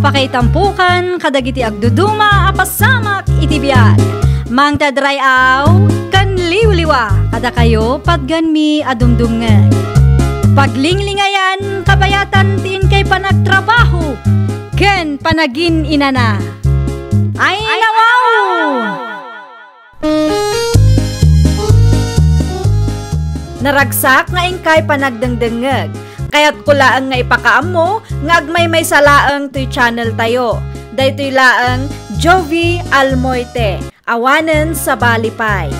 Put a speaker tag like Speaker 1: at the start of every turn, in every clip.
Speaker 1: Apakaitampukan kadagiti agduduma apasamak iti biag. Mangtadrayaw kan liwliwa kada kayo padganmi adumdumngeg. Paglinglingayan kabayatan tiin kay panagtrabaho ken panagin inana. Ay nawaw! Naragsak nga ingkay panagdengdengeg. Kaya't kulaang nga ipakaam mo, nga agmay salaang to'y channel tayo. Daytoy laang Jovi Almoite, awanen sa balipay.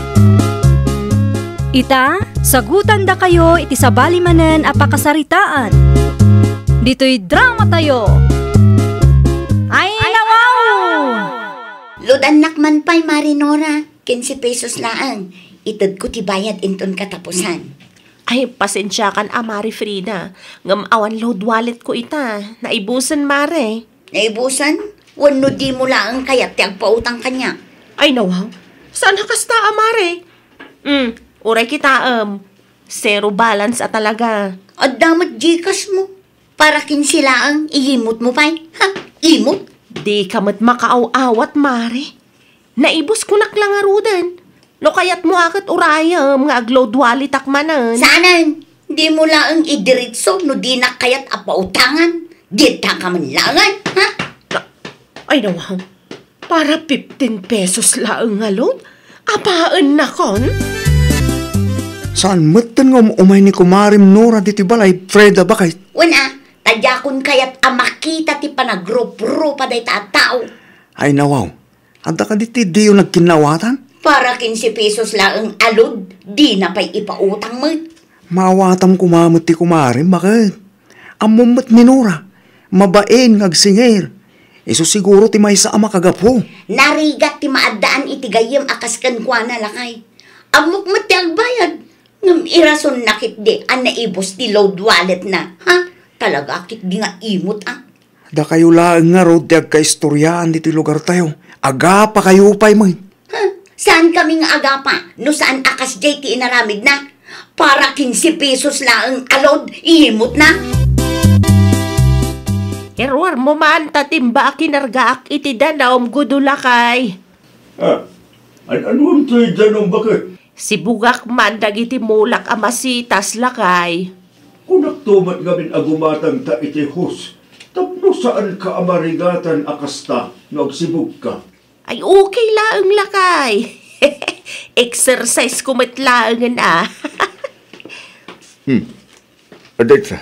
Speaker 1: Ita, sagutan da kayo iti sa balimanen apakasaritaan. Dito'y drama tayo. Ay nawaw!
Speaker 2: Ludanak man pa'y Marinora, 15 pesos laang. Itad ko tibayad inton katapusan.
Speaker 3: Ay, pasensya kan Mari Frida. Ngam awan load wallet ko ita. Naibusan, Mare.
Speaker 2: Naibusan? Wano di mo lang kaya't pautang kanya.
Speaker 3: Ay, nawaw. Saan hakasta, Mare? Uray kita, zero balance talaga.
Speaker 2: At damat Gcash mo. Para kinsilaang iimot mo pa'y. Ha? Imot?
Speaker 3: Di ka mat makaaw-awat, Mare. Naibus ko naklang arudan. No kayat mo akat urayam nga agload wallet akmanan.
Speaker 2: Saanan? Di mo lang idiritso no di na kayat apautangan. Di ta ka man langan, ha?
Speaker 3: Ay nawaw, para 15 pesos laang nga load? Apaan na kon?
Speaker 4: Saan matan nga umay ni kumarim Nora diti balay, Freda ba kay?
Speaker 2: Wana, tadyakon kayat amakita ti panagrup-rup pa day tao.
Speaker 4: Ay nawaw, anda ka diti di yung nagkinawatan?
Speaker 2: Para 15 pesos laang alod, di na pa'y ipautang mo.
Speaker 4: Mawatam kumamot ti kumarim, bakit? Amumot ni Nora, mabain ngagsinger. Iso siguro ti may sa ama kagapo.
Speaker 2: Narigat ti maadaan iti gayem akaskan kwa na lakay. Amok mo ti agbayad. Ngam irason nakit di an naibos ti load wallet na. Ha? Talaga kit di nga imot ah.
Speaker 4: Da kayo lang nga road ti agkaistoryaan diti lugar tayo. Aga pa kayo pa'y mo.
Speaker 2: Saan kami nga agapa? No saan akas jay ti inaramid na? Para 15 pesos lang alod, imot na?
Speaker 3: Erwar mo man, tatimba kinargaak iti danawam gudulakay.
Speaker 5: Ano ang tayo danawam bakit?
Speaker 3: Si bugak man dagiti mulak amasitas lakay.
Speaker 5: Kunak tumat gamin agumatang ta iti hus. Tapno saan ka amarigatan akasta nagsibog ka?
Speaker 3: Ay, okay laang lakay. Exercise kumitlaangan
Speaker 4: Aday sa,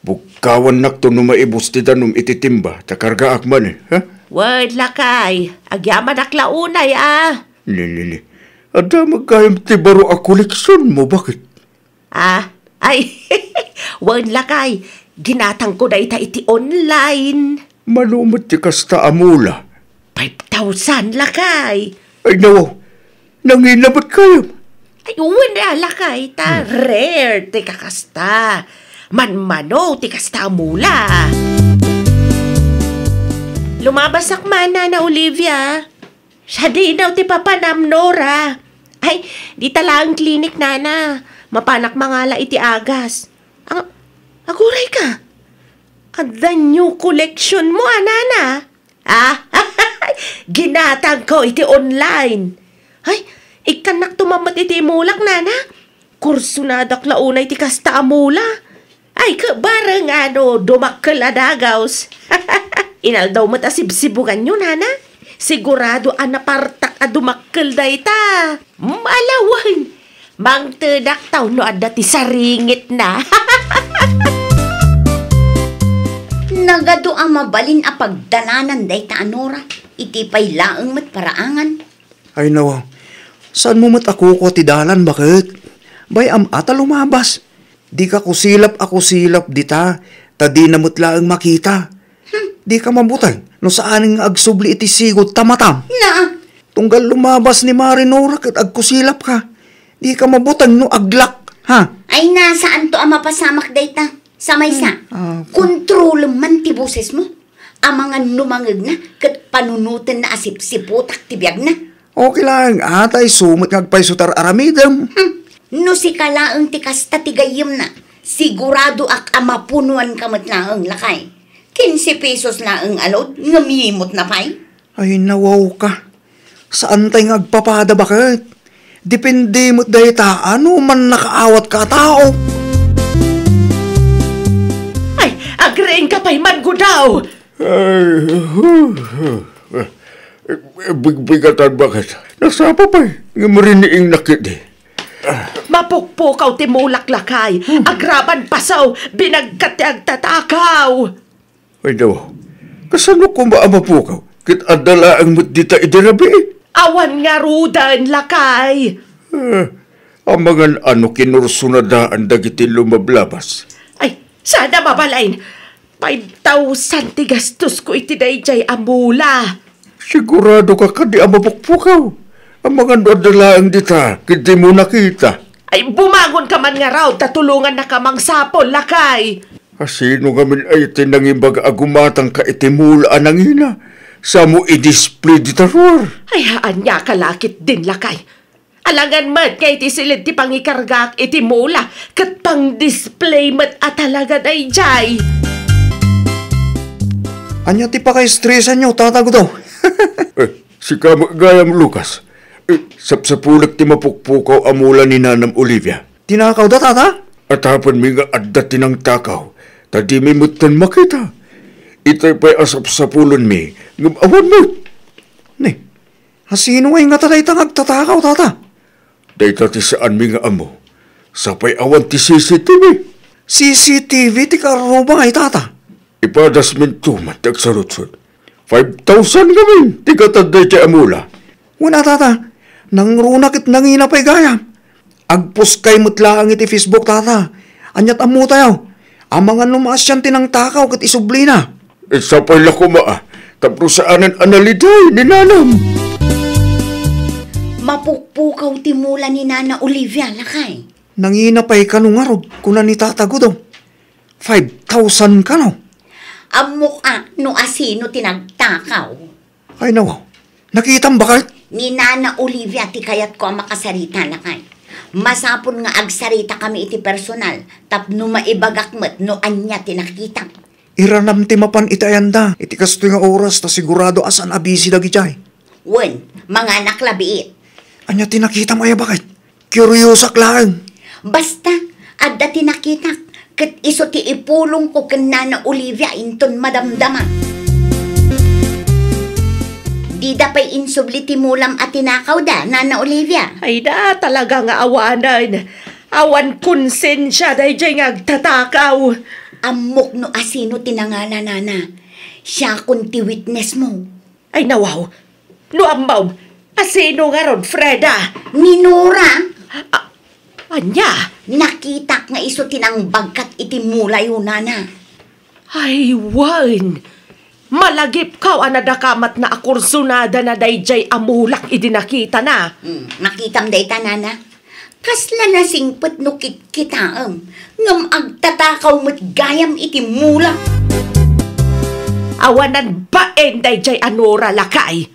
Speaker 4: bukawan nakto no maibos ti danum ititimba, takarga akman ha?
Speaker 3: Word lakay, agyaman aklaunay
Speaker 4: Lili, ada magkayam ti baro a koleksyon mo, bakit?
Speaker 3: Ay, word lakay, ginatang ko na iti online.
Speaker 4: Malumot ti kasta amula.
Speaker 3: 5,000 lakay.
Speaker 4: Ay nawaw, nanginabot kayo.
Speaker 3: Ay, wala lakay ta. Rare, ti kakasta. Manmano, ti kasta mula. Lumabasak mana na Olivia. Siya di daw ti papanam Nora. Ay, di talang klinik nana. Mapanak mangala iti agas. Aguray ka. At the new collection mo, anana. Ginatang ko iti online. Ay, ikanak tumamat iti mulak, nana. Kurso na daklaunay iti kasta amula. Ay, kabarang dumakkel adagaws. Inaldaw mo ta sibsibugan nyo, nana. Sigurado anapartak a dumakkel da ita. Malawang. Mang tedak taw no adda ti saringit na.
Speaker 2: Nagado ang mabalin a pagdalanan day ta Nora. Iti pay laeng mat paraangan.
Speaker 4: Ay nawaw, saan mo mat ako ko ti dalan, bakit? Bay ata lumabas. Di ka kusilap ako silap dita, ta di na mutlaang makita. Di ka mabutay, no saan nga agsubli iti sigod tamatam.
Speaker 2: Na?
Speaker 4: Tunggal lumabas ni Marinora kat agkusilap ka. Di ka mabutang no aglak, ha?
Speaker 2: Ay nasaan to ang mapasamak day ta? Sa maysa, kontrol man ti boses mo. Ang mga numangag na, kat panunutan na asip-siputak ti biyag na.
Speaker 4: Okay lang, atay sumot ngagpay sutar aramidam.
Speaker 2: No si kalaang ti kasta ti gayem na, sigurado ak amapunuan kamat laang lakay. 15 pesos na ang alod, ngamimot na pa'y.
Speaker 4: Ay, nawaw ka. Saan tayo agpapada bakit? Depende mo't dahita, ano man nakaawat ka tao.
Speaker 3: Ay, agreeng ka pa'y man daw.
Speaker 5: Ay, bigbigatan bakit? Nasapa pa'y, nga mariniing nakit eh.
Speaker 3: Mapukpukaw timulak lakay. Agraban pasaw, binagkatiag tatakaw.
Speaker 5: Ay daw, kasano ko maamapukaw? Kit adala ang mo't dita idirabi eh.
Speaker 3: Awan nga rudan lakay.
Speaker 5: Ang mga ano kinursunadaan dagiti lumablabas.
Speaker 3: Ay, sana mabalain. 5,000 tigastos ko iti dayjay amula.
Speaker 5: Sigurado ka di amapukpukaw. Ang mga adalaang dita, kiti mo nakita.
Speaker 3: Ay, bumangon ka man nga raw, tatulungan na ka mang sapol lakay.
Speaker 5: Asino ngamin ay tinangibag agumatang ka itimulaan ng ina. Sa mo i-display di taror.
Speaker 3: Ay, haan niya kalakit din lakay. Alangan mat kay iti silid ti pangikargak iti mula kat pang display mat at talaga dayjay.
Speaker 4: Anya ti pa kay stressan nyo, tatago daw.
Speaker 5: Si Kamagayam Lucas. Sapsapulag ti mapukpukaw amula ni Nanam Olivia.
Speaker 4: Tinakaw da, tata?
Speaker 5: At hapon mi nga adda tinang takaw. Tadi mi mutan makita. Itay pa'y asap-sapulon mi. Awan mo.
Speaker 4: Ni, hasino ay nga tatay tang agtatakaw, tata?
Speaker 5: Dahil ti saan mi nga amo. Sapay awan ti CCTV.
Speaker 4: CCTV ti karuba ay tata.
Speaker 5: Ipadas min tuman tagsarutsun. 5,000 gamin. Ti kataday ti amula.
Speaker 4: Wala, tata. Nang runakit nangina pa'y gayam. Agpus kay mutlaang iti Facebook, tata. Anyat amu tayo. Ang mga lumaas yan tinang takaw kat isubli na.
Speaker 5: Sapay lako maa. Tapos saanan analiday ni Nanam.
Speaker 2: Mapukpukaw ti mula ni Nana Olivia, lakay.
Speaker 4: Nangina pa'y kanungarod kuna ni tatago daw. 5,000 ka no?
Speaker 2: Amok no asino tinagtakaw.
Speaker 4: Ay nawaw. Nakitang bakit?
Speaker 2: Ni Nana Olivia ti kayat ko ang makasarita lakay. Masapon nga agsarita kami iti personal. Tapno maibagak met no anya tinakita.
Speaker 4: Iranam ti mapan itayanda. Iti kasto nga oras ta sigurado asan abisi dagi jay.
Speaker 2: Wen, mga naklabiit.
Speaker 4: Anya tinakita mo ay bakit? Curiosak lang.
Speaker 2: Basta, adda tinakita. Kat iso ti ipulong ko kan Nana Olivia inton madamdaman. Di da pa'y insubli ti mulam at tinakaw da, Nana Olivia.
Speaker 3: Ay da, talaga nga awanan. Awan konsensya dayjay nga agtatakaw.
Speaker 2: Amok no asino tinangala, Nana. Siya kun ti witness mo.
Speaker 3: Ay nawaw. No ambaw, asino nga ron, Freda?
Speaker 2: Ni Nora,
Speaker 3: Anya?
Speaker 2: nakita nga iso tinang bagkat iti mulay o, Nana.
Speaker 3: Ay, wan. Malagip kaw anadakamat na akursunada na dayjay amulak idinakita na.
Speaker 2: Makitam dayta, Nana. Kasla na singpet no kitaam. Ngam agtatakaw mo't gayam iti mula.
Speaker 3: Awanan baen dayjay anora lakay.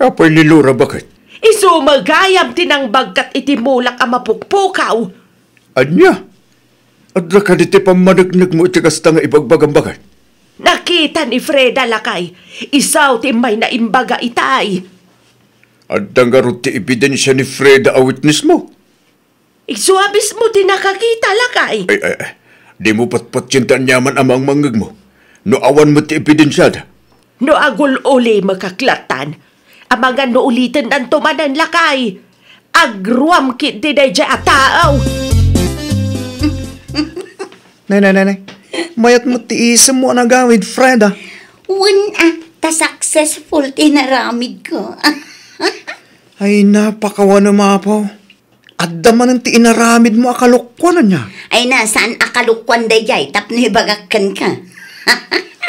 Speaker 5: Apay ni Laura bakit?
Speaker 3: Isumagayam tinang bagkat iti mulak ang mapukpukaw.
Speaker 5: Anya? At ka diti pamanagnag mo iti kasta nga ibagbagang bakit?
Speaker 3: Nakita ni Freda lakay. Isaw ti may naimbaga itay.
Speaker 5: At dangarot ti ebidensya ni Freda a witness mo.
Speaker 3: Isuabis mo din nakakita lakay.
Speaker 5: Ay. Di mo patpatsintan yaman amang mangag mo. No awan mo ti ebidensyada.
Speaker 3: No agul uli makaklatan. Amangan no ulitin ang tumanan lakay. Agruam kit di dayjay ataaw.
Speaker 4: Nay. Mayat mo tiisam mo ang agawid, Freda.
Speaker 2: Ta successful tinaramid ko.
Speaker 4: Ay, napakawa na mapaw. Adda man ang tiinaramid mo akalukwanan niya.
Speaker 2: Ay nasaan akalukwan dayjay, tapno ibagakkan ka.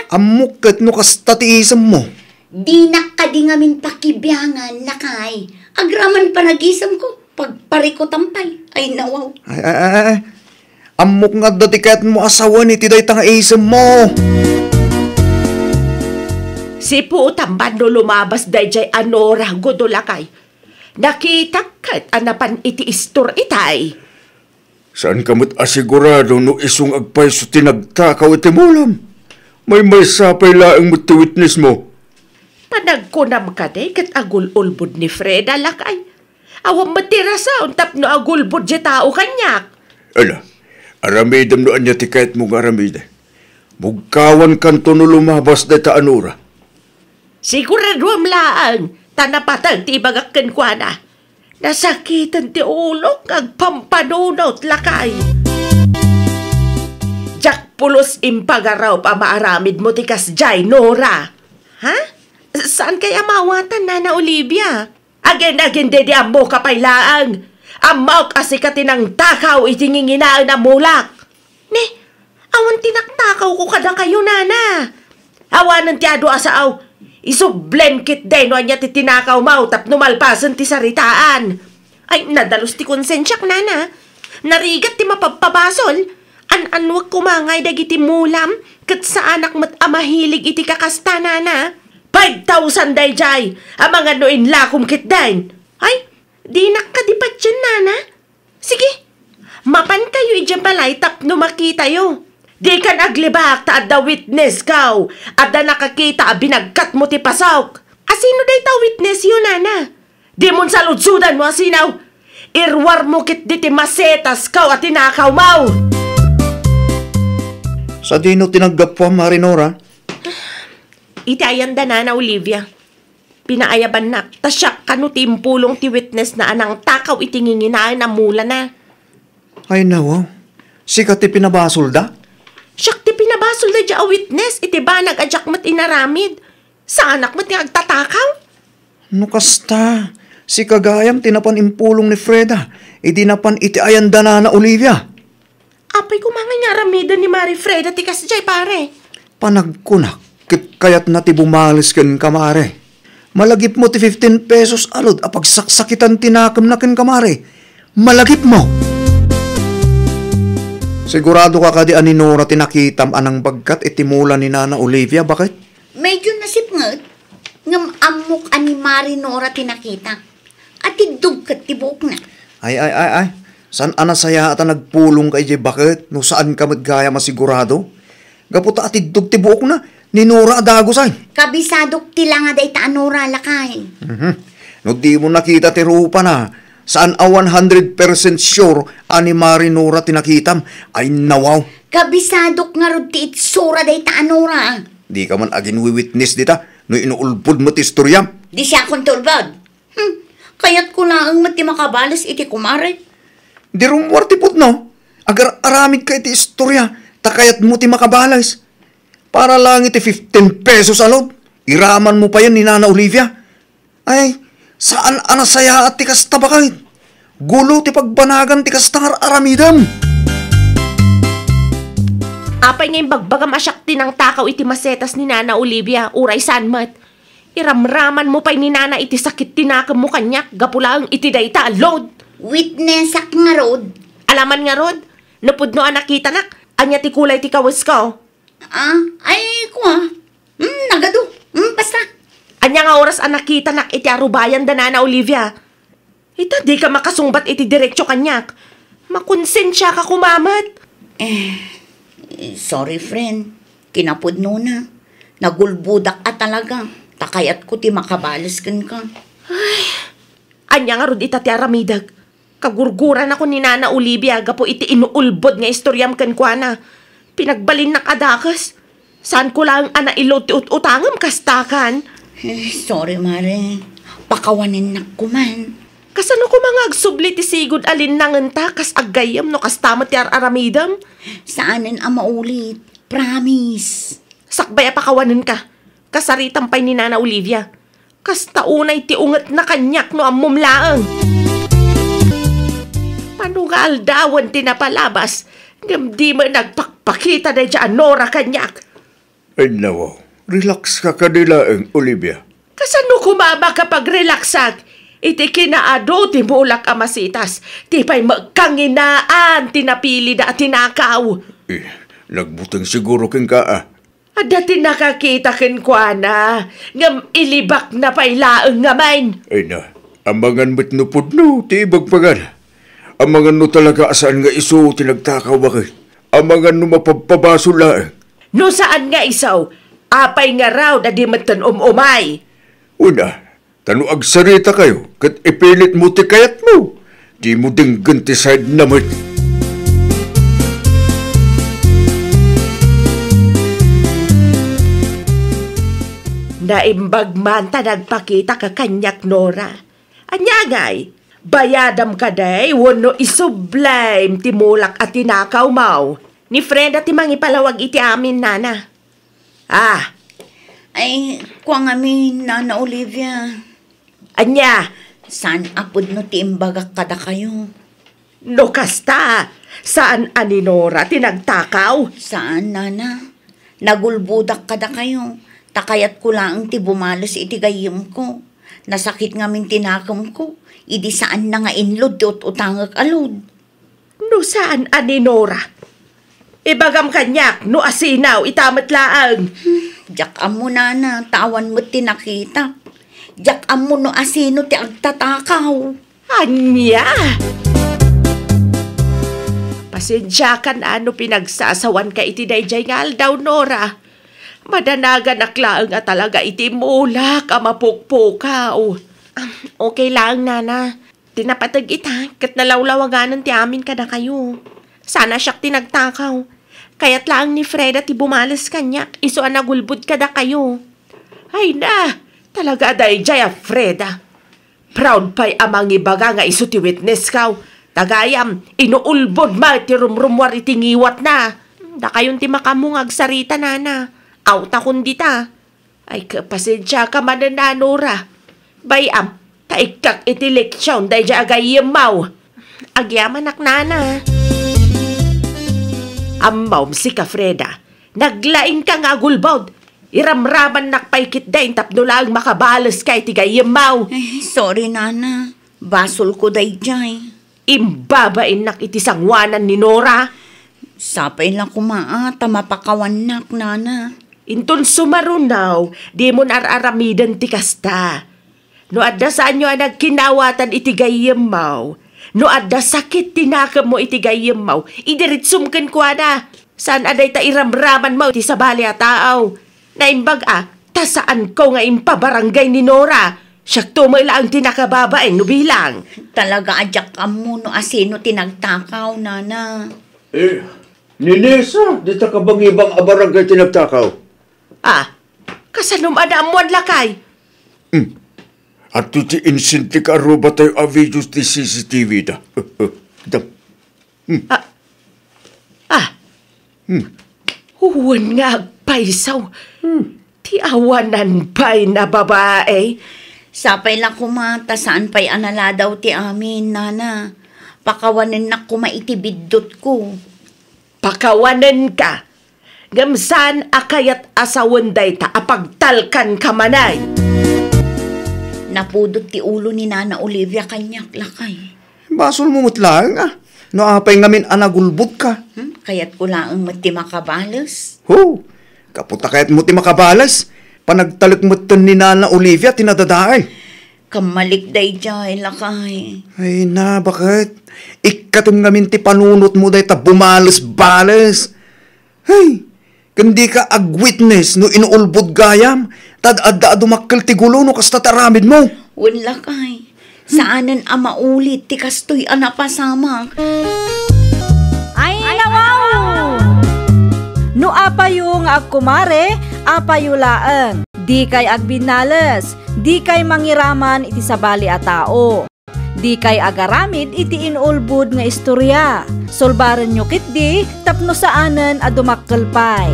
Speaker 4: Amukit no kasta tiisam mo.
Speaker 2: Di nakadingamin pakibiyangan, lakay. Agraman pa nagisam ko, pagpariko tampay. Ay nawaw.
Speaker 4: Ay. Amok nga datikat mo asawa ni tiday tanga isam mo.
Speaker 3: Si putamban no lumabas dayjay anora godolakay. Nakita kat anapan iti istor itay.
Speaker 5: Saan kamot asigurado no isong agpay so tinagtakaw iti mulam? May sapay laang mo ti witness mo.
Speaker 3: Panagkunam ka de, kat agul-ulbod ni Freda lakay. Awang matira sa untap no agulbod di tao kanyak.
Speaker 5: Ala, aramidam no anya ti kahit mong aramida. Mugkawan kanto no lumabas da ta anura.
Speaker 3: Sigurado am laang, tanapatag ti ibagakken kwa na. Nasakitan ti ulo kag pampanunot lakay. Jak pulos impagaraw pa maaramid mo ti kasjay, Nora. Ha? Saan kaya mawatan, Nana Olivia? Again, dedi amo kapaylaang. Amaw kasi ka tinang takaw itinginginaan na mulak. Ne, awan tinaktakaw ko kada kayo, Nana. Awanan ti ado asaaw. Isublenkit din no anya ti tinakaw mau tap numalpasan ti saritaan. Ay, nadalos ti konsensyak, Nana. Narigat ti mapapabasol. An-anwag kumangay dagiti mulam kat sa anak mat amahilig iti kakasta, Nana. 5,000 day jay, ang mga noin lakom kit dain. Ay, di nakadipat dyan, Nana. Sige, mapan kayo idyan balay tap no makita yo. Di kan aglibak ta adda witness kaw, adda nakakita binagkat mo ti pasawk. Asino day ta witness yun, Nana? Di mon saludsudan mo asinaw. Irwar mo kit di ti masetas kaw at tinakaw mau.
Speaker 4: Sa dino tinaggap po, Marinora?
Speaker 3: Itayan da, Nana Olivia. Pinaayaban na, tasyak kanu timpulong ti witness na anang takaw itinginginaan na mula na.
Speaker 4: Ay nawaw, sikat ti pinabasol da?
Speaker 3: Siyak ti pinabasol na dya a witness, iti ba nag-adyak mat inaramid? Sa anak mat nga agtatakaw?
Speaker 4: No kasta, si kagayam tinapan impulong ni Freda, idinapan iti ayan da, Nana Olivia.
Speaker 3: Apay kumangay nga ramida ni Mari Freda ti kasjay, pare.
Speaker 4: Panagkunak, kayat na ti bumalis ken kamare. Malagip mo ti 15 pesos alod apag saksakitan tinakam na ken kamare. Malagip mo! Sigurado ka kadi ani Nora tinakitam anang bagkat itimula ni Nana Olivia, bakit?
Speaker 2: Medyo nasipngat. Ngam amok ani Mari Nora tinakita. At idugkat tibok na.
Speaker 4: Ay. San anasaya ata nagpulong kay jay bakit? No saan ka maggaya masigurado? Gaputa at idugtibok na. Ni Nora adagosay.
Speaker 2: Kabisadok tila nga day ta Nora lakay.
Speaker 4: No di mo nakita ti rupa na. Saan a 100% sure ani Mari Nora tinakitam ay nawaw.
Speaker 2: Kabisadok nga rod ti itsura day ta Nora.
Speaker 4: Di ka man agin witness dita no inuulpod mo ti istorya.
Speaker 2: Di siya kontulbad. Kaya't ko lang mati makabalas iti kumare.
Speaker 4: Di rumwar ti putno. Agar aramid ka iti istorya takayat mo ti makabalas. Para lang iti 15 pesos alod. Iraman mo pa yan ni Nana Olivia. Ay, saan anasaya at tikas tabakay? Gulo ti pagbanagan tikas tangar aramidam.
Speaker 3: Apay ngayong bagbagam asyakti ng takaw iti masetas ni Nana Olivia, uray sanmat. Iramraman mo pa'y ni Nana iti sakit tinakam mo kanyak, gapulaang iti dayta alod.
Speaker 2: Witnessak nga rod.
Speaker 3: Alaman nga rod, napudno nakita nak, anya ti kulay ti kawas ko.
Speaker 2: Ay, kuha. Nagado. Basta.
Speaker 3: Anya nga oras nakita nak iti arubayan da Nana Olivia. Ita di ka makasungbat iti diretsyo kanyak. Makonsensya ka kumamat.
Speaker 2: Sorry, friend. Kinapudno na. Nagulbudak at talaga. Takayat ko ti makabalas kan ka.
Speaker 3: Anya nga rod ita ti aramidag. Kagurguran ako ni Nana Olivia gapo iti inuulbod nga istoryam kan kwa na. Pinagbalin na kadakas. Saan ko lang ilot ti utangam kastakan?
Speaker 2: Sorry, Mare. Pakawanin na kuman.
Speaker 3: Kasano ko mga agsubli ti sigod alin nangan ta kas aggayam no kas tamat ti aramidam?
Speaker 2: Saanin ang maulit? Promise.
Speaker 3: Sakbay pakawanan ka. Kasaritan pa'y ni Nana Olivia. Kas taunay ti ungat na kanyak no amumlaang. Paano nga aldawan ti napalabas? Di mo nagpakpakita na dyan, Nora kanyak.
Speaker 5: Ay nawaw, relax ka kanilaang, Olivia.
Speaker 3: Kasano kumama kapag relaxag? Iti kinaado ti mulak amasitas. Ti pa'y magkanginaan, tinapili na at tinakaw.
Speaker 5: Nagbutang siguro king ka
Speaker 3: Ada tinakakita kin kwa na. Ngam ilibak na pa'y laang ngamain.
Speaker 5: Ay na, amangan mo't nupudno, ti ibagpagan. Amangan no talaga asaan nga iso tinagtakaw bakit. Amangan no mapapabasol laang.
Speaker 3: No saan nga isaw, apay nga raw na di matan umay.
Speaker 5: Una, tanuag sarita kayo, kat ipilit mo ti kayat mo. Di mo ding gantiside naman.
Speaker 3: Naimbag man ta nagpakita ka kanyak Nora. Anya ngay, bayadam ka day, wano isublime timulak at tinakaw mau. Ni friend at timang ipalawag iti amin, nana.
Speaker 2: Ay, kuwang amin, Nana Olivia.
Speaker 3: Anya,
Speaker 2: Saan apod no tiimbagak kada kayo?
Speaker 3: no kasta, saan ani Nora tinagtakaw?
Speaker 2: Saan, Nana? Nagulbudak kada kayo. Takayat ko lang ti bumalos iti gayim ko. Nasakit nga min tinakam ko. Idi saan na nga inlod ti utangak alod.
Speaker 3: No saan ani Nora? Ibagam kanyak, no asinaw, itamat laang.
Speaker 2: Jak amo, Nana, tawan mo tinakita. Jak amo no asino ti agtatakaw.
Speaker 3: Anya! Pasensya ka na ano pinagsasawan ka iti dayjay nga aldaw, Nora. Madanagan aklaang nga talaga iti mulak ka mapukpukaw. Okay lang, Nana. Tinapatag ita, kat nalawlawaganan ti amin ka na kayo. Sana siyak tinagtakaw. Kaya't lang ni Freda ti bumalas kanyak, iso anagulbud ka na kayo. Ay na, talaga dayjay Freda. Proud pa'y amang ibaga nga iso ti witness kaw. Tagayam, inuulbod ma ti rumrumwar iti ngiwat na. Da kayon ti makamungag sarita, Nana. Auta kundi ta. Ay kapasensya ka man na, Nora. Bayam, taikak iti leksyon day dya agayim mau. Agyaman ak, Nana. Amaw si ka, Freda. Naglaing ka nga gulbod. Iramraman nakpaikit dahin tapno lang makabalas kay tigayim mau.
Speaker 2: Ay, sorry, Nana. Basol ko dayjay.
Speaker 3: Imbabain nak iti sangwanan ni Nora.
Speaker 2: Sapay lang kumaata, mapakawanak, Nana.
Speaker 3: Intun sumarunaw, di mo nararamidan ti kasta. No adda saan nyo nagkinawatan iti gayem mau. No adda sakit tinakam mo iti gayem mau. Idiritsumken kwa na. Saan aday ta iramraman mo iti sabali a taaw. Naimbag ta saan ko nga impabarangay ni Nora. Siyak tumala ang tinakababain no bilang.
Speaker 2: Talaga adyak amo no asino tinagtakaw, Nana.
Speaker 5: Ninesa, di ta ka bang ibang abarangay tinagtakaw?
Speaker 3: Kasanom adamuan lakay.
Speaker 5: At ti insinti ka aruba tayo a videos ti CCTV da.
Speaker 3: Huwan nga agpaisaw. Ti awanan pa'y na babae.
Speaker 2: Sapay lang kumata, saan pa'y anala daw ti amin, Nana. Pakawanin na kumaitibidot ko.
Speaker 3: Pakawanan ka. Gamsan akayat asawan day ta apagtalkan ka manay.
Speaker 2: Napudot ti ulo ni Nana Olivia kanyak lakay.
Speaker 4: Basol mo mutlang No apay ngamin anagulbud ka.
Speaker 2: Kaya't ko lang mati makabalos.
Speaker 4: Kaputa kaya't mo ti makabalas. Panagtalik mo ni Nana Olivia tinadadaay.
Speaker 2: Kamalik dayjay lakay.
Speaker 4: Ay na, bakit? Ikatum ngamin ti panunot mo day ta bumalas-balas. Hey, kundi ka ag-witness no inuulbod gayam. Tad-adda dumakkel ti gulo no kasta taramid mo.
Speaker 2: Wala kay. Saanan maulit ti kastoy anapasamak.
Speaker 1: Ay, nawaw! No apayo nga agkumare, apayo laeng. Di kay agbinales, di kay mangiraman iti sabali a tao. Di kay agaramid iti inulbud nga istorya. Solbaran nyo kitdi, tapno saanan a dumakkelpay.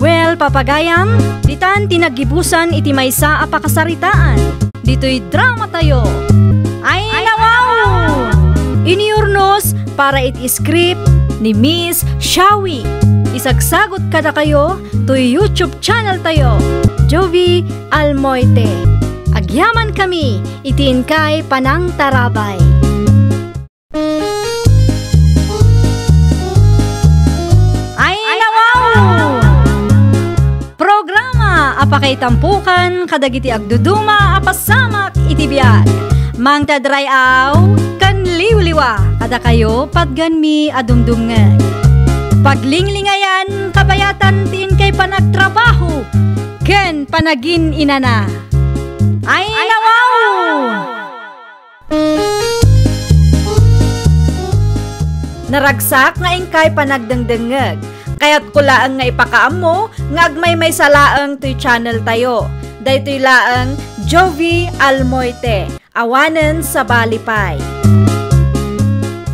Speaker 1: Well, papagayam, ditan tinagibusan iti maysa a pakasaritaan. Dito'y drama tayo. Ay, nawaw! Iniurnos para iti script ni Miss Shawi. Isagsagot kada kayo to YouTube channel tayo, Jovi Almoite. Agyaman kami, itiin kay Panang Tarabay. Ay, nawaw! Programa apakay tampukan kadagiti agduduma apasamak iti biag. Mang tadrayaw kan liwliwa kada kayo padgan mi adumdumngeg. Paglinglingayan, kabayatan tiin kay panagtrabaho, ken panagin inana. Ay nawaw! Naragsak nga ingkay panagdengdengeg, kaya't kulaang nga ipakaammo, nga agmay may salaang to'y channel tayo. Daytoy laang Jovi Almoite, awanen sa Balipay.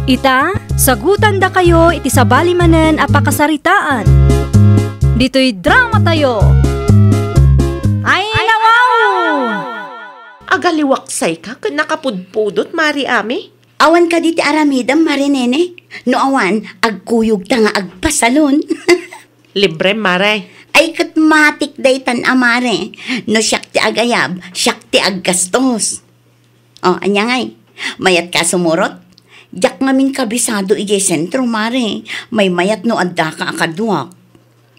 Speaker 1: Ita, sagutan da kayo iti sabali manen apakasaritaan. Dito'y drama tayo. Ay nawaw!
Speaker 3: Agaliwaksay ka, nakapudpudot, Mari Ami.
Speaker 2: Awan ka diti aramidam, marinene. No awan, agkuyog ta nga agpasalon.
Speaker 3: Libre, Mare.
Speaker 2: Ay katmatik daytan amare. No siyak ti agayab, siyak ti aggastos. O, anya ngay. Mayat ka sumurot? Diyak ngamin kabisado ije sentro, mare. May mayat no adda ka akaduak.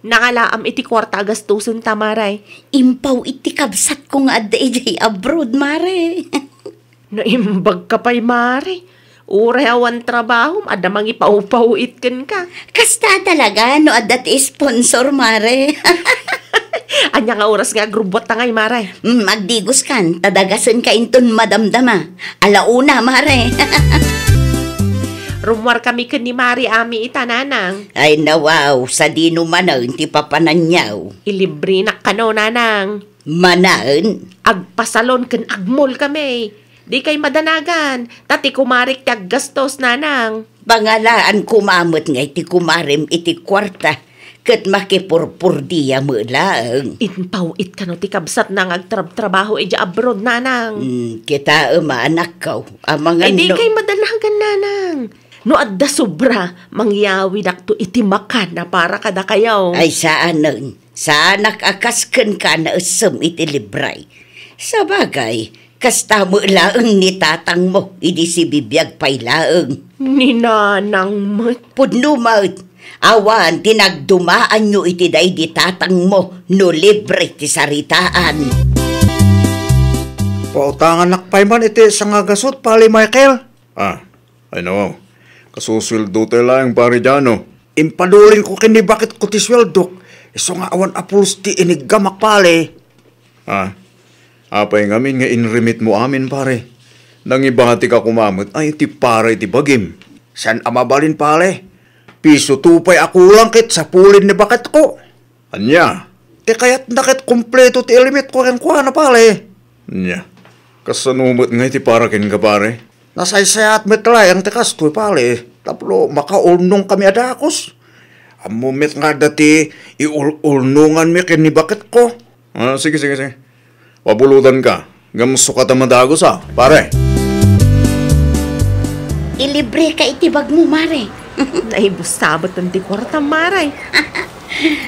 Speaker 3: Nakalaam iti kwarta agastusun ta, Mare.
Speaker 2: Impaw iti kabsat ko nga adda ije abroad, mare.
Speaker 3: Naimbag ka pa'y, Mare. Uray awan trabaho, adamang ipaupahuit kan ka.
Speaker 2: Kasta talaga, no adda ti sponsor, mare.
Speaker 3: Anya nga oras nga grubot ta ngay, Mare.
Speaker 2: Magdigos kan, tadagasan ka inton madamdama. Alauna, mare.
Speaker 3: Rumwar kami kan ni Mari Ami itananang.
Speaker 2: Ay nawaw, sa dino manaon ti papananyaw.
Speaker 3: Ilibre na kano, nanang.
Speaker 2: Manaon?
Speaker 3: Agpasalon kan agmol kami. Di kay madanagan. Tati kumarik ti aggastos, nanang.
Speaker 2: Bangalaan kumamot nga iti kumarim iti kwarta. Kat makipurpurdiya mo lang.
Speaker 3: Inpawit ka no ti kabsat nang agtrabaho ija abroad, nanang.
Speaker 2: Kita anak ko. Amang
Speaker 3: Ay di kay madanagan, nanang. No adda sobra, mangyawi dakto iti makan na para kada kayaw.
Speaker 2: Ay saan nun? Saan nakakaskan ka na usam iti libray? Sa bagay, kasta mo laang ni tatang mo, idi si bibiyag pay laang.
Speaker 3: Ni nanang mat.
Speaker 2: Pudno maut, awan tinagdumaan nyo iti day di tatang mo, no libre ti saritaan.
Speaker 4: Pautangan nakpay man iti sa nga gasot, pali Michael.
Speaker 5: Ay nawaw. Kasusweldo tayo lang, pare Jano.
Speaker 4: Impaduling ko kini bakit ko ti sweldo. Iso nga awan apulos ti inigamak pali.
Speaker 5: Apay ngamin nga inremit mo amin, pare. Nang ibangati ka kumamot, ay ti pare ti bagim.
Speaker 4: San amabalin pali? Piso tupay ako lang kit sa pulin ni bakit ko.
Speaker 5: Anya?
Speaker 4: Ti kayat nakit kompleto ti elimit ko rin kuha na pali.
Speaker 5: Anya? Kasanumot nga ti parakin ka, pare.
Speaker 4: Nasaysayat metlay ang tikas to'y pali. Taplo makaulnong kami adakos. Amumit nga dati iulnungan mi kinibakit ko.
Speaker 5: Sige. Pabulutan ka. Gamso ka tamadagos, pare.
Speaker 2: Ilibre ka itibag mo, mare.
Speaker 3: Naibusabot ng ti kwarta, Mare.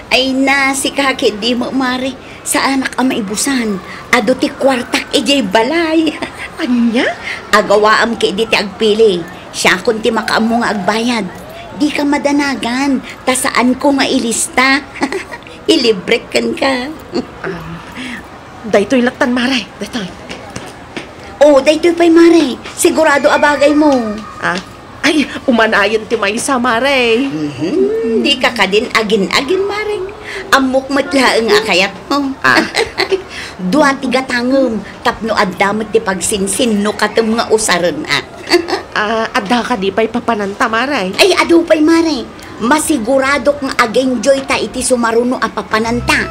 Speaker 2: Ay na, si kakit di mo, mare. Sa anak ang maibusan. Ado ti kwartak ijay balay.
Speaker 3: Anya?
Speaker 2: Agawaam ka di ti agpili. Siya kung ti makaam mo nga agbayad. Di ka madanagan. Ta saan ko nga ilista. Ilibrekan ka.
Speaker 3: Daytoy latan, Mare. Daytoy.
Speaker 2: Daytoy pa'y, mare. Sigurado abagay mo.
Speaker 3: Ay, umanayon ti maysa, Mare.
Speaker 2: Di ka din agin-agin, mare. Amok matlaang akayat mo. Dua tiga tangem. Tapno addamot ti pagsinsin no katem nga usaran
Speaker 3: Adda ka di pa'y papananta, Mare.
Speaker 2: Ay, adu pa'y, mare. Masigurado kangag-enjoy ta iti sumaruno a papananta.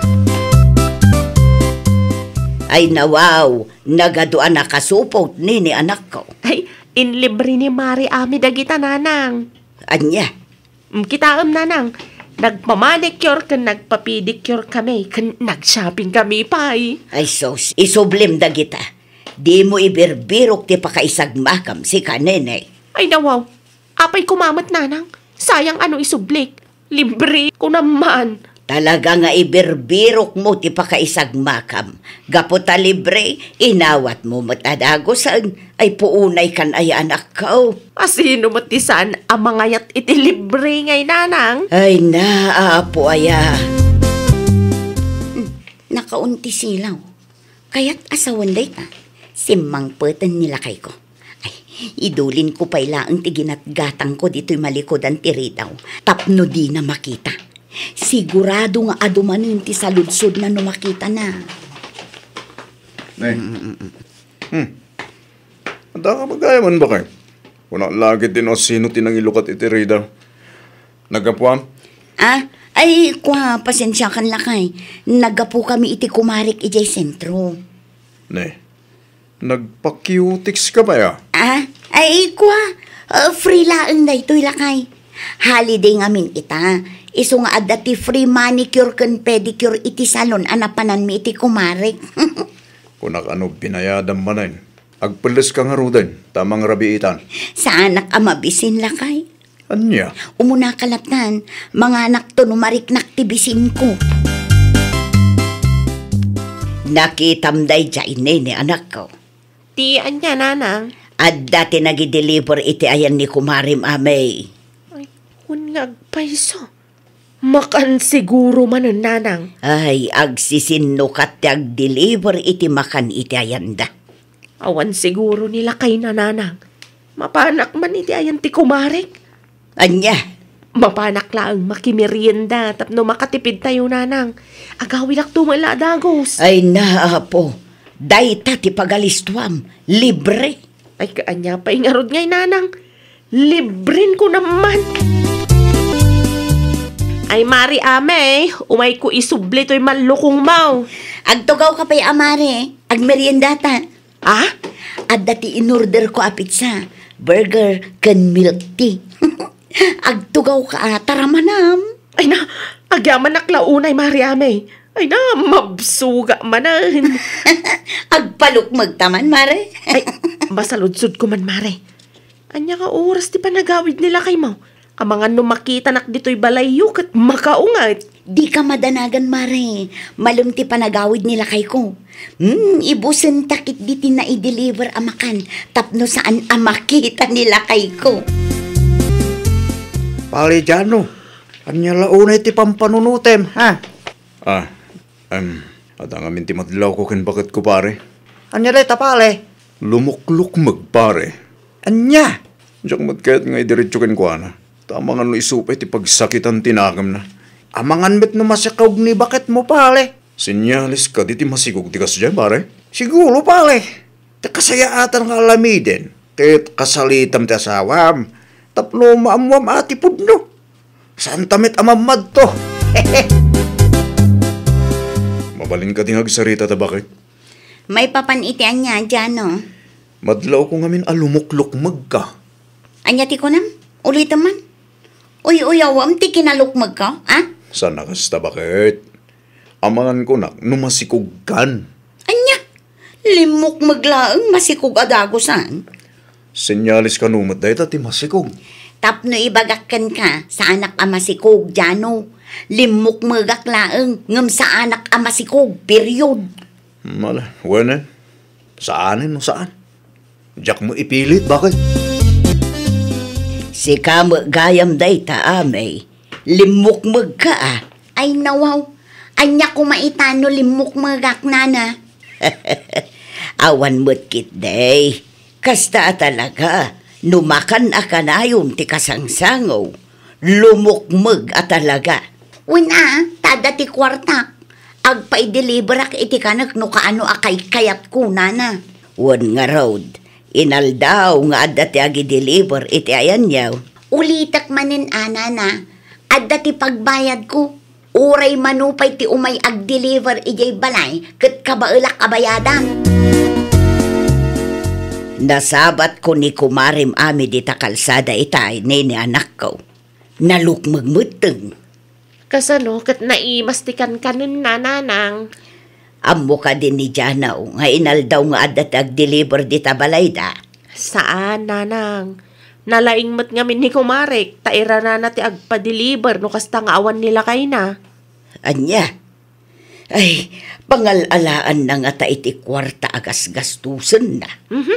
Speaker 2: Ay nawaw, nagaduan na kasupot ni anak ko.
Speaker 3: Ay, inlibre ni Mari Ami dagita, nanang.
Speaker 2: Anya?
Speaker 3: Kitaam, nanang. Nagpamanicure kan nagpapidicure kami. Kan nag-shopping kami, pay.
Speaker 2: Ay sos, isublim dagita. Di mo ibirbirok ti pakaisagmakam si kanenay.
Speaker 3: Ay nawaw, apay kumamat, nanang. Sayang ano isublik. Libre ko naman.
Speaker 2: Talaga nga ibirbirok mo ti pakaisagmakam. Gaputa libre, inawat mo matadagosan. Ay puunay kan ay anak ko.
Speaker 3: Asino matisan ang mangayat iti libre ngay, nanang?
Speaker 2: Ay naapo aya. Nakaunti silaw. Kaya't asawan day ta. Simang putan nila kay ko. Ay, Idulin ko pala ang tiginatgatang ko dito'y malikodan ti Ritaw. Tapno di na makita. Sigurado nga adumanin ti saludsod na no makita na.
Speaker 4: Anda ka magayaman ba kayo? Wala lagi din o sino tinangilukat iti Ritaw. Nagapuam?
Speaker 2: Ay, pasensya kan lakay. Nagapo kami iti kumarik ijay sentro.
Speaker 4: Nagpa-cutics ka ba ya?
Speaker 2: Ay, free laang na ito'y lakay. Holiday ngamin ita. Iso nga adati free manicure kan pedicure iti salon anapanan mi iti kumarik.
Speaker 4: Kunak ano binayadam manin. Agpalis ka nga rudan, tamang rabiitan.
Speaker 2: Sa anak amabisin lakay.
Speaker 4: Anya?
Speaker 2: Umuna kalatan, mga anak to numariknak tibisin ko. Nakitamday dyan ni anak ko.
Speaker 3: Ti anya, nanang.
Speaker 2: At dati nag-deliver iti ayan ni Kumarim Amay.
Speaker 3: Ay, agpaiso. Makan siguro man ang nanang.
Speaker 2: Ay, agsisinnukat ag-deliver iti makan iti ayan da.
Speaker 3: Awan siguro nila kay nanang. Mapanak man iti ayan ti kumarik.
Speaker 2: Anya?
Speaker 3: Mapanak laang makimerienda tapno makatipid tayo nanang. Agawilak tumala dagos.
Speaker 2: Ay naapo, dayta ti pagalistuam, libre.
Speaker 3: Ay kaanya pa ingarod ngay nanang. Librin ko naman. Ay Mari Ame, umay ko isubli to'y malukong mau.
Speaker 2: Agtugaw ka pa'y amare, agmeriendata. At dati in-order ko a pizza, burger, kan milk tea. Agtugaw ka tara manam.
Speaker 3: Ay na, agyaman naklaunay Mariame. Ay na, mabsuga manan.
Speaker 2: Agpalukmag taman, mare.
Speaker 3: Ay, masaludsod ko man, mare. Anya ka oras di pa nagawid nila kay mo. Kamangan no makita nak dito'y balayok at makaungat.
Speaker 2: Di ka madanagan, mare. Malumti pa nagawid nila kay ko. Ibusen takit diti na i-deliver amakan. Tapno saan amakita nila kay ko.
Speaker 4: Pali dyan, Anya launay ti pampanunutem, ha? Adang amin ti madlaw ko ken bakit ko pare. Anya day tapale? Lumukluk magpare. Anya? Diyak matkayat nga idiretso ken ko na. Tamangan no isupay ti pagsakitan tinagam na. Amangan met no masakaw ni bakit mo pale? Sinyalis ka di ti masigog ti kasya pare? Siguro pale. Ti kasayaatan nga alamiden. Kahit kasalitam ti asawam. Tapno maamwam ati pudno. Saan tamit amamad to? Mabalin ka ting agsarita ta bakit?
Speaker 2: May papanitian niya dyan, no?
Speaker 4: Madlaw ko ngamin alumukluk magka.
Speaker 2: Anya ti ko nam? Ulit man. Uy, awam ti kinalukmag ka, ha?
Speaker 4: Sana kasta bakit? Amangan ko na, numasikog kan.
Speaker 2: Anya? Limok maglaang masikog adagosan.
Speaker 4: Senyalis ka numat dahi ti masikog.
Speaker 2: Tapno ibagakan ka sa anak amasikog, Jano. Limok magak laang ngam sa anak amasikog, period.
Speaker 4: Mala, wala. Saanin no saan? Diyak mo ipilit, bakit?
Speaker 2: Si kamo gayam day ta amay. Limok magka Ay nawaw. Anya kumaitano limok magak nana. Awan mo't kit day. Kasta talaga, numakan akanayon ti kasangsangaw. Lumukmag talaga. Una, tada ti kwartak. Agpa-i-deliverak iti kanak no kaano akay kayat kunana. Wan nga road, inaldaw nga adda ti agi-deliver iti ayan yaw. Ulitak manin anana, adda ti pagbayad ko. Uray manupay ti umay ag-deliver ijay balay, kat kabailak kabayadan. Nasabat ko ni Kumarim Ami dita kalsada itay ni anak ko. Nalukmagmuteng.
Speaker 3: Kasano kat naimastikan ka nun nanang.
Speaker 2: Amo ka din ni Janaw nga inaldaw nga adat ag-deliver dita balayda.
Speaker 3: Saan nanang? Nalaing mat ngamin ni Kumarik, taira na ti agpa-deliver no kasta nga awan nila kay na.
Speaker 2: Anya? Ay, pangalalaan na nga ta iti kwarta agas gastusan na.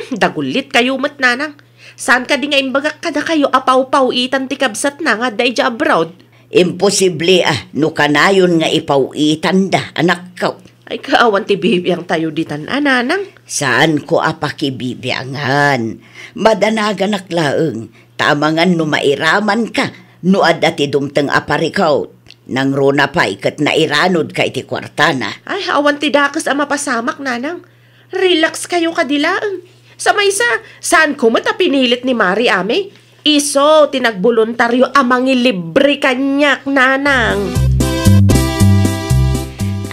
Speaker 3: Dagulit kayo mat nanang. Saan ka di nga imbagak kada kayo apaw-paw itan ti kabsat na nga day abroad?
Speaker 2: Imposible no kanayon nga ipawitan da, anak ko.
Speaker 3: Ay, kaawan ti bibiyang tayo ditan, ananang.
Speaker 2: Saan ko apakibibiangan? Madanagan aklaeng, tamangan no mairaman ka, no adati dumteng aparikaw. Nang rona pa ikat na iranod kay ti kwartana.
Speaker 3: Ay, awan ti dakas ang mapasamak, nanang. Relax kayo kadilaan. Sa maysa, saan ko mata pinilit ni Mari Ame? Iso, tinagboluntaryo amang ilibre kanyak, nanang.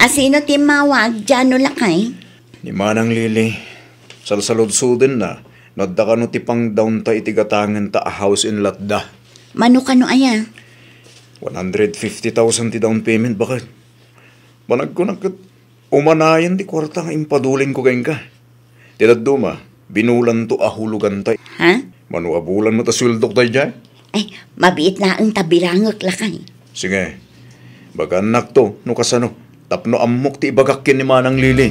Speaker 2: Asino ti mawag dyan no lakay?
Speaker 4: Ni Manang Lili, salsalod-suden na, nadda ka no ti pang down ta itigatangan ta a house in Latda.
Speaker 2: Mano ka no aya?
Speaker 4: 150,000 ti down payment, bakit? Manag ko nakat umanayan ti kwarta nga impaduling ko gayon ka. Tilad duma, binulan to ahulugan tay.
Speaker 2: Ha?
Speaker 4: Manuabulan mo ta suldok tay dyan?
Speaker 2: Ay, mabiit na ang tabilangak lakay.
Speaker 4: Sige, baga anak to, no kasano, tapno amok ti ibagakin ni Manang Lili.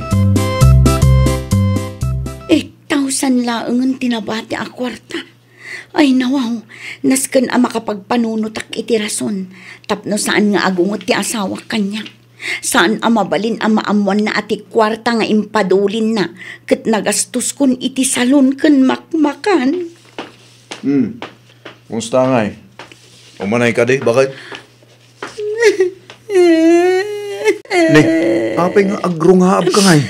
Speaker 2: 8,000 laang ang tinabati a kwarta. Ay nawaw, nasken a makapagpanunutak iti rason. Tapno saan nga agungot ti asawa kanyak. Saan a mabalin a maamuan na ati kwarta nga impadulin na. Ket nagastos kun iti salon ken makmakan.
Speaker 4: Kumusta nga eh? Umanay ka di, bakit? Ne, apay nga agrungaab ka nga eh.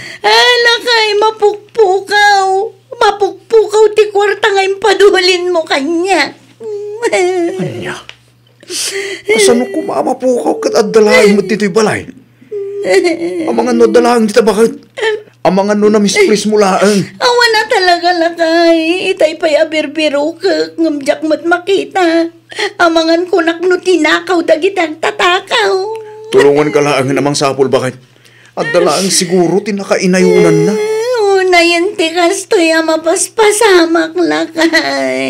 Speaker 2: Lakay, mapukpukaw. Mapukpukaw ti kwarta nga impadulin mo kanya.
Speaker 4: Anya? Kasano ko maamapukaw kat adalahin mo dito'y balay? Amang ano dalahan dita bakit? Amang ano na misplis mo laang?
Speaker 2: Awa na talaga lakay. Itay pa'y abirbiro ka. Ngamjak mo't makita. Amangan kunak no tinakaw dagitag tatakaw.
Speaker 4: Tulungan ka laang namang sapol bakit? Adalaang siguro tinakainayunan na.
Speaker 2: Una yan tikas to'y mapaspasamak lakay.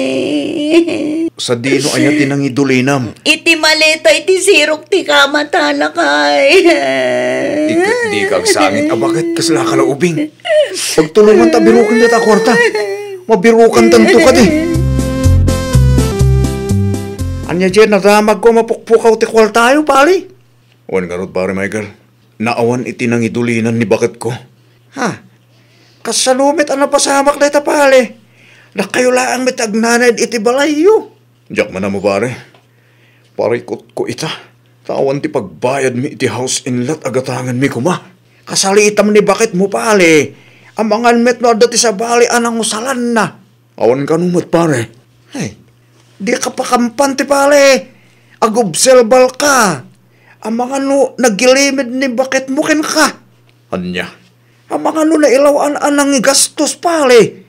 Speaker 4: Sa dino aya tinang idulinam.
Speaker 2: Iti maleta iti sirok ti kamata lakay.
Speaker 4: Di ka agsangit. Bakit kasla ka na ubing? Pagtulungan ta birukan dita kwarta. Mabirukan tanto ka di. Anya dyan, naramag ko mapukpukaw ti kwarta tayo, pali. Owan garot pare, Michael. Naawan iti nang idulinan ni bakit ko. Ha? Kasalumit ang napasamak na ita, pali. Na kayo laang mitagnanad iti balayo. Diyak man na mo, pare. Parikot ko ita. Tawan ti pagbayad mi iti house inlet agatangan mi kuma. Kasali itam ni bakit mo, pali. Amangan met no dati sa bali anang usalan na. Awan ka numot, pare. Ay, di ka pa kampante, pali. Agobselbal ka. Amangan no nagilimid ni bakit mo ken ka. Anya? Amangan no nailawaan anang gastos, pali.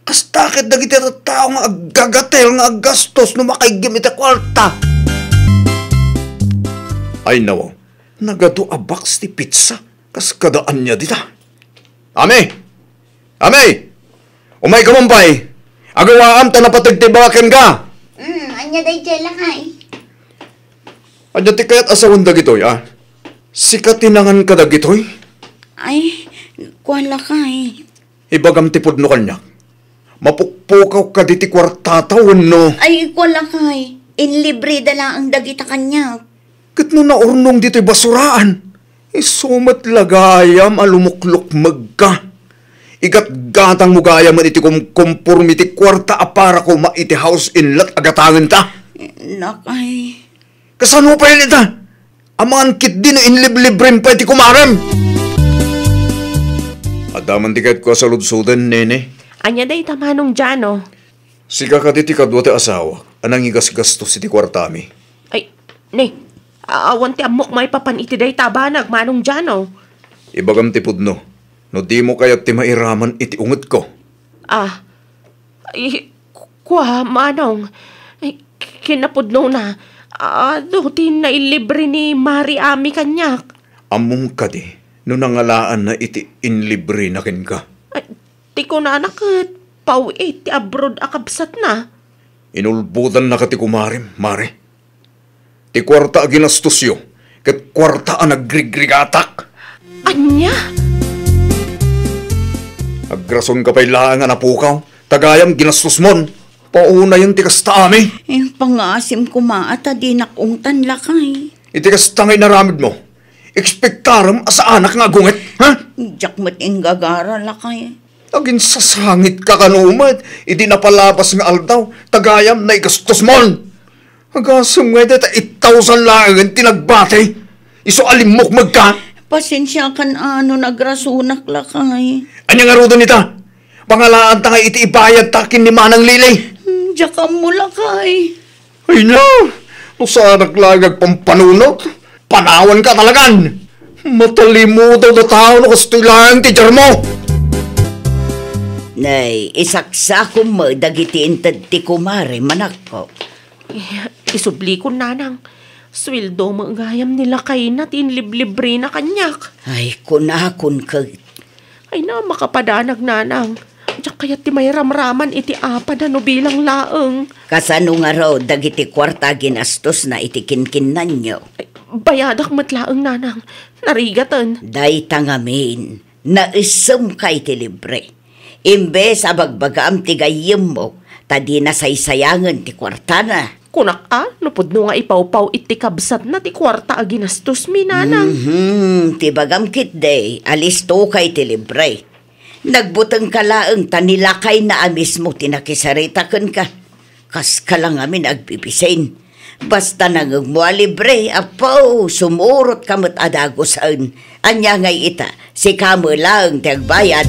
Speaker 4: Kastakit dagiti tao nga aggagatel nga aggastos no makaigim iti kwarta. Ay nawaw, nagado a box ti pizza kas kadaan niya dita. Ame! Ame! Umay ka mampay! Agawaam ta napatagtibakan ka!
Speaker 2: Anya day jela kay.
Speaker 4: Anya ti kayat asawan dagitoy, ah? Sikatinangan ka dagitoy?
Speaker 2: Ay, kuwan lakay.
Speaker 4: Ibagam tipod no kanya. Mapukpukaw ka di ti kwartataon no.
Speaker 2: Ay, kuwan lakay. Inlibre dala ang dagita kanya.
Speaker 4: Kat no naurnong dito'y basuraan. Isumat lagayam alumuklok magka. Igat-gatang mo gayam iti kumpormiti kwarta apara ko maiti house inlet agatangan ta.
Speaker 2: Lakay.
Speaker 4: Kasano pa yun ita? Amangan kit din no inliblibrim pa iti kumarem. Adaman tikad ko sa ludsudan, nene.
Speaker 3: Anya day tamanong dyan, oh.
Speaker 4: Sika ka diti kadwa ti asawa. Anang igasgastos iti kwartami.
Speaker 3: Ay, ne, awan ti amok may papan iti day tabanag, manong dyan, oh.
Speaker 4: Ibagam ti pudno. No di mo kaya't ti mairaman iti unget ko.
Speaker 3: Ay, kwa, manong. Ay, kinapudno na. Duti na ilibre ni Mari Ami kanyak.
Speaker 4: Among ka di, no nangalaan na iti inlibre na ken ka.
Speaker 3: Ay, ti ko na nakit. Pauit, ti abroad akabsat na.
Speaker 4: Inulbutan na ka ti kumarim, Mari. Ti kwarta a ginastusyo, ket kwarta a nagrigrigatak.
Speaker 3: Anya?
Speaker 4: Agrason ka pa'y laang napukaw, tagayam ginastos mon. Pauna yung tikas taami.
Speaker 2: Pangasim ko maata di nakungtan lakay.
Speaker 4: Itikas tangay naramid mo. Ekspektaram asa anak nga gunget, ha?
Speaker 2: Jak mat ingagara lakay.
Speaker 4: Agin sasangit ka kanumat, iti napalabas nga aldaw, tagayam na igastos mon. Agasam nga dita 8,000 lang tinagbatay. Iso alimok magka.
Speaker 2: Pasensya kan nagrasunak lakay.
Speaker 4: Anya nga rodo nita? Pangalaan ta nga iti ibayad takin ni Manang Lili.
Speaker 2: Jak mo lakay.
Speaker 4: Ay na, no sa anak lang agpampanunot, panawan ka talagan. Matalimutan na tao na kastoy lang teacher mo.
Speaker 2: Nay, isaksa ko mo dagiti intad ti kumare manak ko.
Speaker 3: Isubli ko, nanang. Sweldo mo gayam nila kay na tinliblibre na kanyak.
Speaker 2: Ay, kunakon ka.
Speaker 3: Ay na, makapadanag, nanang. Diyak kaya ti may ramraman iti apad ano bilang laeng.
Speaker 2: Kasano nga raw dagiti kwarta ginastos na itikinkin nanyo.
Speaker 3: Ay, bayadak matlaeng, nanang. Narigatan.
Speaker 2: Day tangamin, naisem kay ti libre. Imbes abagbagaam ti gayem mo, tadi na saysayangan ti kwarta na.
Speaker 3: Kunak lupod no nga ipaw-paw iti kabsat na ti kwarta a ginastos mi, nanang.
Speaker 2: Ti bagam kit day, alis to kay ti libre. Nagbutang kalaeng tanilakay na amis mo tinakisaritakan ka. Kas ka lang amin agbibisain. Basta nangagmua libre, apaw, sumurot kamot adagosaan. Anya ngay ita, si kamo lang ti agbayad.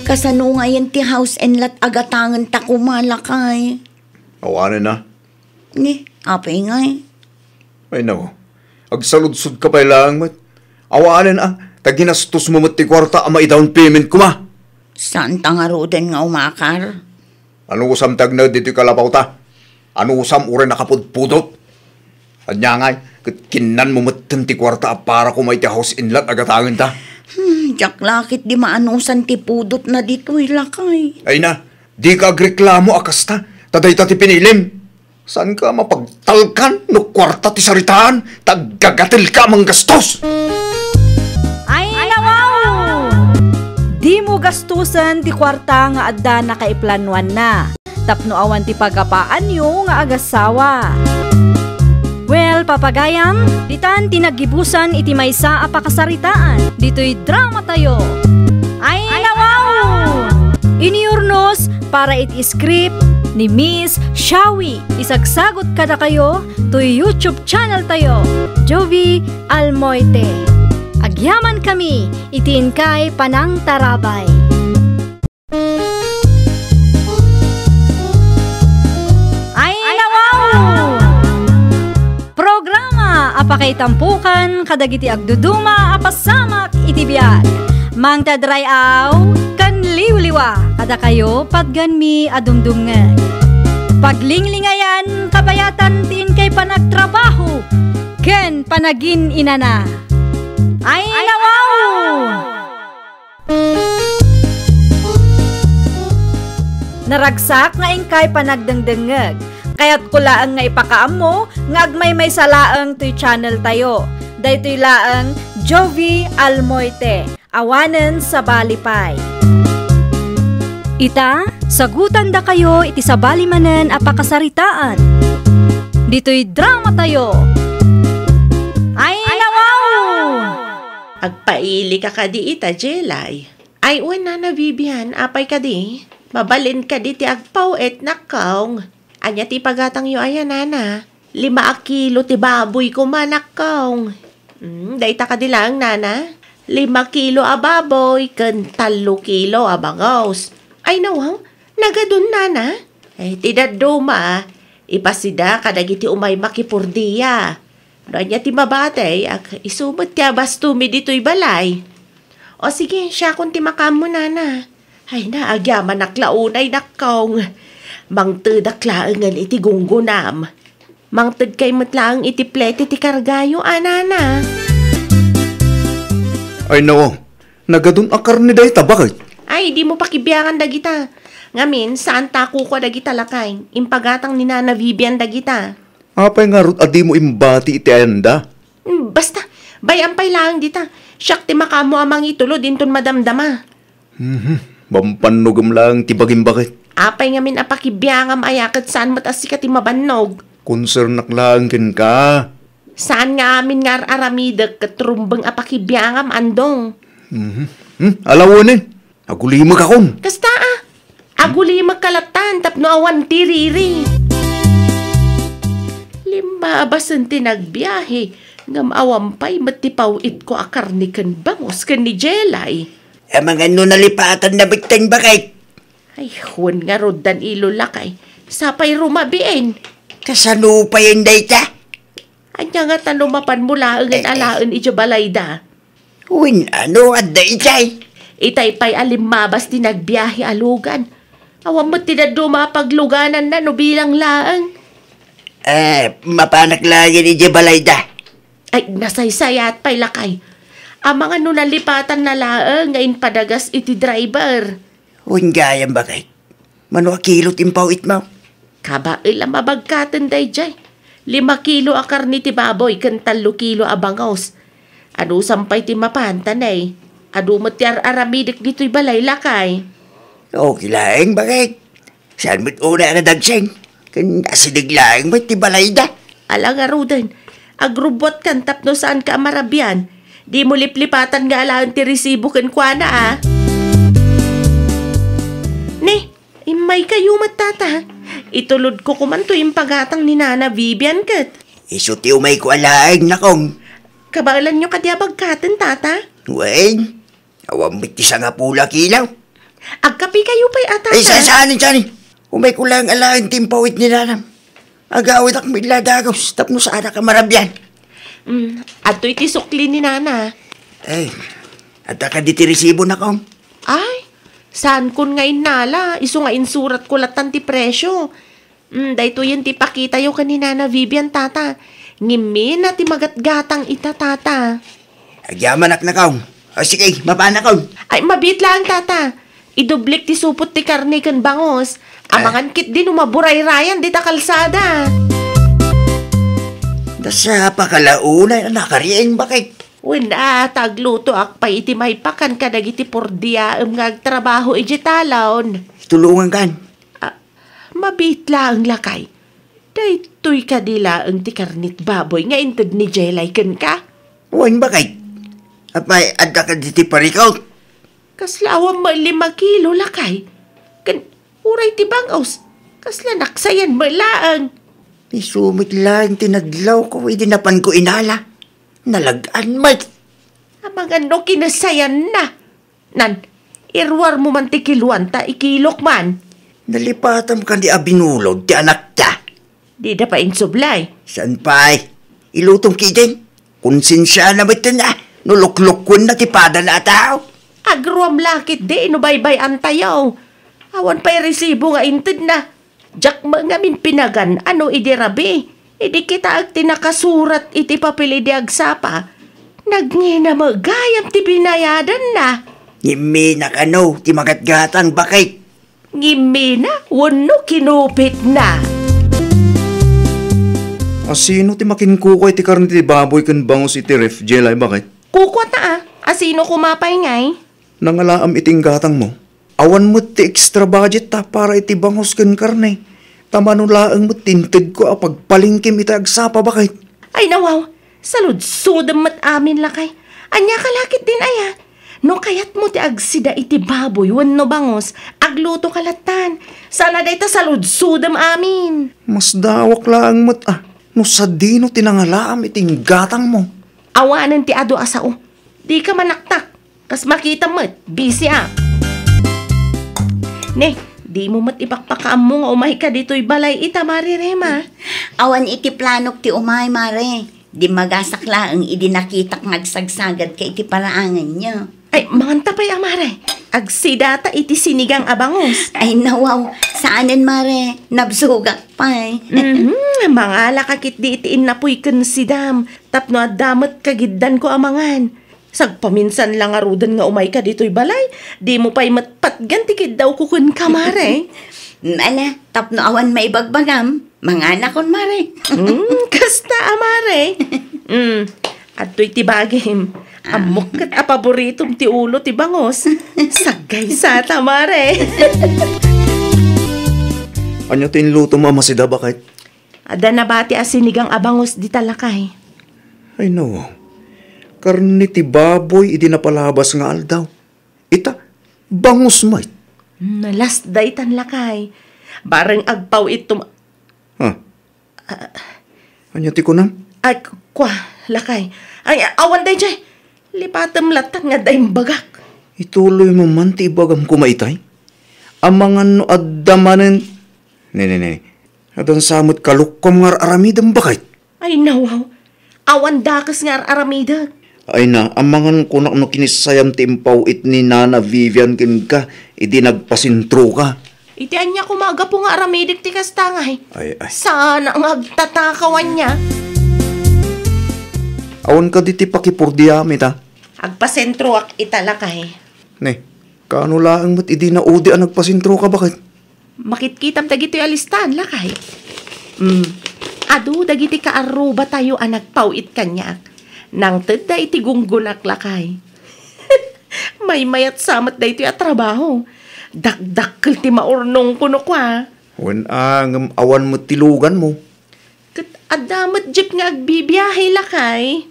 Speaker 2: Kasano nga yan ti house and lot agatangan ta kumalakay.
Speaker 4: Awanan na.
Speaker 2: Ni, apay ngay.
Speaker 4: Ay nako, agsaludsud ka pa lang mat. Awanan taginastos mo ti kwarta ama i-down payment ko ma.
Speaker 2: Saan tangaroden nga umakar?
Speaker 4: Ano usam tagna dito kalabaw ta? Ano usam ure nakapudpudot? Anya ngay, kinan mo matan ti kwarta para kumay ti house in lot agatangan ta.
Speaker 2: Jak lakit di maanusan ti pudot na dito'y lakay.
Speaker 4: Ay na, di ka agreklamo akasta, taday ti pinilim. Saan ka mapagtalkan no kwarta ti saritaan, taggagatil ka mang gastos?
Speaker 1: Ay nawaw! Di mo gastusan ti kwarta nga adda na kaiplanuan na. Tapno awan ti pagapaan yo nga agasawa. Well, papagayam, ditan tinagibusan iti maysa a pakasaritaan. Dito'y drama tayo. Ay nawaw! Iniurnos para iti script ni Miss Shawi. Isagsagot kada kayo to YouTube channel tayo, Jovi Almoite. Agyaman kami, itiin kay Panang Tarabay. Ay nawaw! Programa apakay tampukan kadagiti agduduma apasamak iti biag. Mang tadrayaw kan liwliwa kada kayo padganmi adumdumngeg. Paglinglingayan kabayatan tiin kay panagtrabaho ken panagin inana. Ay nawaw! Naragsak nga ingkay panagdengdengeg. Kaya't kulaan nga ipakaam mo nga agmay may salaang to'y channel tayo. Daytoy laang Jovi Almoite. Awanen sa balipay. Ita, sagutan da kayo iti sabali manen apakasaritaan. Dito'y drama tayo. Ay nawaw!
Speaker 3: Agpaili ka di ita, Jelay. Ay, na Bibian, apay ka di. Mabalin ka di ti agpaw et nakaw. Anya ti pagatang yu ayan, nana. 5 kilo ti baboy ko manakaw. Dayta ka di lang, nana. 5 kilo a baboy, kan 3 kilo a bangaws. Ay nawaw, nagadun, nana. Ay, tidaduma, ipasida kadagiti umay makipurdiya. Anya ti mabatay, isubot ka bastumi dito'y balay. O sige, siya kung ti makam mo, nana. Ay na, agyaman naklaunay nakong. Mangtid aklaangan iti gunggunam. Mangtid kay matlaang iti plete ti kargayo, anana.
Speaker 4: Ay no, nagadun akar ni day tabakit.
Speaker 3: Ay, di mo pakibiyangan dagita. Ngamin, saan tako ko dagita lakay? Impagatang ni Nana Vivian dagita.
Speaker 4: Apay nga rut adi mo imbati iti ayanda.
Speaker 3: Basta, bayampay lang dita. Siyak ti makamo amang itulo dinton madamdama.
Speaker 4: Mampanugam lang tibagim bakit.
Speaker 3: Apay ngamin apakibiyangam ayakat saan matas ka ti mabannog.
Speaker 4: Konsernak lang kin ka.
Speaker 3: Saan nga amin nga aramidek katrumbang apakibiyangam andong?
Speaker 4: Alawonin. Agulimag akon.
Speaker 3: Kasta agulimag kalatan tapno awan tiriri. Limabasan tinagbiyahe ngam awampay matipawit ko akarni kan bangos kan ni Jelay.
Speaker 2: Mga nalipatan na bigtang bakit?
Speaker 3: Ay, huwan nga rodan ilulakay. Sapay rumabiin.
Speaker 2: Kasano pa yun dayta?
Speaker 3: Anya nga tanumapan mula ang alaan ijabalayda.
Speaker 2: Uwin, ano at daytay?
Speaker 3: Itay-pay alimabas tinagbiyahe alugan. Awang mo tinaduma pagluganan na no bilang laang.
Speaker 2: Mapanak lagi ni Jabalayda.
Speaker 3: Ay, nasaysayat pa'y lakay. Ang mga nalipatan na laang ngayon padagas iti driver.
Speaker 2: Uwin gayang bakit? Mano kilot impawit mo?
Speaker 3: Kabail ang mabagkatan day jay. 5 kilo akar ni ti baboy kan 3 kilo abangos. Adu sampay ti mapantan eh. Adu matiar aramidik dito'y balay lakay.
Speaker 2: Okay lang bakit? Saan mo't una na dagseng? Kan asidig lang mo't ti balayda.
Speaker 3: Alang arudan, agrubot kan tapno saan ka marabyan. Di mo liplipatan nga alaan ti resibo kan kuana Ne, imay kayo matata. Itulod ko kumanto yung pagatang ni Nana Vivian kat.
Speaker 2: Iso ti umay ko alaang nakong.
Speaker 3: Kabalan nyo kadyabagkatan, tata?
Speaker 2: Wen, awang mitisa nga pula kilaw.
Speaker 3: Agkapi kayo pa'y atata.
Speaker 2: Ay, saan? Umay ko lang alaang timpawit ni Nanam. Agawit ak midladagos, tapno sa anak ka marabyan.
Speaker 3: Ato'y tisukli ni Nana.
Speaker 2: Ay, at ka di ti resibo na kong.
Speaker 3: Ay, saan kun ngayon nala? Iso nga insurat ko latan ti presyo. Dahito yan ti pakita yo kanina na Vivian, tata. Ngimin na ti magatgatang ita, tata.
Speaker 2: Agyaman na kong. O sige, mapana kong.
Speaker 3: Ay, mabit lang, tata. Idublik ti supot ti karne kan bangos. Amangan kit din umaburay-rayan di ta kalsada.
Speaker 2: Dasa pa kalauna na nakarieng bakit?
Speaker 3: Wala, tagluto ak pa iti may pakan ka dagiti pordia nga trabaho iti talon.
Speaker 2: Tulungan kan.
Speaker 3: Mabit lang lakay. Daytoy kadila ang ti karnit baboy nga intad ni Jelay kan ka.
Speaker 2: Uwan bakit? Apay, adda ka diti parikaw.
Speaker 3: Kaslawang mo 5 kilo lakay. Kan, uray ti bangos. Kasla naksayan mo laang.
Speaker 2: Isumit lang tinadlaw ko, idinapan ko inala. Nalagaan mat.
Speaker 3: Amang ano kinasayan na. Nan, irwar mo man ti kiluan ta ikilok man.
Speaker 2: Nalipatam ka di abinulog ti anak ta.
Speaker 3: Di da pa insublay.
Speaker 2: San pa'y? Ilutong kiting. Konsensya na ba't na? Nuluklukon na ti pada na tao.
Speaker 3: Agruam lakit di inubaybay antayaw. Awan pa'y resibo nga intid na. Jak mga min pinagan ano idirabi. Idi kita ag tinakasurat iti papel idi agsapa. Nagngina magayam ti binayadan na.
Speaker 2: Ngimi na kano ti magatgatang bakit.
Speaker 3: Ngimi na, wano kinupit na.
Speaker 4: Asino ti makinkukoy ti karni ti baboy kan bangos iti ref, Jelay, bakit?
Speaker 3: Kukwat na asino kumapay ngay?
Speaker 4: Nangalaam iting gatang mo. Awan mo ti extra budget ta para iti bangos kan karne. Tamanulaang mo tinted ko pagpalingkim iti agsapa, bakit?
Speaker 3: Ay nawaw, saludsudam mat amin lakay. Anya kalakit din aya. No kayat mo ti agsida iti baboy wenno bangos, agluto kalatan. Sana day ta saludsudam amin.
Speaker 4: Mas dawak lang mo't no sadino tinangalaam iting gatang mo.
Speaker 3: Awanan ti ado asao. Di ka manaktak. Kas makita mo't, busy Ne, di mo mat ipakpakaam mo nga umay ka dito'y balay ita, Mari Rema.
Speaker 2: Awan iti planok ti umay, Mare. Di magasakla ang idinakitak ngagsagsagad ka iti paraangan niya.
Speaker 3: Ay, manganta pa'y Mare. Agsidata iti sinigang abangos.
Speaker 2: Ay, nawaw. Saanin, Mare? Nabsugak pa eh.
Speaker 3: Mga lakakit di itiin na po'y kansidam. Tapno at damat kagiddan ko amangan. Sagpaminsan lang arudan nga umay ka dito'y balay. Di mo pa'y matpatgan tikid daw kukun ka, Mare.
Speaker 2: Ala, tapno awan maibagbagam. Mga anak kon, Mare.
Speaker 3: Kasta, Mare. At to'y tibagim. Amok kat apaboritom ti ulo ti bangos. Sagay sa Mare.
Speaker 4: Anya tinluto mamasida, bakit?
Speaker 3: Ada na bati asinigang abangos di talakay.
Speaker 4: Ay no, karni ti baboy idi napalabas nga aldaw. Ita, bangus may.
Speaker 3: Nalas daytan lakay. Bareng agpaw itum...
Speaker 4: Ha? Anya ti kunam?
Speaker 3: Ay, kwa, lakay. Ay, awan day jay. Lipatam latang nga dayong bagak.
Speaker 4: Ituloy mo man ti ibagam kumaitay. Amangan no addamanen... Ne. Adan samot kalukom nga aramidam bakit?
Speaker 3: Ay, nawaw. Awan dakas nga aramida.
Speaker 4: Ay na, amangan kunak no kinisayam ti impaw it ni Nana Vivian kin ka, idi nagpasintro ka.
Speaker 3: Itian niya kumaga po nga aramidik ti kastangay.
Speaker 4: Ay.
Speaker 3: Sana ang agtatakawan niya.
Speaker 4: Awan ka di ti pakipurdiam ita.
Speaker 3: Agpasentro ak italakay.
Speaker 4: Ne, kaano laang mo't idi na udi ang nagpasintro ka bakit?
Speaker 3: Makitkitam dagiti alistan lakay. Adu dagiti kaaruba tayo ang nagpawit kanyak. Nang tada iti gunggunak lakay. May mayat samat da ito at trabaho. Dakdakkel ti maurnong kuno kwa.
Speaker 4: Wen ang awan mo tilugan mo.
Speaker 3: Kat adamat jeep nga agbibiyahe lakay.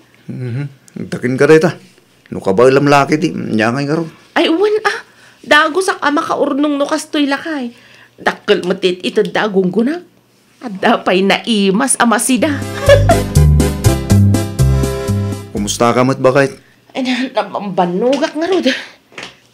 Speaker 4: Dakin ka reta. No ka ba ilam laki di, nyangay nga ron.
Speaker 3: Ay uwan dago sak ama kaurnong no kastoy lakay. Dakkel matit ito dagong gunak. Adda pa'y naimas amasida.
Speaker 4: Kumusta ka mat bakit?
Speaker 3: Ay namambanugak nga rod.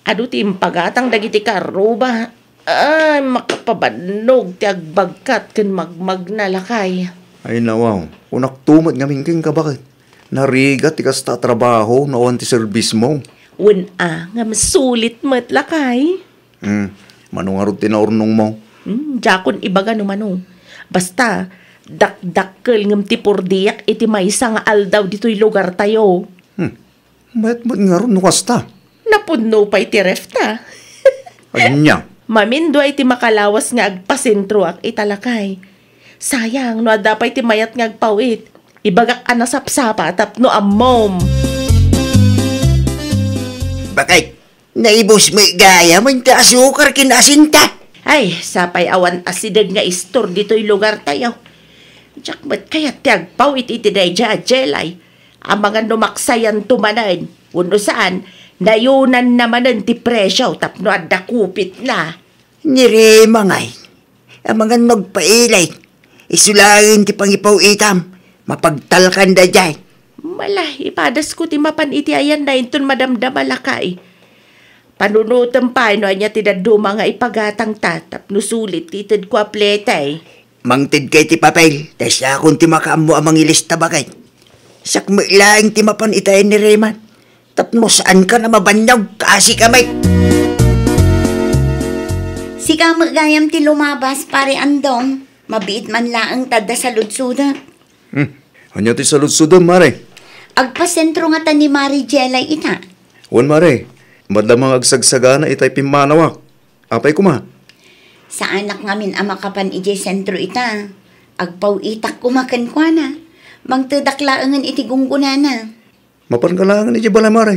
Speaker 3: Adu ti impagatang dagiti karuba. Ay makapabanog ti agbagkat ken magmag na lakay.
Speaker 4: Ay nawaw, unak tumat nga mingking ka bakit? Narigat ti kasta trabaho na awan ti service mo.
Speaker 3: Nga masulit mat lakay.
Speaker 4: Manungarod ti naurnong mo.
Speaker 3: Jakon ibaga no manong. Basta, dakdakkel ngam ti purdiyak iti maysa nga aldaw dito'y lugar tayo.
Speaker 4: Mayat nga ron no kasta.
Speaker 3: Napunno pa iti refta.
Speaker 4: Anya?
Speaker 3: Mamindo ay ti makalawas nga agpasentro ak italakay. Sayang, no adapay ti mayat nga agpawit. Ibagak anasapsapa tapno amom.
Speaker 2: Bakit? Naibos mo gaya mo yung asukar kinasinta.
Speaker 3: Ay, sapay awan asidag nga istor dito'y lugar tayo. Diyak ba't kaya ti agpawit iti dayja jelay. Ang mga numaksayan tumanan. Kuno saan, nayunan namanan ti presyo tapno adda kupit na.
Speaker 2: Niremangay. Ang mga nagpailay. Isulangin ti pangipaw itam. Mapagtalkan da jay.
Speaker 3: Malay, ipadas ko ti mapan iti ayan na inton madamdamalakay. Panunutan pa, no anya tidaduma nga ipagatang tatap, nusulit titid ko apletay.
Speaker 2: Mangtid kay ti papel, tas akong ti makaam mo amang ilista bakay. Sakmailaing ti mapan itayin ni Rayman. Tapno saan ka na mabanyag, kasi kamay. Si kamagayam ti lumabas, pare andong. Mabiit man laang tada sa ludsuda.
Speaker 4: Anya ti saludsudan, mare?
Speaker 2: Agpasentro nga ta ni Mari Jelay ita.
Speaker 4: Wan, mare. Madlamang agsagsagana itay pimanawak. Apay kuma.
Speaker 2: Sa anak ngamin ama kapan ije sentro ita. Agpaw itak kumakan kwa na. Mangtadaklaangan iti gunggunana.
Speaker 4: Mapangalangan iti balay, mare.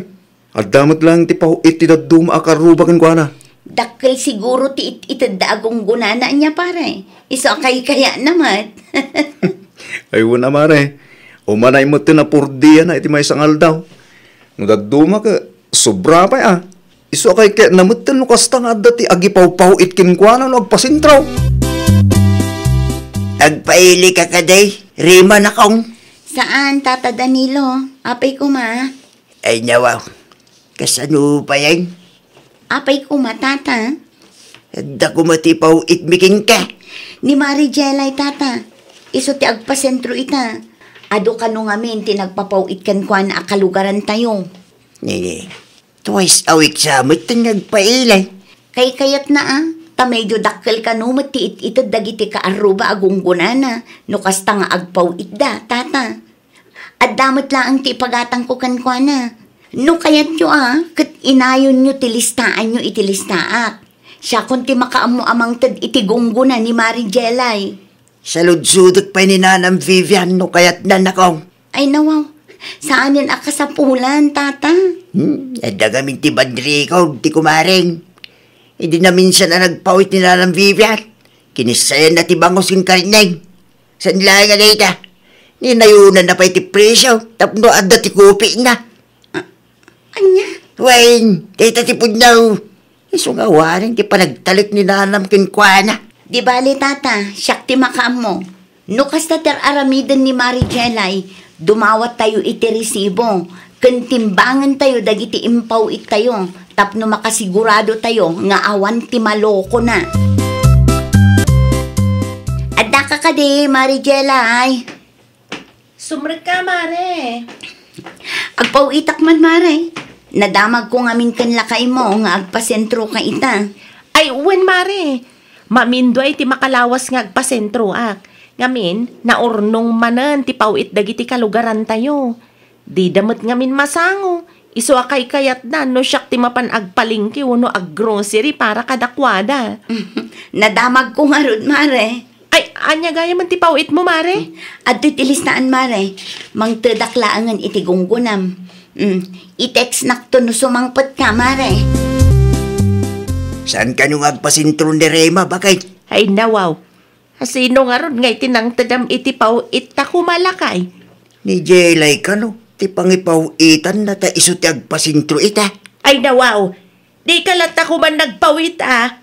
Speaker 4: At damat lang ti pahu iti daduma akarubakan kwa na.
Speaker 2: Dakkel siguro ti itadda gunggunana niya pare. Iso kay kaya naman.
Speaker 4: Ay wala, mare. Umanay mo tinapurdiya na iti may sangal daw. Nung daduma ka, sobra pa Iso kay kaya namutin no kasta nga dati agipaw-paw itkin kwa na no agpasintraw.
Speaker 2: Agpaili ka kaday, rima na kong. Saan, Tata Danilo? Apay ko ma. Ay nawaw, kasano pa yan? Apay ko ma, Tata. Adda ko matipaw itmiking ka. Ni Mari Jelay, Tata. Iso ti agpasentro ita. Ado ka nung amin, tinagpapaw itkan kwa na akalugaran tayo. Nini. Twice a week sa amat nagpailay. Kay kayat na ta medyo dakkel ka no mati itad dagiti ka aruba agunggunana no kasta nga agpaw itda, Tata. At damat lang ti pagatang ko kankwana. No kayat nyo kat inayon nyo tilistaan nyo itilistaak. Siya kung ti makaamo amang tad itigunggunan ni Mari Jelay. Sa ludsudot pa ni Nanang Vivian no kayat na nakong. Ay nawaw. Saan yan akasapulan, Tata? Nadagaming ti Bandrico, ti kumaring. Hindi na minsan na nagpawit ni Nanang Vivian. Kinisayan na ti bangos yung karinay. San lang nga dita?
Speaker 6: Ninayunan na pa iti presyo, tapno adda ti kopi na.
Speaker 2: Anya?
Speaker 6: Wain, dita ti pudnaw. Isungawarin ti panagtalik ni nanam kinkwana.
Speaker 2: Di bali tata, siyak ti makaam mo. No kasta ter aramidan ni Mari Jelay, dumawat tayo iti resibo. Kantimbangan tayo dagiti impaw it tayo. Tapno makasigurado tayo nga awan ti maloko na. Adda ka ka di, Mari Jelay.
Speaker 3: Sumrek ka, Mare.
Speaker 2: Agpawitak man, Mare. Nadamag ko nga minkan lakay mo nga agpasentro ka ita.
Speaker 3: Ay, wen, Mare. Mamindo ay ti makalawas nga agpasentro ak. Ngamin, naurnong manan ti pawit dagiti kalugaran tayo. Di damot ngamin masango. Iso akay kayat na no siyak ti mapan agpalingki no aggrocery para kadakwada.
Speaker 2: Nadamag ko nga rod, Mare.
Speaker 3: Ay, anya gaya man ti pawit mo, Mare?
Speaker 2: At tilistaan, Mare. Mang tadaklaangan iti gunggunam. I-text nakto no sumangpot ka, Mare.
Speaker 6: Saan ka nung agpasintro ni Rema, bakit?
Speaker 3: Ay, nawaw. Sino nga ron ngay tinang tadam iti pawit ta kumalakay?
Speaker 6: Ni Jelay ka no, ti pangipawitan na ta iso ti agpasintro ita.
Speaker 3: Ay, nawaw. Di ka lata ko man nagpawit, ah.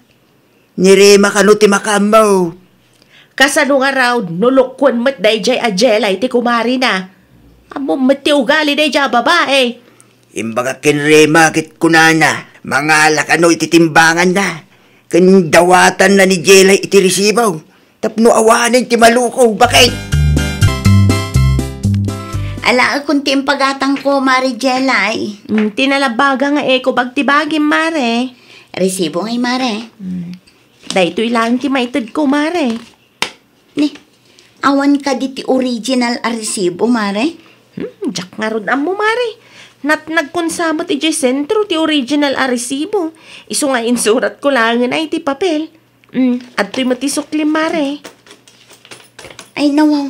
Speaker 6: Ni Rema ka no ti makamaw.
Speaker 3: Kasano nga raw, nulukwan mat day jay ajelay ti kumari na. Amo mati ugali day jay babae.
Speaker 6: Imbaga ken Rema kit kunana, mga lakano ititimbangan na. Ken dawatan na ni Jelay iti resibaw. Tapno awanin ti malukaw, bakit?
Speaker 2: Ala, kunti ang pagatang ko, Mari Jelay.
Speaker 3: Tinalabaga nga ko bagtibagin, Mare.
Speaker 2: Resibo ngay, Mare.
Speaker 3: Dahito ilang ti maitid ko, Mare.
Speaker 2: Ni, awan ka di ti original a resibo, Mare.
Speaker 3: Jak nga ron mo, Mare. Nagkonsama ti sentro ti original a resibo. Iso nga insurat ko lang ay ti papel. At to'y matisuklim, Mare.
Speaker 2: Ay, nawaw.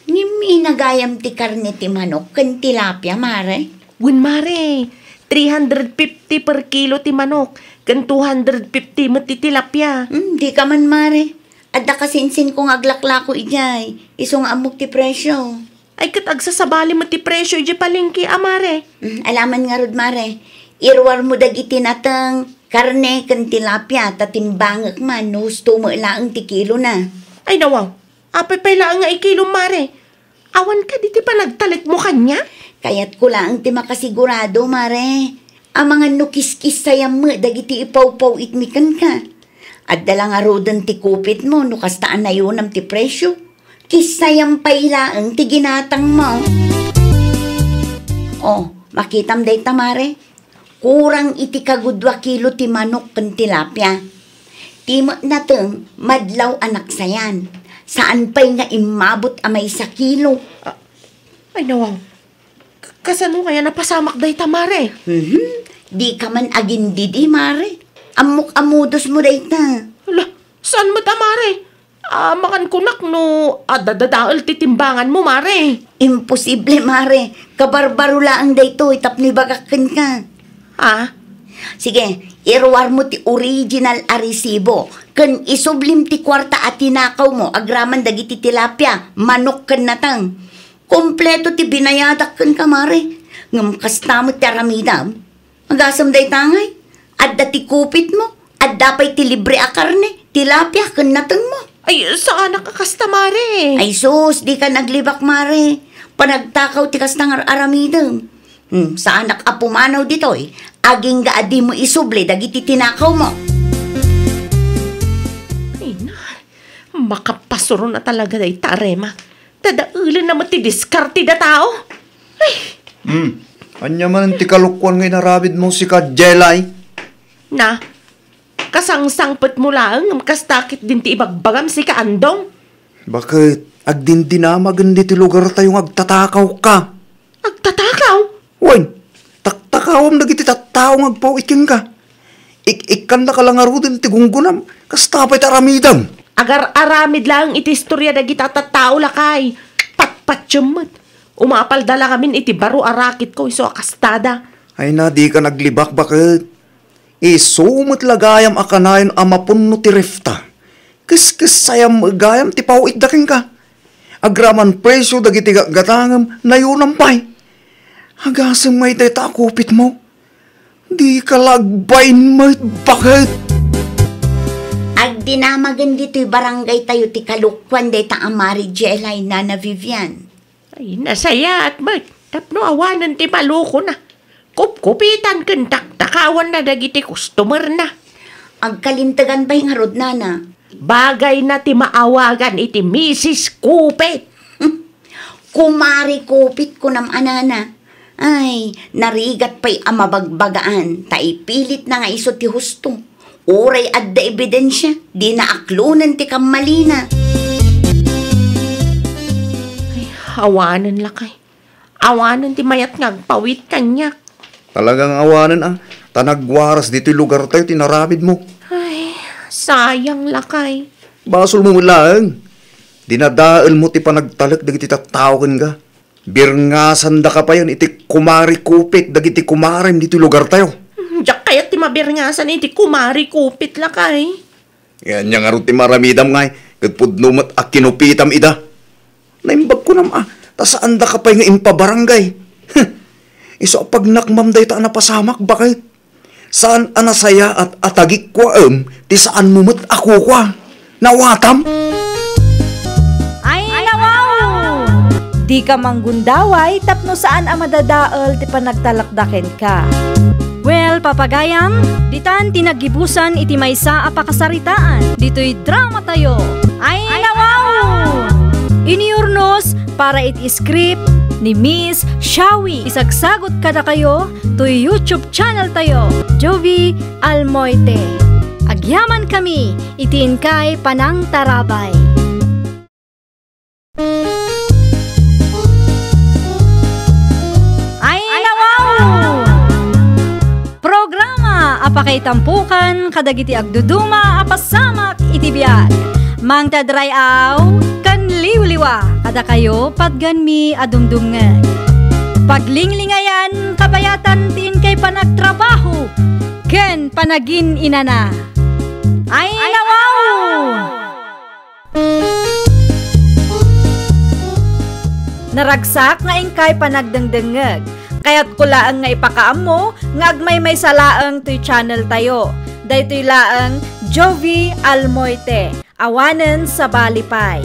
Speaker 2: Ngimi nagayam ti karne ti manok kan tilapia, Mare.
Speaker 3: Win, Mare. 350 per kilo ti manok. Kan 250 mo ti tilapia.
Speaker 2: Di ka man, Mare. Adda kasinsin kong aglakla ko ijay. Iso nga amok ti presyo.
Speaker 3: Ay, kat agsasabali mo ti presyo iji palengke, Mare.
Speaker 2: Alaman nga rod, Mare. Irwar mo dagiti natang karne kan tilapia tatimbangak man no gusto mo ilaang ti kilo na.
Speaker 3: Ay, nawaw. Apay pa ilang nga ikilo, Mare. Awan ka, di ti pa nagtalit mo kanya?
Speaker 2: Kaya't ko lang ti makasigurado, Mare. Ang mga nukis-kis sayam mo, dagiti ipaw-paw itmikan ka. At dalang arodan ti kupit mo, nukastaan na yun ang ti presyo. Kisayam pa ilaang ti ginatang mo. Oh, makitam day ta, Mare. Kurang iti kagudwa kilo ti manok kan tilapia. Timot na teng, madlaw anak sayan. Saan pa'y nga imabot amay sa kilo?
Speaker 3: Ay, nawaw. Kasano kaya napasamak day ta, Mare?
Speaker 2: Di ka man agin didi, Mare. Amok-amudos mo day ta.
Speaker 3: Hala, saan mo ta, Mare? Makan kunak no, dadadaal titimbangan mo, Mare.
Speaker 2: Imposible, Mare. Kabarbaro lang day to, itapnoy bagakan ka. Sige, irwar mo ti original a resibo. Kan isublim ti kwarta at tinakaw mo, agraman dagiti tilapia, manok kan natang. Kompleto ti binayadak kan ka, Mare. Ngam kasta mo ti aramidam. Magasam day tangay. Adda ti kupit mo. Adda pa'y ti libre a karne. Tilapia kan natang mo.
Speaker 3: Ay, saan nakakasta, Mare?
Speaker 2: Ay sus, di ka naglibak, Mare. Panagtakaw ti kastang aramidam. Sa anak apumanaw ditoy, aging gaadi mo isuble dagiti tinakaw mo.
Speaker 3: Ay na, makapasuro na talaga day tarema. Dadaulan naman ti diskarte da tao. Ay!
Speaker 4: Anya man ti kalukwan ngay narabid mo si Jelay.
Speaker 3: Na, kasangsangpet mo lang, kastakit din ti ibagbagam si Kaandong.
Speaker 4: Bakit? Agdindinamagan di ti lugar tayong agtatakaw ka.
Speaker 3: Agtatakaw?
Speaker 4: Wan, taktakawam nagiti tattao agpawikin ka. Ikan na kalangaro din ti gunggunam, kastapay taramidam.
Speaker 3: Agar aramid lang iti istorya na gitatatao lakay. Patpatsumot. Umapaldala kamin iti baro arakit ko iso akastada.
Speaker 4: Ay na, di ka naglibak, bakit? Isumot lagayam akanayon amapun no ti refta. Kis sayam gayam ti pawit daking ka. Agraman presyo dagiti gatangam na yunampay. Hagasang may dayta kupit mo. Di ka lagbain mo, bakit?
Speaker 2: Agdinamagan dito'y barangay tayo ti Kalukwan dayta amari Jelay Nana Vivian.
Speaker 3: Ay, nasaya at mat. Tapno awanan ti maluko na. Kupitan ken takawan na dagiti customer na.
Speaker 2: Agkalintagan ba'y nga rod, Nana?
Speaker 3: Bagay na ti maawagan iti Mrs. Kupit.
Speaker 2: Kumari kupit ko nam anana. Ay, narigat pa'y amabagbagaan. Taipilit na nga iso ti husto. Uray adda ebidensya. Di na aklunan ti kamalina.
Speaker 3: Ay, awanan lakay. Awanan ti mayat ngagpawit kanyak.
Speaker 4: Talagang awanan Tanagwaras dito'y lugar tayo, tinarabid mo.
Speaker 3: Ay, sayang lakay.
Speaker 4: Basol mo lang. Dinadaal mo ti panagtalak dagiti tattawken ka. Birngasan da ka pa yun, iti kumari kupit, dagiti kumarin dito'y lugar tayo.
Speaker 3: Diyak kayat ti mabirngasan iti kumari kupit lakay.
Speaker 4: Yan yang arot ti maramidam ngay, kagpudnumat a kinupitam ida. Naimbag ko tasaan da ka pa yung impabarangay. Iso pag nakmamday ta napasamak, bakit? Saan anasaya at atagik kwa ti saan mumut ako kwa? Nawatam?
Speaker 1: Ay, nawaw! Di ka manggundaway, tapno saan ang madadaol ti panagtalakdaken ka. Well, papagayam, ditan tinagibusan iti maysa a pakasaritaan. Dito'y drama tayo. Ay, nawaw! Iniurnos para iti script ni Miss Shawi. Isagsagot kada kayo to YouTube channel tayo, Jovi Almoite. Agyaman kami, itiin kay Panang Tarabay. Ay, nawaw! Programa apakay tampukan kadagiti agduduma apasamak iti biag. Mang tadrayaw kan liwliwa kada kayo padganmi adumdumngeg. Paglinglingayan kabayatan tiin kay panagtrabaho ken panagin inana. Ay, nawaw! Naragsak nga ingkay panagdengdengeg. Kaya't kulaang nga ipakaam mo nga agmay may salaang to'y channel tayo. Daytoy laang Jovi Almoite. Awanen sa balipay.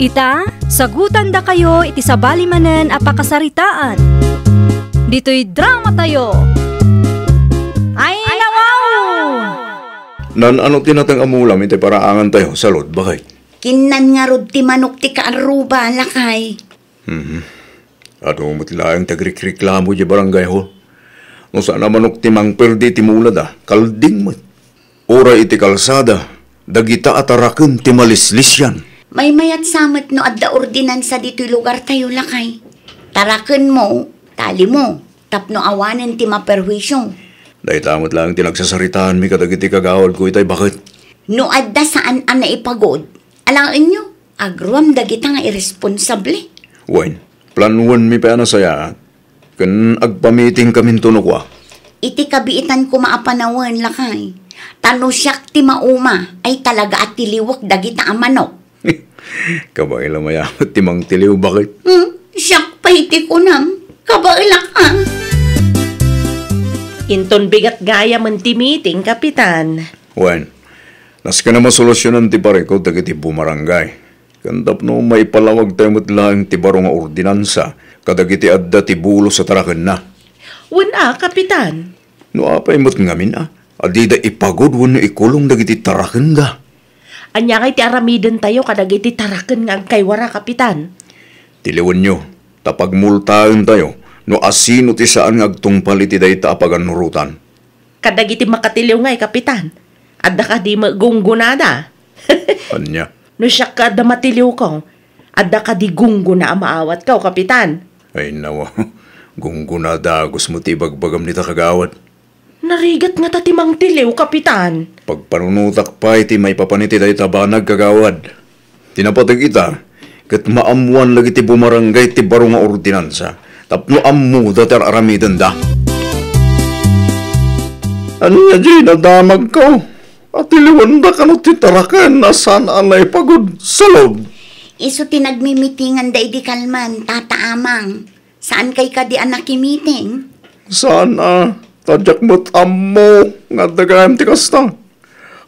Speaker 1: Ita, sagutan da kayo iti sabali manen apakasaritaan. Dito'y drama tayo. Ay, nawaw!
Speaker 4: Nan ano tinatang amulam iti paraangan tayo, salod, bakit?
Speaker 2: Kinan nga rod ti manok ti kaaruba, lakay.
Speaker 4: Ato matilaang tagrik-reklamo di barangay ho. No saan manok ti mangperdi ti mulad kalding mo. Ora iti kalsada, dagita ataraken ti malislis yan.
Speaker 2: May mayat samet no adda ordinansa dito'y lugar tayo, lakay. Taraken mo, tali mo, tapno awanen ti maperwisyo.
Speaker 4: Dahil tamot lang tinagsasaritaan mi kadagiti kagawad ko itay, bakit?
Speaker 2: No adda saan ang naipagod, alain nyo, agruam dagita nga irresponsable.
Speaker 4: Wen, planuan mi pa na saya, kan agpamiting kamin tunok
Speaker 2: Iti kabiitan ko maapanawan, lakay. Tano siyak ti mauma, ay talaga at tiliwak dagita ang manok.
Speaker 4: Kabaila mayamat timang tiliw, bakit?
Speaker 2: Siyak pa iti ko nam, kabaila ka.
Speaker 3: Inton bigat gaya man ti meeting, Kapitan.
Speaker 4: Wen, nas ka na masolusyonan ti pareko dagiti bumarangay. Kandap no may palawag tayo lang ti baro nga ordinansa, kadagiti adda ti bulo sa taraken na.
Speaker 3: Wala, Kapitan.
Speaker 4: No apay mo't ngamin adida ipagod wano ikulong dagiti taraken ga.
Speaker 3: Anya kay ti aramiden tayo kadagiti taraken nga agkaywara, Kapitan.
Speaker 4: Tiliwan nyo, tapagmultaan tayo, no asino ti saan nga agtungpal iti dayta apaganurutan.
Speaker 3: Kadagiti makatiliw ngay, Kapitan. Adda ka di magunggunada.
Speaker 4: Anya?
Speaker 3: No siya ka da matiliw ko, adda ka di gungguna maawat ka, Kapitan.
Speaker 4: Ay nawa, gunggunada agos mo ti bagbagam nita kagawad.
Speaker 3: Narigat nga tatimang tiliw, Kapitan.
Speaker 4: Pagpanunutak pa iti may papaniti dayta banag kagawad. Tinapatag ita, kat maamuan lagi ti bumarangay ti baro nga ordinansa, tapno ammu datar aramidan da. Ano ya di, nadamag ko? At iliwan da ka no ti tarakan na saan anay pagod sa loob.
Speaker 2: Iso tinagmimitingan da di kalman, Tata Amang. Saan kay ka di anak meeting?
Speaker 5: Sana, tadyak mo't ammo, nga dagaan ti kasta.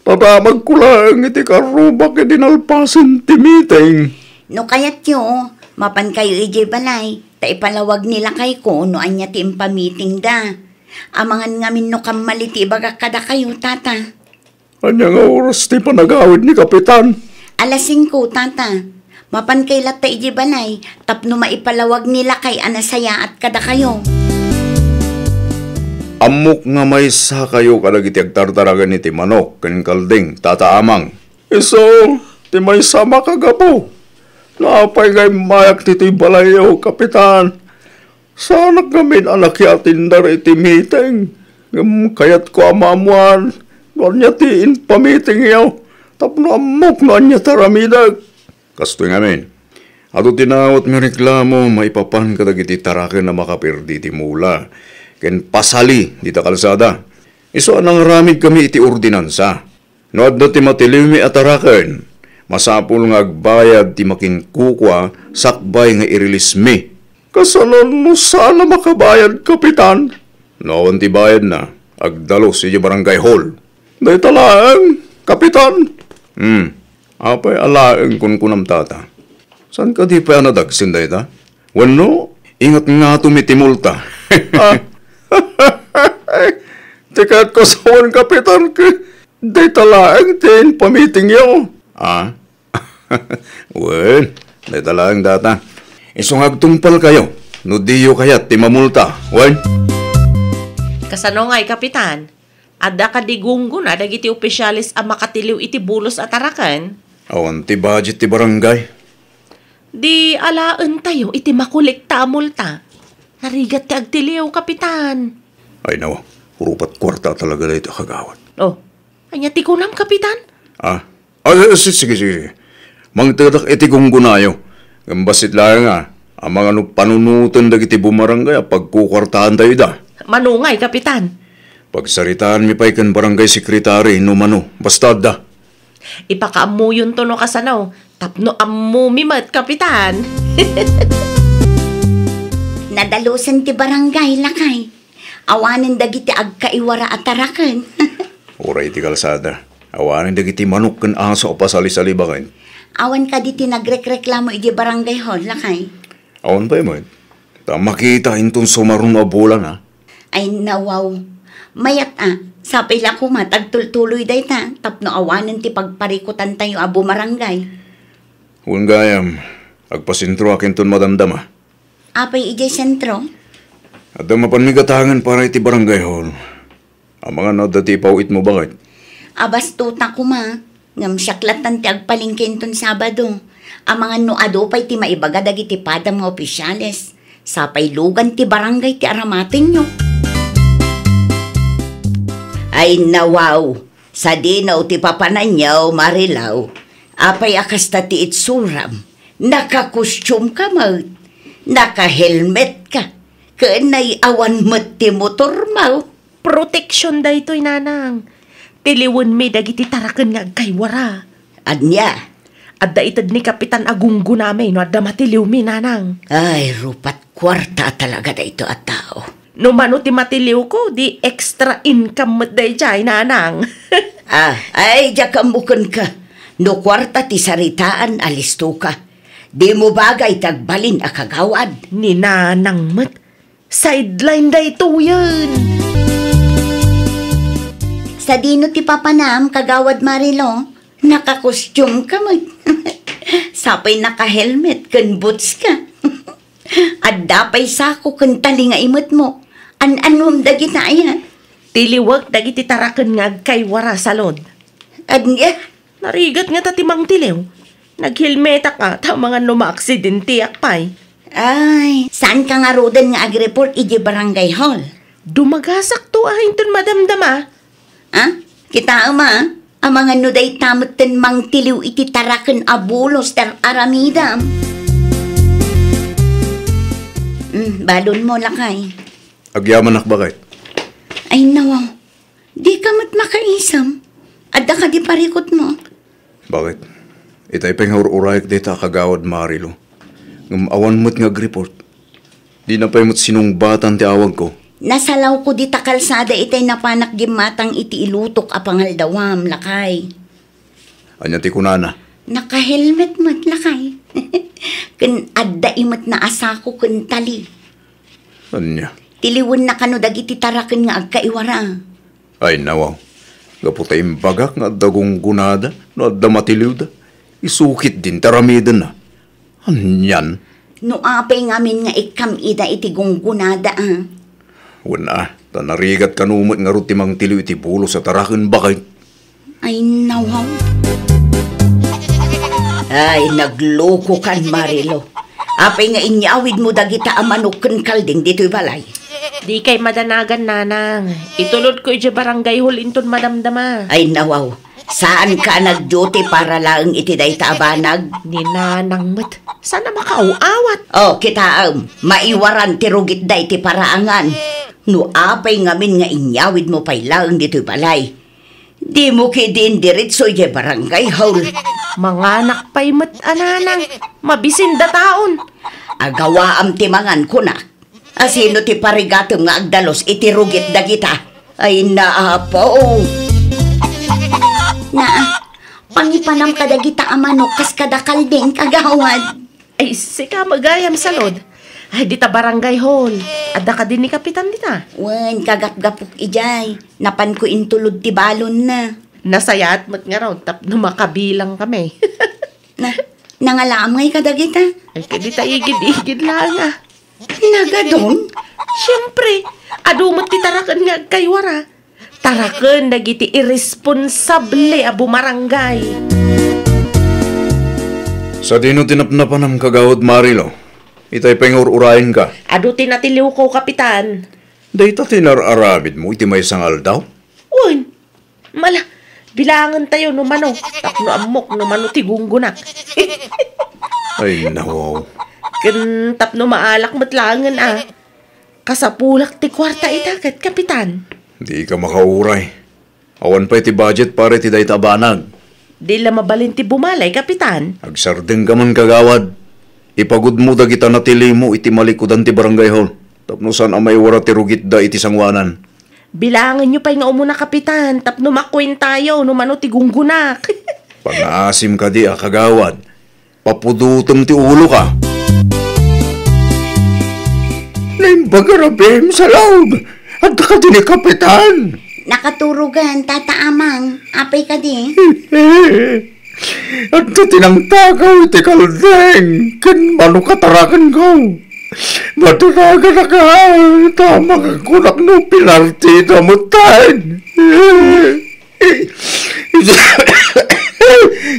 Speaker 5: Tadamag ko lang iti karubak dinalpasin ti meeting.
Speaker 2: No kayat yo, mapan kayo ije balay, ta ipalawag nila kay ko no anya ti impamiting da. Amangan ngamin no kamaliti baga kada kayo, Tata.
Speaker 5: Anya nga oras ti panagawid ni Kapitan.
Speaker 2: Alas 5, Tata. Mapan kay lata ije balay, tapno maipalawag nila kay anasaya at kada kayo.
Speaker 5: Amok nga may sa kayo kadagiti agtartaragan ni ti manok, ken kalding, Tata Amang. Iso, ti may sama kagapo. Napay kay mayak ti balayo, Kapitan. Sana kami anak yatindar iti meeting. Kayat ko amamuan, noon niya ti inpamiting yaw. Tapno amok noon niya taramidag. Kastoy ngamin. Ato tinawat nga reklamo, maipapan kadagiti taraken na makapirdi ti mula. Ken pasali di ta kalsada. Iso anang ramid kami iti ordinansa. No adda ti matilimi ataraken. Masapul nga agbayad ti makinkukwa sakbay nga irilismi. Kasalan mo sana makabayad, Kapitan. Noon ti bayad na. Agdalos iti barangay hall. Day talaang, Kapitan. Apay alaang kunam Tata. San ka di pa nadagsin day ta? Wano, ingat nga tumitimulta. Tikat ko sa Kapitan ka. Day talaang tin pamiting yaw. Well, day talaang Tata. Isong agtungpal kayo. No diyo kayat ti mamulta. Well?
Speaker 3: Kasano nga'y, Kapitan? Adda ka digunggo na dagiti opisyalis a makatiliw iti bulos at tarakan?
Speaker 5: Awan ti budget ti barangay.
Speaker 3: Di alaan tayo iti makulikta multa. Narigat ti agtiliw, Kapitan.
Speaker 5: Ay nawa, purupat kwarta talaga na ito kagawad.
Speaker 3: Oh, anya ti kunam, Kapitan?
Speaker 5: Sige. Mangtadak iti kong gunayo. Gambasit lang nga, ang mga panunutan dagiti bumarangay, pagkukwartahan tayo da.
Speaker 3: Manungay, Kapitan.
Speaker 5: Pagsaritaan mi pa'y kan barangay sekretary, numano, basta da.
Speaker 3: Ipakaamu yun to no kasanaw. Tapno amu mimat, Kapitan.
Speaker 2: Nadalusan ti barangay lakay. Awanin dagiti agkaiwara at tarakan.
Speaker 5: Oray ti kalsada. Awanin dagiti manok kan aso o pasali-sali bakit.
Speaker 2: Awan ka di tinagreklamo iti barangay hall lakay.
Speaker 5: Awan pa yun. Makita intong sumarun o bulan ha.
Speaker 2: Ay nawaw. Mayat sapay la ko matagtultuloy day ta. Tapno awanin ti pagparikutan tayo abo marangay.
Speaker 5: Kung gayam, agpasintro akin ton madamdama.
Speaker 2: Apay ijay sentro?
Speaker 5: At ang mapanmigatangan para iti barangay hall. Ang mga nadati pauit mo bakit?
Speaker 2: Abas tuta ko ma. Ngam syaklatan ti agpalingkin ton Sabado. Ang mga nuado pa'y ti maibaga dagiti padam nga opisyales. Sapay lugan ti barangay ti aramatin nyo. Ay nawaw, sa dinaw ti papananyaw marilaw. Apay akasta ti itsuram. Nakakostyum ka mo. Naka-helmet ka. Kaanay awan mo't ti motor mo.
Speaker 3: Protection da ito'y nanang. Tiliwan mi dagiti tarakan nga agkaywara.
Speaker 2: Anya?
Speaker 3: Adda itad ni Kapitan Agunggo namin no adda matiliw mi nanang.
Speaker 2: Ay, rupat kwarta talaga da ito at tao.
Speaker 3: No mano ti matiliw ko, di extra income mat day jay nanang.
Speaker 2: Ay, jakambukan ka. No kwarta ti saritaan alisto ka. Di mo bagay tagbalin a kagawad.
Speaker 3: Ni nanang mat. Sideline da ito yan.
Speaker 2: Sa dino ti papanam kagawad Marilo, nakakostyum ka mo. Sapay naka-helmet kan boots ka. At dapay sako kan talinga imot mo. An-anom dagiti ayan.
Speaker 3: Tiliwag dagiti tarakan nga agkaywara salod.
Speaker 2: Anya?
Speaker 3: Narigat nga tatimang tiliw. Naghilmeta ka ta mga numa-aksidente akpay.
Speaker 2: Ay, saan ka nga rodan nga ag-report iji barangay hall?
Speaker 3: Dumagasak to ahin ton madamdama.
Speaker 2: Kita ama, ang mga nuday tamot ten mang tiliw iti tarakan abulos ter aramidam. Balon mo lakay.
Speaker 5: Agyaman bakit?
Speaker 2: Ay nawaw, di ka mat makaisam. Adda ka di parikot mo.
Speaker 5: Bakit? Itay penghur-urayag dita kagawad Marilo. Ngamawan mo't nga report. Di na pa'y mo't sinungbatan ti awag ko.
Speaker 2: Nasalaw ko di takalsada itay napanak gimatang iti ilutok apangal dawam, lakay.
Speaker 5: Anya ti kunana.
Speaker 2: Naka-helmet mo't, lakay. Kun adda imot na asako kun tali.
Speaker 5: Anya?
Speaker 2: Tiliwan na kano dagiti taraken nga agkaiwara.
Speaker 5: Ay nawaw. Gaputa imbagak nga dagong gunada no adda matiliw da. Isukit din taramidan na. Anyan?
Speaker 2: No apay ngamin nga ikam ida iti gunggunada
Speaker 5: Wala, tanarigat kanumot nga rutimang tiliw iti bulo sa taraken bakay.
Speaker 2: Ay nawaw. Ay nagloko kan Marilo. Apay nga inyawid mo dagita amanok ken kalding dito'y balay.
Speaker 3: Di kay madanagan, nanang. Itulod ko iti barangay hall inton madamdama.
Speaker 2: Ay nawaw. Saan ka nag-duty para lang iti day tabanag?
Speaker 3: Ni nanang mat. Sana makauawat.
Speaker 2: Oh, kita maiwaran ti rugit day ti paraangan. No apay ngamin nga inyawid mo pay lang dito'y balay. Di mo kidin diritso iti barangay hall.
Speaker 3: Manganak pa'y mat ananang. Mabisin da taon.
Speaker 2: Agawaam ti mangan ko na. Asino ti parigatom nga agdalos iti rugit dagita. Ay naapo. Pangipanam ka dagita amanok kas kadakalding kagawad.
Speaker 3: Ay, sika magayam salod. Ay, dita barangay hall. Adda ka din ni kapitan dita.
Speaker 2: Wen, kagap-gapok ijay. Napan ko intulod ti balon na.
Speaker 3: Nasayat mat nga raw. Tap na makabilang kami.
Speaker 2: Nangalamay ka dagita.
Speaker 3: Ay, kadita igid-igid lang
Speaker 2: Nagadon?
Speaker 3: Siyempre, adumot ti tarakan nga kaywara. Tarakan dagiti irresponsable a bumarangay.
Speaker 5: Sa dino tinapnapan ang kagawad Marilo, itay penghur-urayin ka.
Speaker 3: Ado tinatiliw ko, kapitan.
Speaker 5: Dayta tinar-arabid mo, iti may sangal daw?
Speaker 3: Uy, mala, bilangan tayo numano. Tapno amok numano ti gunggunak.
Speaker 5: Ay nawaw.
Speaker 3: Kan tapno maalak matlangan Kasapulak ti kwarta itakat, kapitan.
Speaker 5: Di ka makauray. Awan pa iti budget para iti dayta banag.
Speaker 3: Di la mabalin ti bumalay, kapitan.
Speaker 5: Agsardeng ka man kagawad. Ipagud mo dagita natili mo iti malikudan ti barangay hall. Tapno saan amay wara ti rugit da iti sangwanan.
Speaker 3: Bilangan nyo pa'y nga umuna, kapitan. Tapno makuin tayo, numano ti gunggunak.
Speaker 5: Pangasim ka di kagawad. Papudutom ti ulo ka. Naimbagarabi sa loob. At ka din ni kapitan.
Speaker 2: Nakaturugan, tataamang. Apay ka di.
Speaker 5: At tinangtagaw iti kaldeng. Kan mano katarakan ko. Maturagan na ka. Tama ka kunak no pinarti na mutan.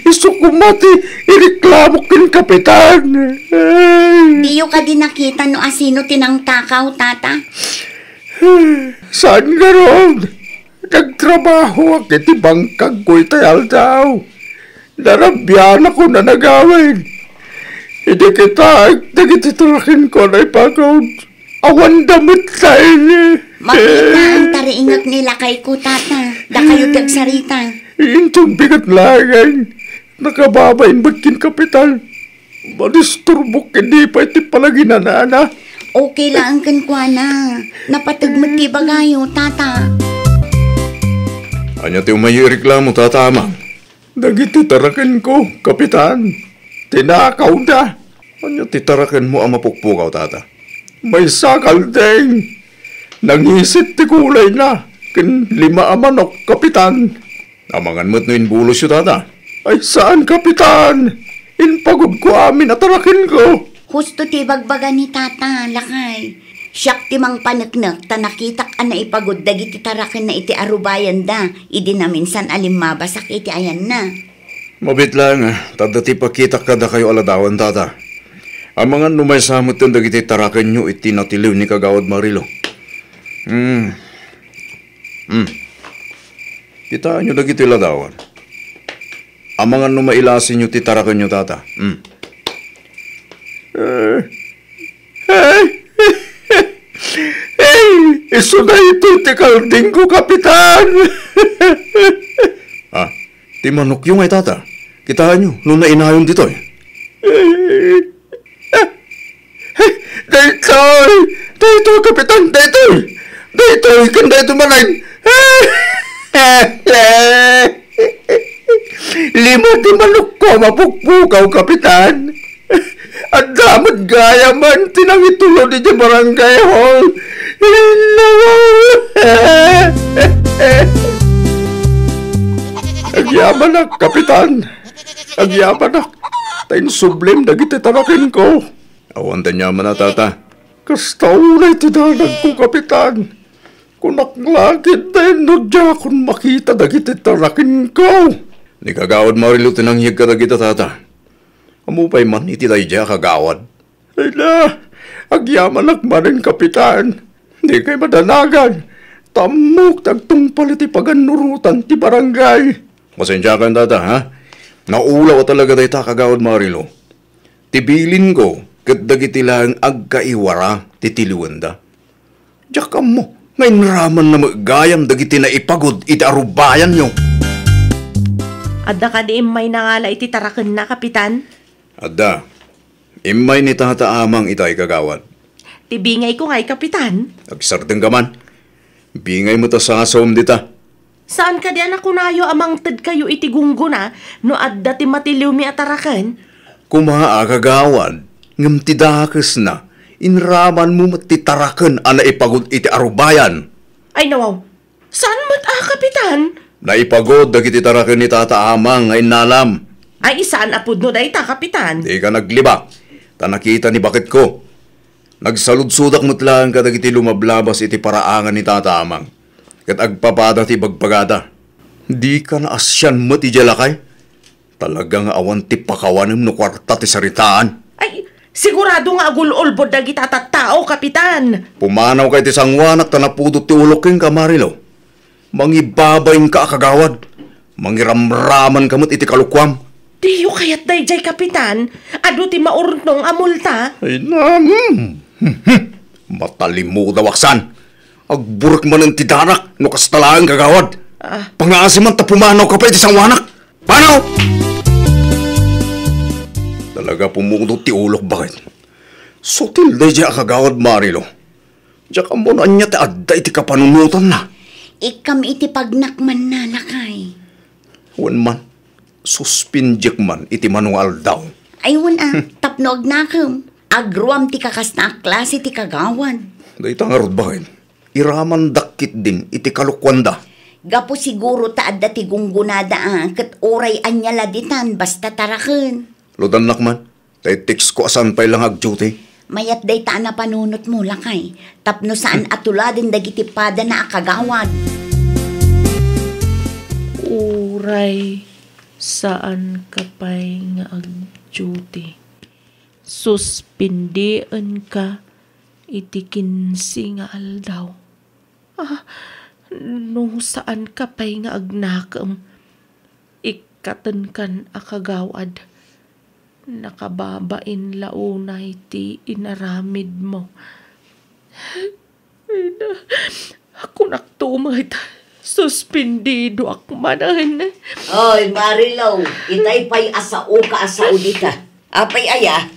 Speaker 5: Isukumati, ireklamo kin kapitan.
Speaker 2: Diyo ka din nakita no asino tinangtakaw, tata?
Speaker 5: Saan ka ron? Nagtrabaho ak iti bangkag ko'y tayal daw. Narabyan ako na nagawin. Hindi kita, nagititurakin ko na ipagod. Awan damit tayo.
Speaker 2: Makita ang tariingak nila kay ko, tata. Da kayo tagsarita.
Speaker 5: Intong bigat langay. Nakababain bagkin kapital. Madisturbok hindi pa iti palaginanana.
Speaker 2: Okay lang kan kwa na. Napatagmat ti bagayo, tata.
Speaker 5: Anya ti umayi reklamo, tatama. Nagititarakan ko, kapitan. Tinakaw da. Anya titarakan mo ang mapukpukaw, tata. May sakal ding. Nangisit ti kulay na. Kin 5 manok, kapitan. Amangan mo't no inbulos yu, tata. Ay saan, kapitan? Inpagod ko amin at tarakin ko.
Speaker 2: Husto ti bagbaga ni tata, lakay. Siyak ti mang panaknak, tanakitak na ipagod dagiti tarakin na iti arubayan da. Idi na minsan alimmabasak iti ayan na.
Speaker 5: Mabit lang, tadati pakitak kada kayo aladawan, tata. Ang mga numay samot yung dagiti tarakan nyo iti natiliw ni kagawad Marilo. Kitaan nyo dagiti ladawan. Ang mga numailasin nyo ti tarakan nyo, tata. Iso na ito ti kalding ko, kapitan. Ti manok yung ay, tata. Kita nyo, nung nainayon dito eh. Daytoy, Kapitan, daytoy, kan daytoy manay. Lima di manok ko mapukpukaw, Kapitan. At damat gaya man, tinangitulo di dyan barangay hall. Agyaman Kapitan. Agyaman tayo sublim na gititarakin ko. Awan niya man na, tata. Kasta unay tinanag ko, Kapitan. Kunaklagid na yun, nadya akong makita na gititarakin ko. Ni kagawad Marilo tinangyag ka na kita, tata. Amupay man, iti tayo dya kagawad. Ay na, agyaman manin, Kapitan. Di kay madanagan. Tamok, tagtungpal iti paganurutan ti barangay. Masensya ka, tata, ha? Naulaw talaga tayo kagawad Marilo. Tibilin ko, kat dagiti lang agkaiwara, titiliwanda. Diyak mo, ngayon raman na magayam dagiti na ipagod, iti arubayan nyo.
Speaker 3: Adda ka di imay na ngala iti taraken na, Kapitan?
Speaker 5: Adda, imay ni tata amang itay kagawad.
Speaker 3: Tibingay ko ngay, Kapitan.
Speaker 5: Agsardeng ka man. Bingay mo ta sa asom dita.
Speaker 3: Saan ka diyan ako nayo amang tad kayo iti gunggo na no adda ti matiliw mi ataraken?
Speaker 5: Kumaa kagawad, ngam ti dakes na, inraman mo matitaraken ana ipagod iti arubayan.
Speaker 3: Ay nawaw, saan mat Kapitan?
Speaker 5: Naipagod dagiti taraken ni tata amang ngay nalam.
Speaker 3: Ay saan apod no day ta, Kapitan?
Speaker 5: Di ka nagliba, ta nakita ni bakit ko. Nagsaludsudak mo't lang ka dagiti lumablabas iti paraangan ni tata amang. Kat agpapada ti bagpagada. Di ka na asyan mo ti jalakay. Talagang awan ti pakawanim no kwarta ti saritaan.
Speaker 3: Ay, sigurado nga agulolbod dagi tao, Kapitan.
Speaker 5: Pumanaw kay ti sangwanak ta napudot ti uloking ka, Marilo. Mangibabayin ka kagawad. Mangiramraman kamot iti kalukwam.
Speaker 3: Diyo kayat dayjay, Kapitan. Ado ti maurnong amulta.
Speaker 5: Ay na, matalimu dawaksan. Agburek man ang tidarak, no kastalaan kagawad. Pangasiman ta pumanaw ka pa iti sangwanak. Panaw! Talaga pumundot ti ulok bakit? Sutil day diya kagawad Marilo. Diya ka mo na niya ti adda iti kapanunutan na.
Speaker 2: Ikam iti pagnakman na lakay.
Speaker 5: Wan man, suspinjek man iti manual daw.
Speaker 2: Ay tapno agnakam. Agruam ti kakas na klase ti kagawad.
Speaker 5: Day tangarod bakit? Iraman dakit din iti kalukwanda.
Speaker 2: Gapo siguro ta adda ti gunggunada kat oray anyala ditan basta taraken.
Speaker 5: Lodan nakman, tay text ko asan pa'y lang ag-duty.
Speaker 2: Mayat day ta na panunot mo lakay. Tapno saan atuladin dagiti pada na akagawad.
Speaker 3: Uray, saan ka pa'y nga ag-duty? Suspindian ka iti 15 nga aldaw. No saan ka pa'y nga agnakam? Ikatan kan akagawad. Nakababain launay ti inaramid mo. Ako naktumad. Suspindido akmanan.
Speaker 2: Oy, Marilaw, itay pa'y asao ka asao dita. Apay aya?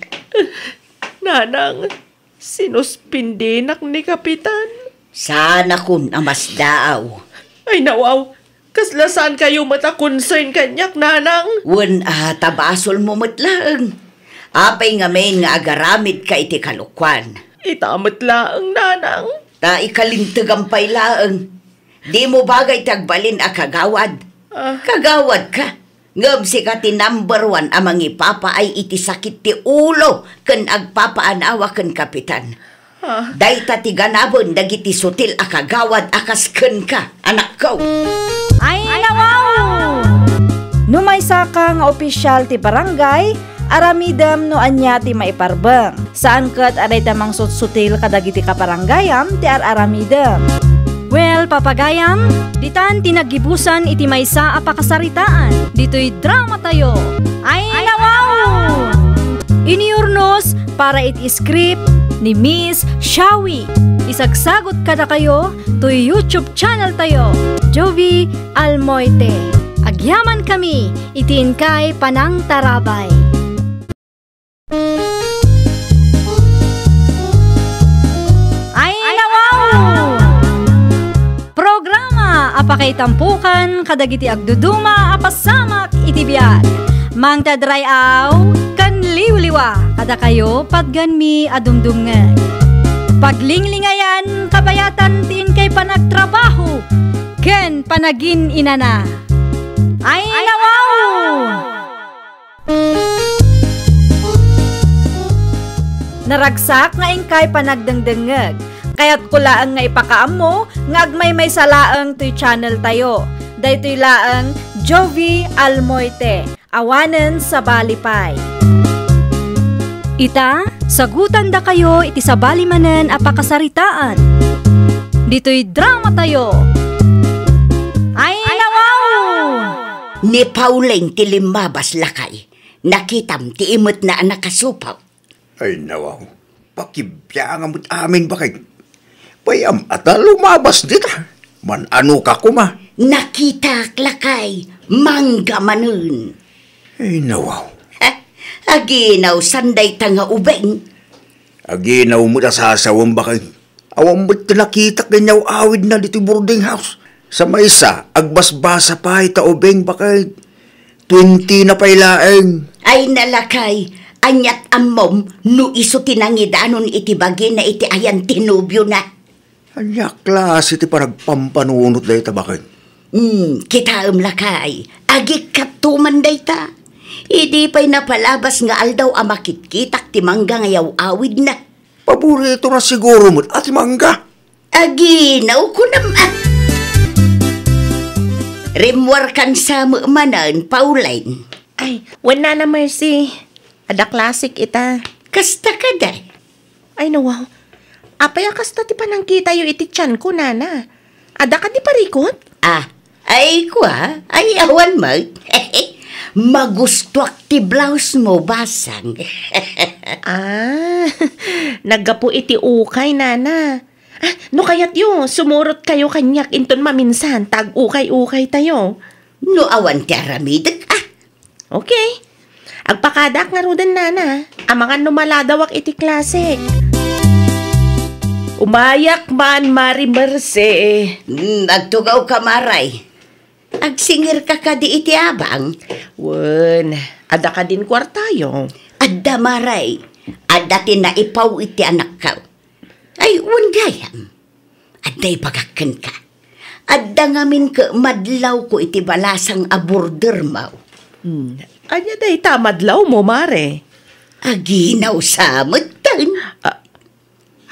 Speaker 3: Nanang, sinuspindinak ni Kapitan.
Speaker 2: Sana kun amas daaw.
Speaker 3: Ay nawaw, kaslasan kayo mata concern kanyak, nanang?
Speaker 2: Wen tabasol mo matlaang. Apay nga may nga agaramid ka iti kalukwan.
Speaker 3: Itamat laang, nanang.
Speaker 2: Ta ikalintagampay laang. Di mo bagay tagbalin a kagawad. Kagawad ka. Ngam si ka ti number 1 amang ipapa ay iti sakit ti ulo ken agpapaanawa ken Kapitan. Dayta ti ganabon dagiti sutil a kagawad akas ken ka, anak ko.
Speaker 1: Ay nawaw! Numaysa ka nga opisyal ti barangay, aramidam no anya ti maiparbeng. Saan kat aray tamang sutsutil kadagiti kaparangayam ti aramidam. Well, papagayam, ditan tinagibusan iti maysa a pakasaritaan. Dito'y drama tayo. Ay nawaw! Iniurnos para iti script ni Miss Shawi. Isagsagot kada kayo to YouTube channel tayo, Jovi Almoite. Agyaman kami, itin kay Panang Tarabay. Ay nawaw! Programa apakay tampukan kadagiti agduduma apasamak itibiyag. Mang tadrayaw kan liwliwa kada kayo patganmi adumdumngeg. Paglinglingayan kabayatan tin kay panagtrabaho ken panagin inana. Ay nawaw! Naragsak nga ingkay panagdengdengeg. Kaya't kulaang nga ipakaam mo nga agmay may salaang to'y channel tayo. Daytoy laang Jovi Almoite, awanen sa Balipay. Ita, sagutan da kayo iti sa balimanen apakasaritaan. Dito'y drama tayo. Ay nawaw!
Speaker 2: Ni Pauling ti limabas lakay. Nakitam ti imot na nakasupaw.
Speaker 4: Ay nawaw, pakibya nga mo't amin bakit? Bayam ata lumabas dita. Man ano ka kuma?
Speaker 2: Nakita lakay, mangga manun.
Speaker 4: Ay nawaw.
Speaker 2: Aginaw sanday tanga ubeng.
Speaker 4: Aginaw mo na sasawang bakit? Awang mo't nakita kanyaw awid na dito boarding house. Sa maysa, agbasbasa pa ita ubeng bakit? 20 na pailaeng.
Speaker 2: Ay nalakay, anyat amom no iso tinangidanon iti bagi na iti ayan tinubyo na.
Speaker 4: Anya klase ti paragpampanunot dahi ta bakit?
Speaker 2: Kita lakay, agik katuman day ta. Idi pa'y napalabas nga aldaw ang makitkitak ti mangga ngayaw awid na.
Speaker 4: Paborito na siguro mo't ati mangga.
Speaker 2: Aginaw ko naman. Rimwar kan sa manan, Pauline.
Speaker 3: Ay, wala na Mercy. Ada classic ita.
Speaker 2: Kasta ka day.
Speaker 3: Ay nawaw. Apay kasta ti panangkita yu iti tiyan ko nana. Ada ka di parikot?
Speaker 2: Ay kwa, ay awan mag. Magustuak ti blouse mo, basang.
Speaker 3: Naggapo iti ukay nana. No kayat yo, sumurot kayo kanyak inton maminsan, tag-ukay-ukay tayo.
Speaker 2: No awan ti aramidak,
Speaker 3: Okay. Agpakadak nga rudan nana, amangan numaladawak iti klasik. Umayak man, Mari Merce.
Speaker 2: Agtugaw ka, Maray. Agsingir ka ka di iti abang.
Speaker 3: Wen, ada ka din kwartayo.
Speaker 2: Adda, Maray. Adda tinaipaw iti anak ka. Ay, gayam. Adday pagakan ka. Adda ngamin ka madlaw ko iti balasang aborder mo.
Speaker 3: Anya day tamadlaw mo, Mare.
Speaker 2: Aginaw sa mutan.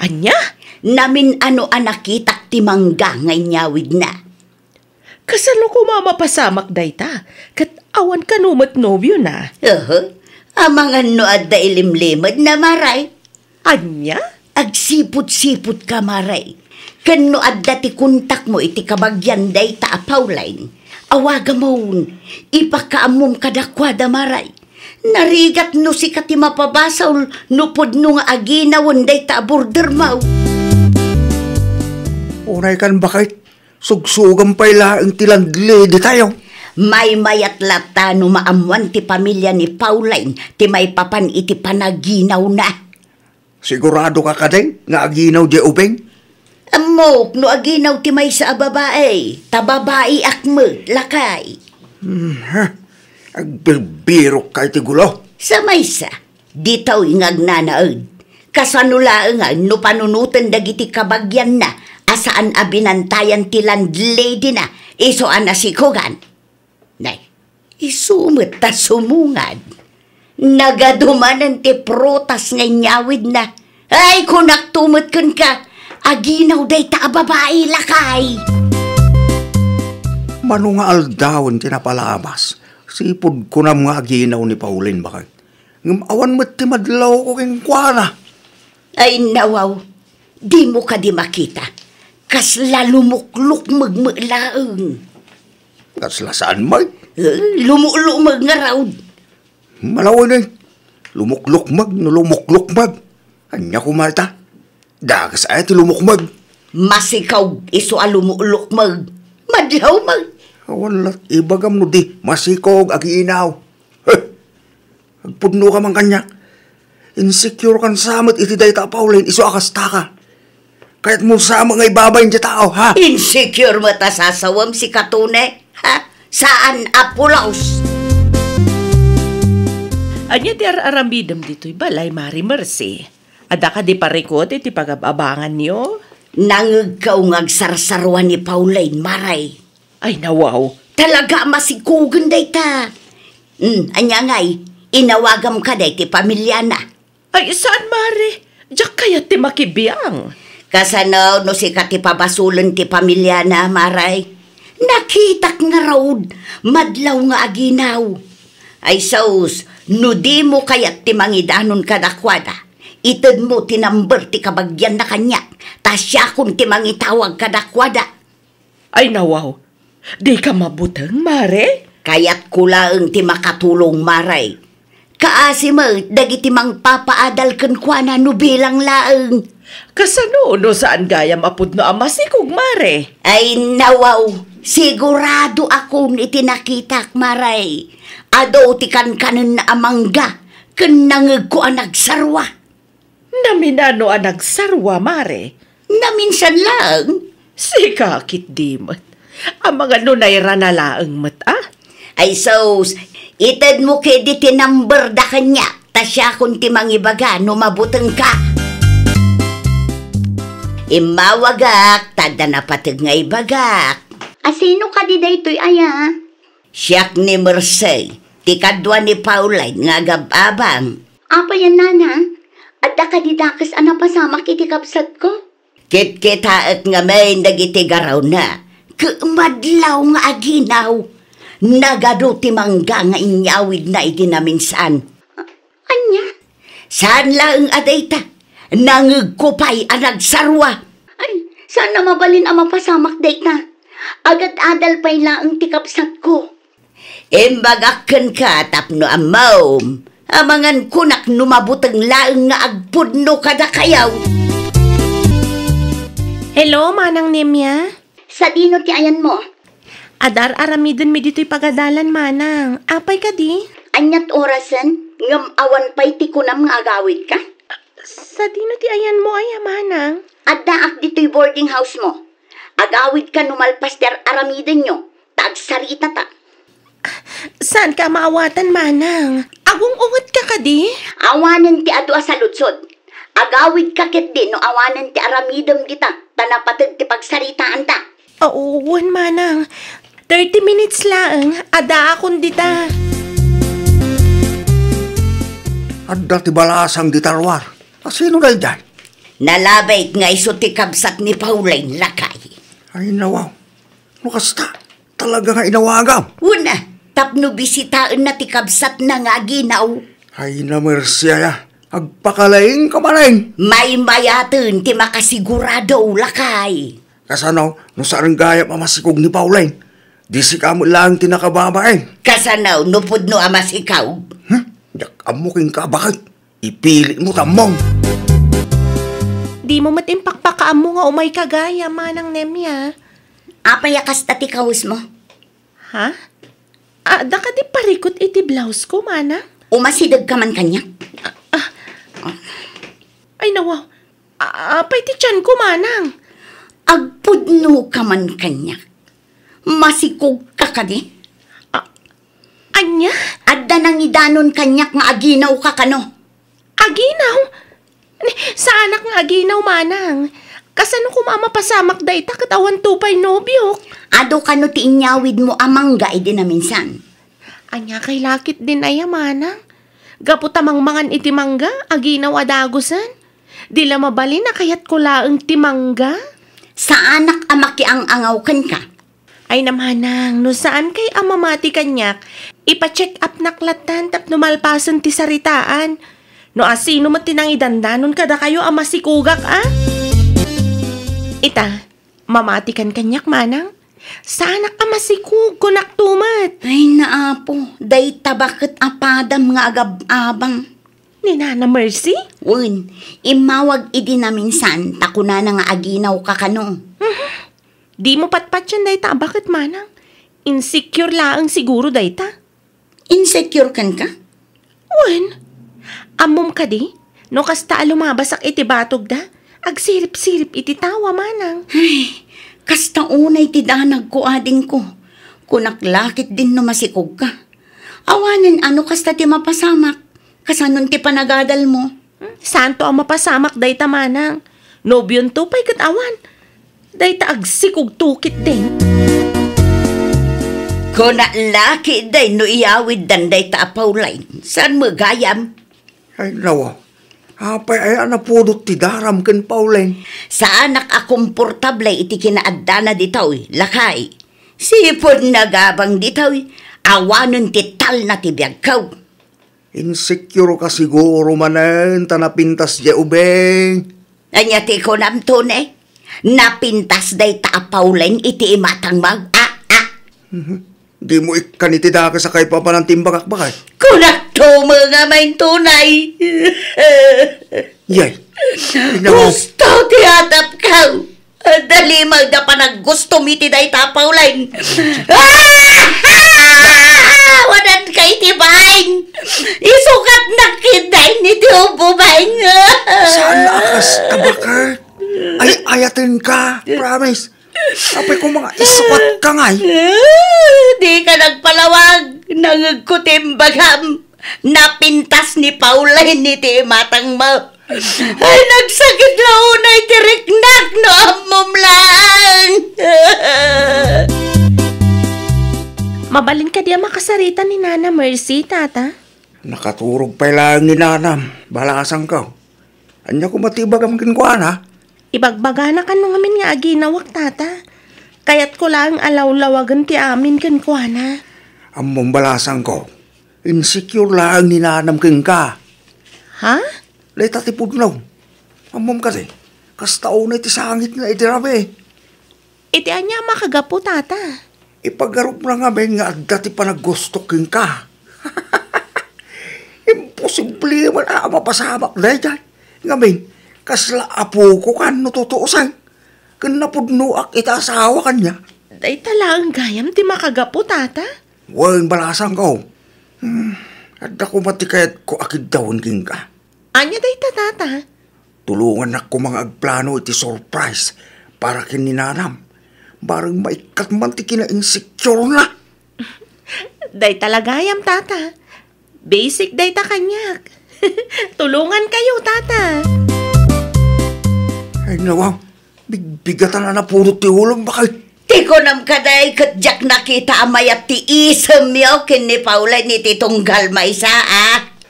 Speaker 3: Anya?
Speaker 2: Namin ano anakitak ti mangga ngay nyawid na.
Speaker 3: Kasano ko mamapasamak day ta? Kat awan ka numat nobyo na.
Speaker 2: Amangan no adda ilimlimad na, Maray.
Speaker 3: Anya?
Speaker 2: Agsipot-sipot ka, Maray. Kano adda ti kuntak mo iti kabagyan day ta, Pauline. Awaga mo, ipakaamom kadakwada, Maray. Narigat no si kati mapabasaw no podno nga aginawon day ta border mo.
Speaker 4: Unay kan bakit? Sugsugan pa ilaang tilandli di tayo.
Speaker 2: May mayat lata no maamuan ti pamilya ni Pauline ti may papan iti panaginaw na.
Speaker 4: Sigurado ka kadeng nga aginaw di ubeng?
Speaker 2: Amok no aginaw ti may sa babae. Tababae akmet lakay.
Speaker 4: Agbibirok kay ti gulo.
Speaker 2: Sa maysa, di taw ingag nanaod. Kasanulaang no panunutan dagiti kabagyan na asaan abinantayan ti landlady na isoan na sikugan. Nay, isumot ta sumungad. Nagadumanan ti protas nga nyawid na. Ay, kunak tumot kun ka, aginaw day ta babae lakay.
Speaker 4: Mano nga aldawon tinapalabas. Sipod ko na mga aginaw ni Pauline bakit? Ngamawan mo't ti madlaw ko keng kwana.
Speaker 2: Ay nawaw, di mo ka di makita. Kas lalumukluk magmulaang.
Speaker 4: Kas lasaan mo?
Speaker 2: Lumulumag nga raud.
Speaker 4: Malawan eh. Lumuklukmag no lumuklukmag. Anya kumata. Dagas ay ti lumukmag.
Speaker 2: Masikaw iso alumulukmag. Madlaw mag.
Speaker 4: Wala, ibagam no di, masikog, ag-iinaw. Heh, agpudno ka man kanya. Insecure kan samot iti dayta Pauline, iso akasta ka. Kaya't mo sama nga ibabayin di tao, ha?
Speaker 2: Insecure mo ta sasawam si Katune, ha? Saan apulaos?
Speaker 3: Anya ti aramidam dito'y balay, Mari Mercy. Ada ka di parikot iti pagababangan niyo?
Speaker 2: Nangagaw ngagsarsarwan ni Pauline, Maray.
Speaker 3: Ay, nawaw.
Speaker 2: Talaga masikugan day ta. Anya ngay, inawagam ka day ti pamilya na.
Speaker 3: Ay, saan, Mari? Diyak kaya ti makibiyang.
Speaker 2: Kasanaw no si katipabasulan ti pamilya na, Maray. Nakitak nga raod, madlaw nga aginaw. Ay saus, no di mo kayat ti mangidanon kadakwada. Itad mo tinamber ti kabagyan na kanya, ta siya kung ti mangitawag kadakwada.
Speaker 3: Ay, nawaw. Di ka mabutang, Mare?
Speaker 2: Kaya't kulaang ti makatulong, Maray. Kaasi mo, dagiti mang papaadal kan kwa na no bilang laang.
Speaker 3: Kasano no saan gayam apod no amasikog, Mare?
Speaker 2: Ay nawaw, sigurado akong itinakitak, Maray. Ado ti kankanan na amangga, kan nangag ko ang nagsarwa.
Speaker 3: Naminano ang nagsarwa, Mare?
Speaker 2: Naminsan lang.
Speaker 3: Sikakit di mat. Ang mga nunayra na laang mat, ah?
Speaker 2: Ay sos, itad mo kedi tinamber da kanya, ta siya kung ti mangibaga no mabuteng ka. Imawagak, tada na patag nga ibagak. Asino ka di daytoy aya? Siyak ni Mercy, ti kadwa ni Pauline nga gababang.
Speaker 7: Apa yan, nana? At ka di dakas anapasamak iti kapsat ko?
Speaker 2: Kit-kitaat nga may nagiti garaw na. Kumadlaw nga aginaw. Nagado ti mangga nga inyawid na iti naminsan.
Speaker 7: Anya?
Speaker 2: Saan lang adayta? Nangagkupay ang nagsarwa.
Speaker 7: Ay, sana mabalin ang mapasamak dayta. Agad adal pa'y laang ti kapsat ko.
Speaker 2: Imbagakan ka tapno amaw. Amangan kunak numabutang laang nga agpudno kada kayaw.
Speaker 3: Hello, Manang Nemya?
Speaker 7: Sa dino ti ayan mo?
Speaker 3: Adar aramidon mi dito'y pagadalan, Manang. Apay ka di?
Speaker 7: Anyat orasan, ngam awan pa'y ti kunam nga agawid ka?
Speaker 3: Sa dino ti ayan mo, ay, Manang?
Speaker 7: At daak dito'y boarding house mo. Agawid ka numalpas der aramidan nyo. Tagsarita ta.
Speaker 3: Saan ka maawatan, Manang? Agong ungot ka ka di?
Speaker 7: Awanan ti adu sa lutsod. Agawid ka ket di no awanan ti aramidam kita. Tanapatag ti pagsaritaan ta.
Speaker 3: Auwan, Manang. 30 minutes lang. Ada akong dita.
Speaker 4: Adda ti balasang di tarwar. Asino na dyan?
Speaker 2: Nalabay nga iso ti kabsat ni Pauline lakay.
Speaker 4: Ay, nawaw. No kasta, talaga nga inawagam.
Speaker 2: Una, tapno bisitaan na ti kabsat na nga ginaw.
Speaker 4: Ay, na Mercy ya. Agpakalaing kamaring.
Speaker 2: May mayatan ti makasigurado lakay.
Speaker 4: Kasanaw, no saan gaya pamasikog ni Pauline. Di si kamo lang tinakababain.
Speaker 2: Kasanaw, nupod no amas ikaw.
Speaker 4: Yak amuking ka, bakit? Ipilit mo tamong.
Speaker 3: Di mo matimpakpakaam mo nga umay kagaya, Manang Nemya.
Speaker 7: Apayakas tati kawis mo.
Speaker 3: Ha? Da ka di parikot iti blouse ko, Manang?
Speaker 7: Umasidag ka man kanya.
Speaker 3: Ay, nawaw. Apay ti tiyan ko, Manang.
Speaker 2: Agpudno ka man kanya. Masikog ka kani.
Speaker 3: Anya?
Speaker 2: Adda nang idanon kanyak nga aginaw ka kano.
Speaker 3: Aginaw? Sa anak nga aginaw, Manang. Kasano kumama pasamak da ita katawan tupay nobyo?
Speaker 2: Ado kano ti inyawid mo amangga edi na minsan.
Speaker 3: Anya kay lakit din ay, Manang. Gaputamang mangan iti mangga, aginaw adagusan. Dila mabali na kayat ko laang timangga.
Speaker 2: Sa anak amaki ang angaw kan ka.
Speaker 3: Ay namanang, no saan kay amamati kanyak, ipa-check up naklatan tap numalpasan ti saritaan. No asino matinang idandanon kada kayo amasikugak, ah? Ita, mamati kan kanyak, Manang? Sana ka masikug kunak tumat.
Speaker 2: Ay naapo, day tabakit apadam nga agab-abang.
Speaker 3: Ni Nana Mercy?
Speaker 2: Un, imawag idi na minsan, takuna na nga aginaw ka kano.
Speaker 3: Di mo patpat yan day bakit, Manang? Insecure laang siguro dayta.
Speaker 2: Insecure kan ka?
Speaker 3: Wen, amom ka di? No kasta lumabasak iti batog da? Agsirip-sirip iti tawa manang.
Speaker 2: Ay, kasta unay ti danag ko ading ko. Kunaklakit din no masikog ka. Awanan ano kasta ti mapasamak. Kasanon ti panagadal mo.
Speaker 3: Santo ang mapasamak dayta manang. Nobyon to pa'y katawan. Dayta agsikog tukit din.
Speaker 2: Kunaklaki day no iyawid dan dayta apawlay. Saan mo gayam?
Speaker 4: Ay, nawa. Apay ay anapudot ti daram ken Pauline.
Speaker 2: Sa anak a komportable iti kinaadda na ditaw, lakay. Sipod nagabang ditaw, awanon ti tal na ti biyagkaw.
Speaker 4: Insecure ka siguro manen, tanapintas di ubeng.
Speaker 2: Anya ti ko namton napintas day ta Pauline iti imatang mag.
Speaker 4: Di mo ikanitida ka sa kay papanang timbakak-bakay.
Speaker 2: Kunak to mga may tunay.
Speaker 4: Yay, inaw.
Speaker 2: Gusto ti atap kaw. Dali magdapanag gusto miti day ta Pauline. Wanan kay ti bahin. Isukat na kiday ni ti ububahin.
Speaker 4: Saan akas tabakar? Ay, ayatin ka, promise. Apay ko mga isukat ka ngay.
Speaker 2: Di ka nagpalawag. Nangagkutimbagam. Napintas ni Pauline ni ti matang mo. Ay, nagsakit launay ti riknak no amom lang.
Speaker 3: Mabalin ka di ang makasarita ni Nana Mercy, tata.
Speaker 4: Nakaturog pa lang ni Nanam. Balasan ka. Anya ko matibag ang kinkuan, ha?
Speaker 3: Ibagbaga na ka nung amin nga aginawak, tata. Kaya't ko lang alaw-lawagan ti amin kan kuana.
Speaker 4: Among balasan ko. Insecure lang ni Nanam kin ka.
Speaker 3: Ha?
Speaker 4: Leta ti pudlaw. Among kasi. Kastao na iti sangit na itirabe.
Speaker 3: Iti anya makagapo, tata.
Speaker 4: Ipagarup na nga ben nga adda ti panaggusto kin ka. Imposible man mapasamak na dyan. Nga ben, kasla apo ko kan no tutuusan. Kan napudnuak ita asawa kanya.
Speaker 3: Day talang gayam ti makagapo, tata.
Speaker 4: Huwag balasan ko. Adda ko matikayat ko akid dawon king ka.
Speaker 3: Anya day tata.
Speaker 4: Tulungan ako mga agplano iti surprise para kin ninanam. Barang maikat man ti kina-insecure na.
Speaker 3: Day talagayam, tata. Basic day ta kanyak. Tulungan kayo, tata.
Speaker 4: Ay nawang, bigatan na napurot ti ulang bakit.
Speaker 2: Ti ko nam kaday katjak nakita amayat ti isem yaw kin ni Pauline ni titunggal maysa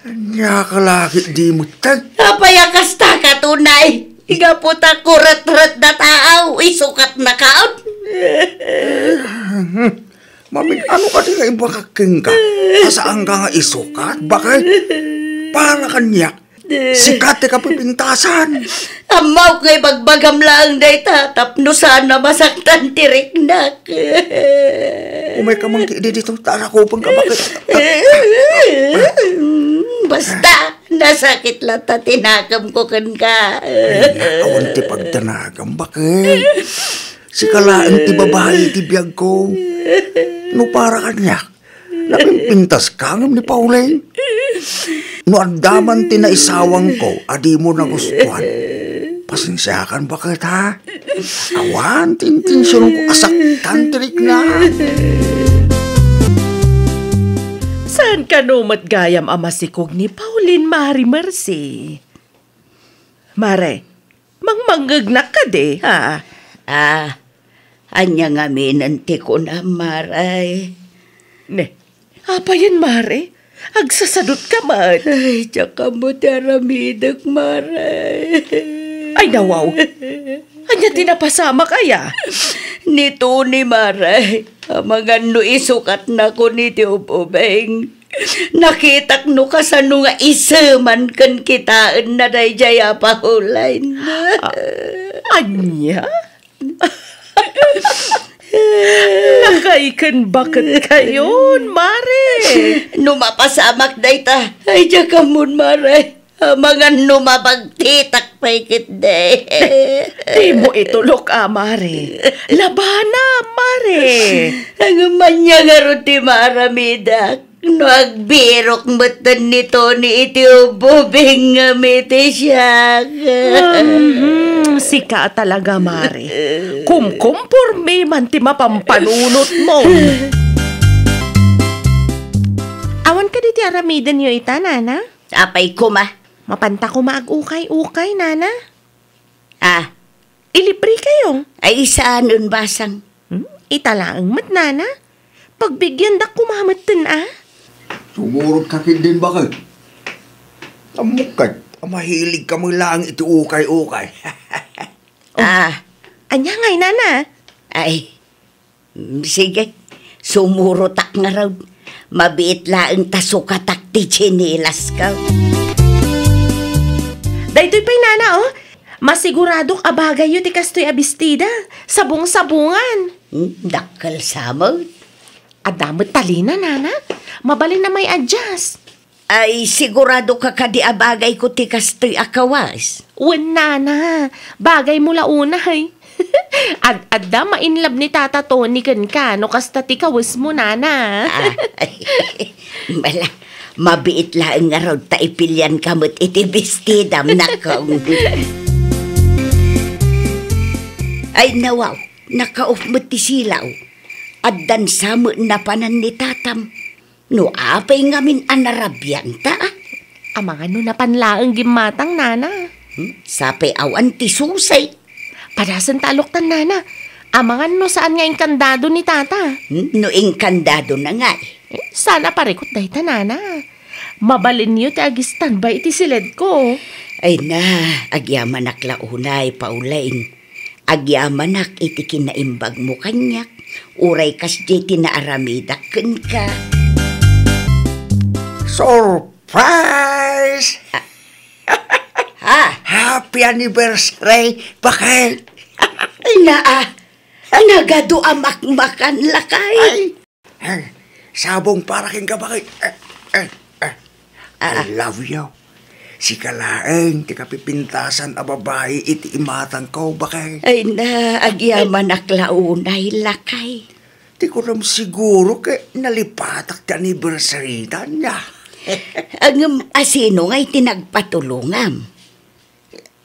Speaker 4: Anya kalaki di mo tag.
Speaker 2: Apayakas ta katunay. Iga po ta kurat-rat na taaw. Isukat na kaon.
Speaker 4: Mami, ano ka di nga ibakaking ka? Kasaan ka nga isukat? Bakit? Para kanya. Sikat ka pipintasan.
Speaker 2: Amaw kay bagbagam lang day tatap no sana masaktan tiriknak.
Speaker 4: Umay ka mang kiidi dito. Tara ko pang kabakit.
Speaker 2: Basta, nasakit lang ta tinagam ko kan ka.
Speaker 4: Awan ti pagtanagam. Bakit? Si kalaan ti babae ti biyag ko. No para kanya. Napimpintas ka ngam ni Pauline. No andaman ti naisawang ko, adi mo nagustuhan. Pasensyakan bakit ha? Awan, tintinsyon ko asaktan tirik na.
Speaker 3: Saan ka no matgayam amasikog ni Pauline Mari Mercy? Mare, mangmanggagnak ka de, ha?
Speaker 2: Anya nga minanti ko na maray.
Speaker 3: Ne, apa yan, Mare? Agsasadot ka man.
Speaker 2: Ay, tsaka mo taramidag maray.
Speaker 3: Ay, nawaw. Anya tinapasama kaya?
Speaker 2: Nito ni maray. Mga no isukat na ko ni Tiupubeng. Nakitak no kasano nga isaman kan kitaan na day jaya pahulain.
Speaker 3: Anya? Nakaikan bakit kayon, Mare?
Speaker 2: Numapasamak day ta. Ay, dyan ka mun, Mare. Mga numabagtitak pa'y kitde.
Speaker 3: Di mo itulok, Mare. Labana, Mare.
Speaker 2: Ang manya nga ron ti Maramida. No agbirok matan nito ni iti ububing nga miti siya.
Speaker 3: Sika talaga, Mare. Kumporme man ti mapampanunot mo. Awan ka di ti aramidan yo ita, Nana?
Speaker 2: Apay ko ma.
Speaker 3: Mapanta ko maag-ukay-ukay, Nana. Ilibre kayo.
Speaker 2: Ay saan nun basang?
Speaker 3: Italaang mat, Nana. Pagbigyan da kumamatan,
Speaker 4: Sumurot ka din bakit? Amukad, mahilig ka mo lang ito ukay-ukay.
Speaker 3: Anya ngay, Nana.
Speaker 2: Ay, sige. Sumurotak nga raw. Mabiit laang tasukatak ti chinilas ka.
Speaker 3: Daytoy pa'y, Nana, masiguradok abagay yu ti kastoy abistida. Sabong-sabungan.
Speaker 2: Dakal samot.
Speaker 3: Adamot talina, Nana. Mabalin na may adjust.
Speaker 2: Ay, sigurado ka kadi abagay ko ti kastoy akawas.
Speaker 3: Wen, Nana. Bagay mula unay. Adda mainlab ni Tata Tony kan ka. No kasta ti kawas mo, Nana.
Speaker 2: Mala, mabiit laang nga raw taipilyan kamot iti bestidam na kong. Ay, nawaw. Nakaof mo ti silaw. Addan samo na panan ni tatam. No apay ngamin anarabyan ta.
Speaker 3: Amang ano na panlaang gimatang, Nana.
Speaker 2: Sapay awan ti susay.
Speaker 3: Padasan taloktan, Nana. Amang ano saan nga inkandado ni Tata?
Speaker 2: No inkandado na nga.
Speaker 3: Sana parikot dahi ta, Nana. Mabalin niyo ti agistan ba iti silid ko?
Speaker 2: Ay na, agyaman aklaunay paulain. Agyamanak iti kinaimbag mo kanyak. Uray kas di tinaaramidak ken ka.
Speaker 6: Surprise! Happy anniversary! Bakit?
Speaker 2: Nagado amakmakan lakay.
Speaker 6: Sabong para king ka bakit? I love you. Si kalaeng, ti kapipintasan a babae iti imatang ko, bakay?
Speaker 2: Ay na, agyaman aklaunay lakay.
Speaker 6: Di ko ram siguro kay nalipatak ti anniversary niya.
Speaker 2: Ang asino nga'y tinagpatulungam.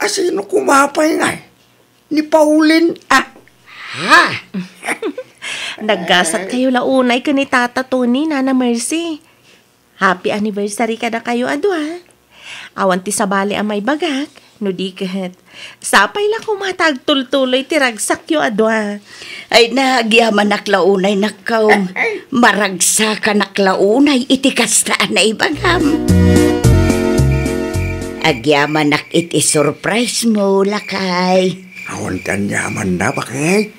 Speaker 6: Asino kumapay nga? Ni Pauline,
Speaker 3: Naggasat kayo launay ka ni Tata Tony, Nana Mercy. Happy anniversary ka na kayo, Awan ti sabali ang may bagak, no di kahet. Sapay lang kumatagtultuloy ti ragsak yo,
Speaker 2: Ay nagyaman naklaunay nakaw. Maragsa ka naklaunay iti kastaan na ibagam. Agyaman nak iti surprise mo, lakay.
Speaker 6: awan kan yaman na bakay?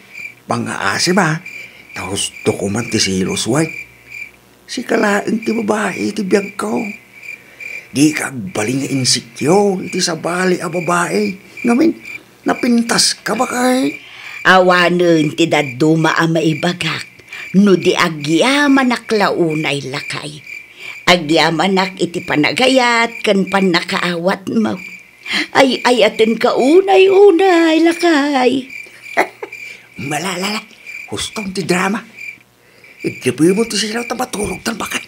Speaker 6: Pang-aasi ba? Tapos dokuman ti silos, Si kalaeng ti babae ti biyag ko. Di ka agbaling nga insikyo, iti sabali a babae. Ngamin, napintas ka ba kay?
Speaker 2: Awanen ti daduma a maibagak, no di agyaman naklaunay lakay. Agyaman nak iti panagayat, kan panakaawat mo. Ay atin ka unay lakay.
Speaker 6: Malalala, hustong ti drama. Igabi mo ti sila tabaturog tan bakat.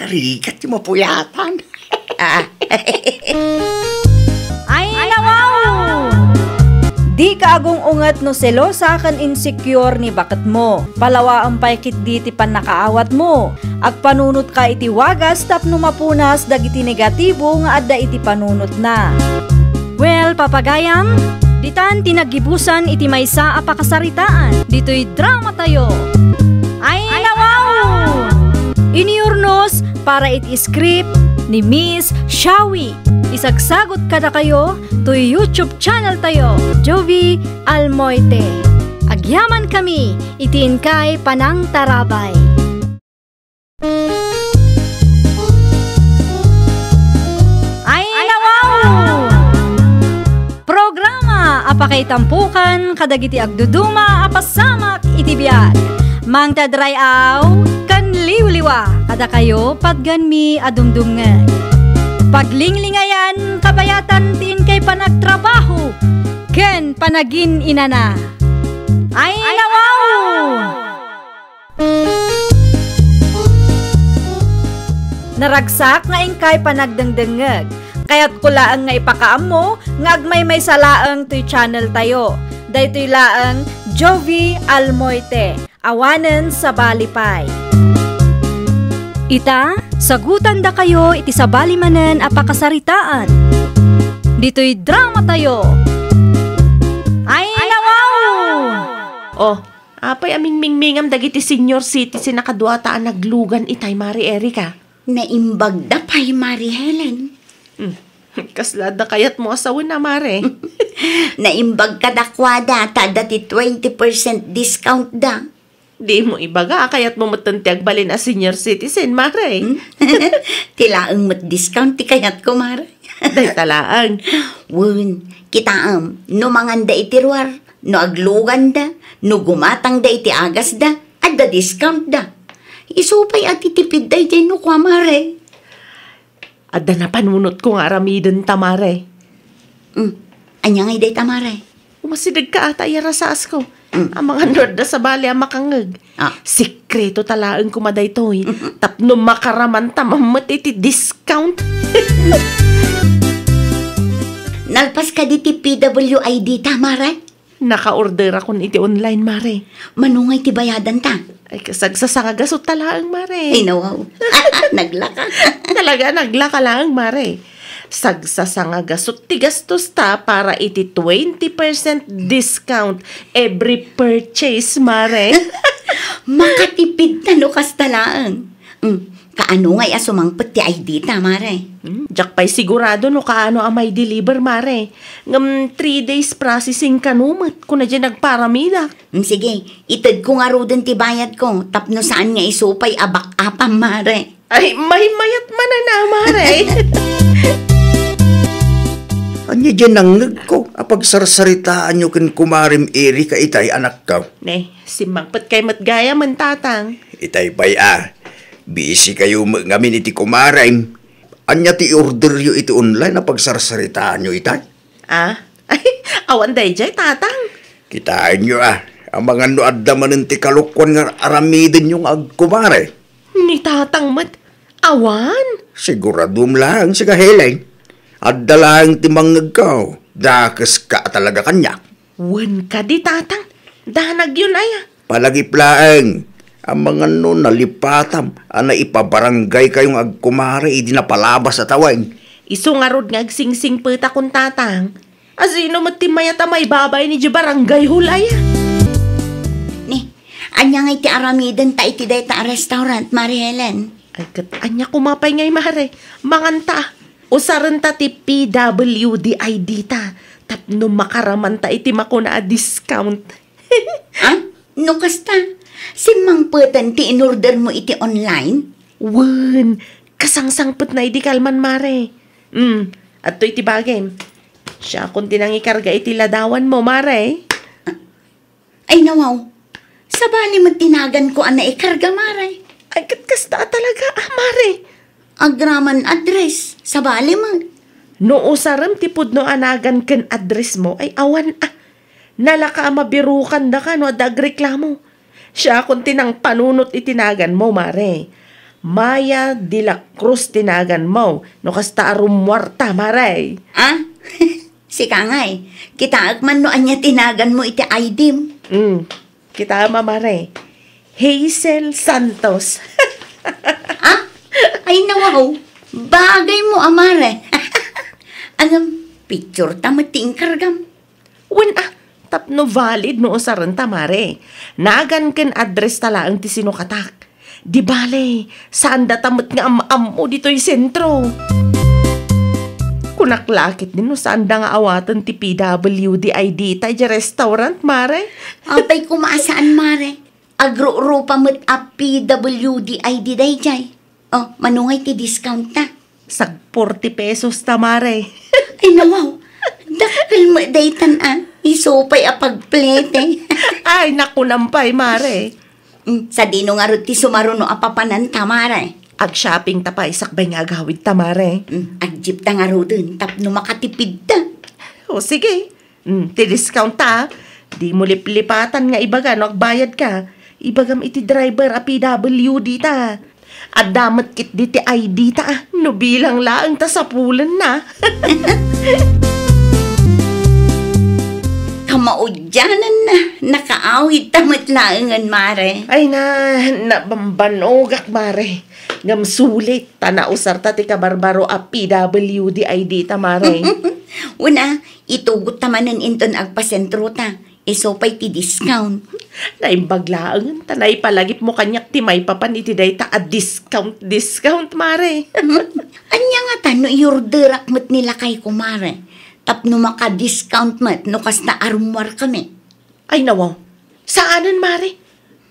Speaker 6: Narigat yung mapuyatan.
Speaker 1: Ay, nawaw! Di ka agong ungat no selosa kan insecure ni bakat mo. Palawa ang paikit di ti pan nakaawat mo. Ag panunot ka iti wagas tapno mapunas dagiti negatibo nga adda iti panunot na. Well, papagayam, ditan tinagibusan iti maysa a pakasaritaan. Dito'y drama tayo. Ay, nawaw! Iniurnos para iti script ni Miss Shawi. Isagsagot kada kayo to YouTube channel tayo, Jovi Almoite. Agyaman kami, itiin kay Panang Tarabay. Ay, nawaw! Programa apakay tampukan kadagiti agduduma apasamak itibiyag. Mang tadrayaw kan liwliwa kada kayo patgan mi adumdumngan. Paglinglingayan, kabayatan tiin kay panagtrabaho, ken panagin inana. Ay nawaw! Naragsak nga ingkay panagdengdengeg, kaya't kulaang nga ipakaamo, nga agmay may salaang to'y channel tayo. Daytoy laang Jovi Almoite, awanen sa Balipay. Ita, sagutan da kayo iti sa balimanen apakasaritaan. Dito'y drama tayo. Ay nawaw!
Speaker 3: Oh, apay aming mingmingam dagiti senior citizen nakaduataan naglugan itay Mari Erika.
Speaker 2: Naimbag da pa'y Mari Helen.
Speaker 3: Kaslada kayat mo asawin na, Mare.
Speaker 2: Naimbag ka dakwada, tada ti 20% discount da.
Speaker 3: Di mo ibaga, kayat mo matantiag balin a senior citizen, Mare.
Speaker 2: Tilaang mat-discount ti kayat ko, Mare.
Speaker 3: Day talaang.
Speaker 2: Wun, kitaam, no manganda iti ruar, no aglugan da, no gumatang da iti agas da, at da discount da. Isupay at itipid da iti no kwa, Mare.
Speaker 3: Adda na panunot ko nga aramidon tamare.
Speaker 2: Anya nga iday tamare.
Speaker 3: Umasidag ka ata irasaas ko. Ang mga nord na sa bali ang makangag. Sikreto talaan ko maday to'y. Tapno makaraman tamamat iti discount.
Speaker 2: Nalpas ka di ti PWID tamare.
Speaker 3: Naka-order ako iti online, Mare.
Speaker 2: Manungay ti bayadan ta.
Speaker 3: Ay kasagsasangagasot talaang, Mare.
Speaker 2: Ay nawaw. Naglaka.
Speaker 3: Talaga, naglaka lang, Mare. Sagsasangagasot ti gastos ta para iti 20% discount every purchase, Mare.
Speaker 2: Makatipid na no kastalaan. Kaano ngay asumangpet ti ID ta, Mare?
Speaker 3: Diyak pa'y sigurado no kaano ang may deliver, Mare. 3 days processing kanumat kung na dyan nagparamida.
Speaker 2: Sige, itad ko nga rodan ti bayad ko. Tapno saan nga isupay abak-apam, Mare?
Speaker 3: Ay, may mayat man na, Mare.
Speaker 6: Anya dyan nangnag ko, apag sarsaritaan nyo kin kumarim Erika itay anak ka.
Speaker 3: Ne, simangpat kay matgaya man tatang.
Speaker 6: Itay bay busy kayo ngamin iti kumarim. Anya ti order yo iti online na pagsarsaritaan nyo itay.
Speaker 3: Ay, awan day jay tatang.
Speaker 6: Kitaan nyo ang mga noadda ti kalukwan nga aramidin yung agkumare.
Speaker 3: Ni tatang mat, awan.
Speaker 6: Siguradum lang si Helen. Adda lang ti mangag ka. Dakas ka talaga kanya.
Speaker 3: Wan ka di tatang. Danag yun ay.
Speaker 6: Palagiplaang. Ang mga nalipatam. Ana ipabarangay kayong agkumare. Idi na palabas at awain.
Speaker 3: Iso nga rod nga agsingsing pita kung tatang. Asino matimayata may babay ni barangay hulaya.
Speaker 2: Ni, anya nga iti aramidan ta iti day ta restaurant, Mari Helen.
Speaker 3: Ay kat, anya kumapay ngay, Mare. Manganta. Usaran ta ti PWD ID ta. Tapno makaraman ta iti makuna a discount.
Speaker 2: No kasta? Simangpetan ti in-order mo iti online?
Speaker 3: Wan, kasangsangpet na iti kalman, Mare. At to iti bagay. Siya kung tinangikarga iti ladawan mo, Mare.
Speaker 2: Ay nawaw, sabali mo tinagan ko na ikarga, Mare.
Speaker 3: Ay kasta talaga, Mare.
Speaker 2: Agraman address, sabali mo.
Speaker 3: No usaram tipod no anagan ken address mo, ay awan nalaka mabirukan da ka no adagreklamo. Siya kung tinang panunot itinagan mo, Mare. Maya de la Cruz tinagan mo. No kasta arumwarta, Mare.
Speaker 2: Sika ngay. Kita agman no anya tinagan mo iti ID mo.
Speaker 3: Kita Mare. Hazel Santos.
Speaker 2: Ay nawaw. Bagay mo, Mare. Anong picture tamating kargam?
Speaker 3: Wen tapno valid no usaran ta, Mare. Nagan ken address tala ang ti sinukatak. Di bale, saan datamot nga am-am mo dito'y sentro. Kunaklakit din no saan da nga awatan ti PWD ID tayo restaurant, Mare.
Speaker 2: Apay kumasaan, Mare. Agro-rupa mo't a PWD ID day jay. Manungay ti discount ta.
Speaker 3: Sag 40 pesos ta, Mare.
Speaker 2: Ay nawaw. Dakil mo daytan isupay a pagplete.
Speaker 3: Ay, naku nampay, Mare.
Speaker 2: Sa dino nga rin ti sumaruno a papanan ta, Mare.
Speaker 3: Ag-shopping ta pa isakbay nga agawid ta, Mare.
Speaker 2: Agjip ta nga ro dun, tapno makatipid ta.
Speaker 3: O sige, ti-discount ta. Di mo liplipatan nga ibaga no agbayad ka. Ibagam iti driver a PWD ta. At damat kit di ti ID ta. No bilang laang ta sa pulan na.
Speaker 2: Kamaudyanan na, nakaawid tamat laangan, Mare.
Speaker 3: Ay nabambanogak, Mare. Ngam sulit, tanausar ta ti kabarbaro a PWD ID ta, Mare.
Speaker 2: Una, itugot tamanan inton agpasentro ta. Isopay ti discount.
Speaker 3: Naimbaglaang, tanay palagip mo kanyak ti may papan iti day ta a discount, Mare.
Speaker 2: Anya nga ta, no iorderak mat nila kay ko, Mare. Tapno maka-discount mat, no kas na arumwar kami.
Speaker 3: Ay nawaw, saanan, Mare?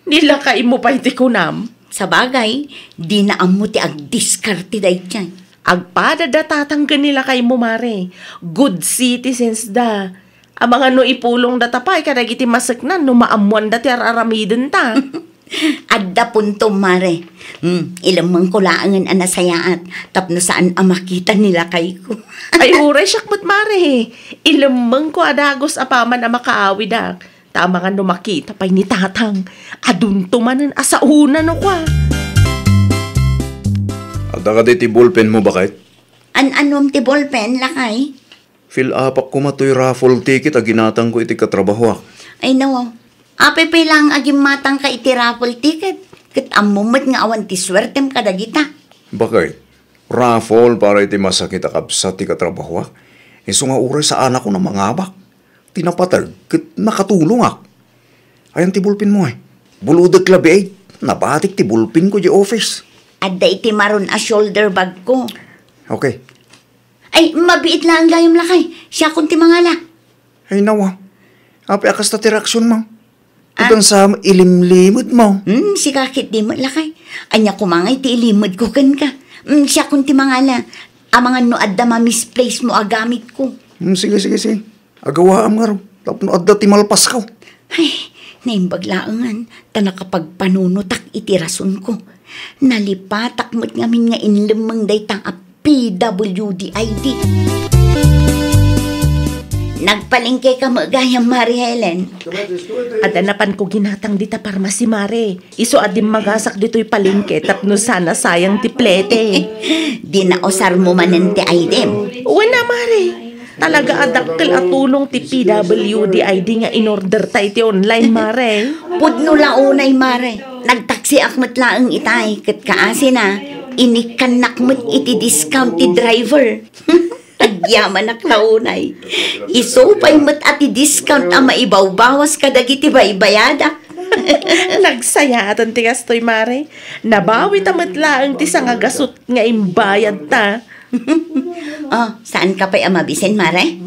Speaker 3: Nilakay mo pa iti kunam?
Speaker 2: Sa bagay, di na amo ti ag-discarte day tiyan.
Speaker 3: Agpadadatatang nila kay mo, Mare. Good citizens da. Ang mga no ipulong datapay kadag iti masaknan no maamuan dati araramiden ta.
Speaker 2: Adda punto, Mare. Ilamang ko laangan anasayaat. Tapno saan makita nila kay ko.
Speaker 3: Ay uray syakmat, Mare. Ilamang ko adagos apaman a makaawid ak. Tama nga no makita pa'y ni tatang. Adunto manan asa una no kwa.
Speaker 5: Ada ka di ti ballpen mo bakit?
Speaker 2: Anom ti ballpen, lakay?
Speaker 5: Fill up ko matoy raffle ticket a ginatang ko iti katrabaho.
Speaker 2: Ay nawaw. Apepe lang agim matang ka iti raffle ticket. Kat amumat nga awan ti swertem kadagita.
Speaker 5: Bakit? Raffle para iti masakit a kapsat ti katrabaho. Iso nga uray sa anak ko na mangabak. Tinapatag, kat nakatulong ak. Ayan ti ballpen mo eh. Buludag labi eh. Nabatik ti ballpen ko di office.
Speaker 2: Adda iti maron a shoulder bag ko.
Speaker 5: Okay.
Speaker 2: Ay, mabiit lang ang gayom lakay. Siya kung ti mangala.
Speaker 5: Ay nawa. Api akas ta ti reaksyon mo. Itang sa ilimlimod mo.
Speaker 2: Si kakit di mo lakay. Anya kumangay ti ilimod ko kan ka. Siya kung ti mangala. Amangan no adda ma-misplace mo agamit ko.
Speaker 5: Sige. Agawa am nga ro. Tapno adda ti malpas ka.
Speaker 2: Ay, naimbaglaangan. Ta nakapagpanunutak iti rason ko. Nalipatak mo't ngamin nga inlemang daytang a PWD-ID. Nagpalingke ka mo gayang, Mari Helen.
Speaker 3: Adanapan ko ginatang dita parmasi, Mare. Iso adim magasak dito'y palingke tapno sana sayang tiplete.
Speaker 2: Di na osar mo manan ti item.
Speaker 3: Wala, Mare. Talaga adakkel at tulong ti PWD-ID nga in-order tayo ti online, Mare.
Speaker 2: Pudno launay, Mare. Nagtaksi akmat laang itay. Kat kaasi na, inikanak mo't iti discount ti driver. Tagyaman ak launay. Isupay mo't ati discount ang maibaw-bawas kadag iti baybayada.
Speaker 3: Nagsayatan ti kastoy, Mare. Nabawi tamat laang ti sangagasot nga imbayad ta.
Speaker 2: Saan ka pa'y amabisen, Mare?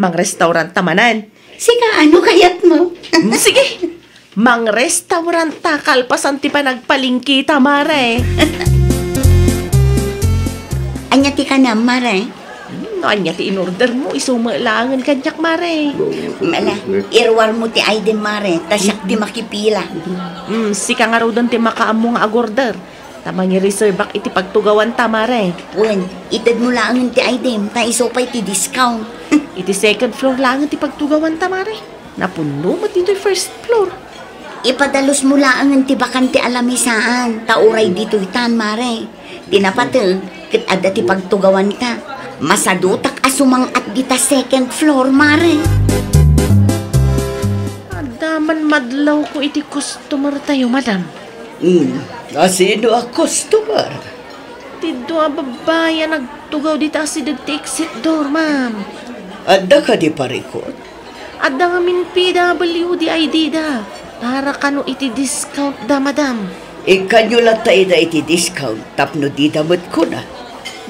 Speaker 3: Mang restaurant tamanan.
Speaker 2: Sika, ano kayat mo?
Speaker 3: Sige. Mang restaurant ta kalpasan ti pa nagpalingki ta, Mare.
Speaker 2: Anya ti ka na, Mare?
Speaker 3: No, anya ti in-order mo, isumalangan kanyak, Mare.
Speaker 2: Mala, irwar mo ti item, Mare. Tasyak ti makipila.
Speaker 3: Sika nga raw doon ti makaamong agorder. Tamang i-reserve back iti pagtugawan ta, Mare.
Speaker 2: Wen, itad mo lang ti item, ta isopay ti discount.
Speaker 3: Iti second floor lang ti pagtugawan ta, Mare. Napuno mo dito'y first floor.
Speaker 2: Ipadalos mo lang ti bakante alamisaan. Tauray dito itan, Mare. Tinapateng, kit adda ti pagtugawan ta. Masadutak asumang at dita second floor, Mare.
Speaker 3: Adaman madlaw ko iti customer tayo, madam.
Speaker 2: Sino a customer?
Speaker 3: Tiddo a babaya nagtugaw dita si dagti exit door, ma'am.
Speaker 8: Adda ka di parikot?
Speaker 3: Adda nga min PWD-ID da. Para kano iti discount da, madam.
Speaker 8: Ikanyo lang tayo na iti discount, tapno di damot ko na.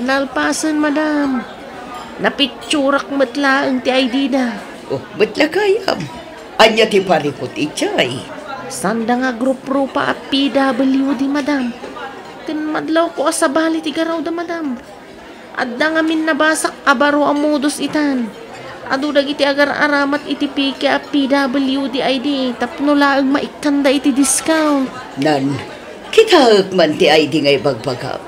Speaker 3: Nalpasan, madam. Napitsurak matlaang ti ID da.
Speaker 8: Oh, ba't lagayam? Anya ti parikot itchay.
Speaker 3: Sanda nga grup pa at PWD, madam. Tinmadlaw ko asabali ti garaw da, madam. Adda nga min nabasak abaro ang modus itan. Adudag iti agar aramat iti pike a PWD-ID. Tapno laang maikanda iti discount.
Speaker 8: Nan, Kita man ti ID ngay bagbagam.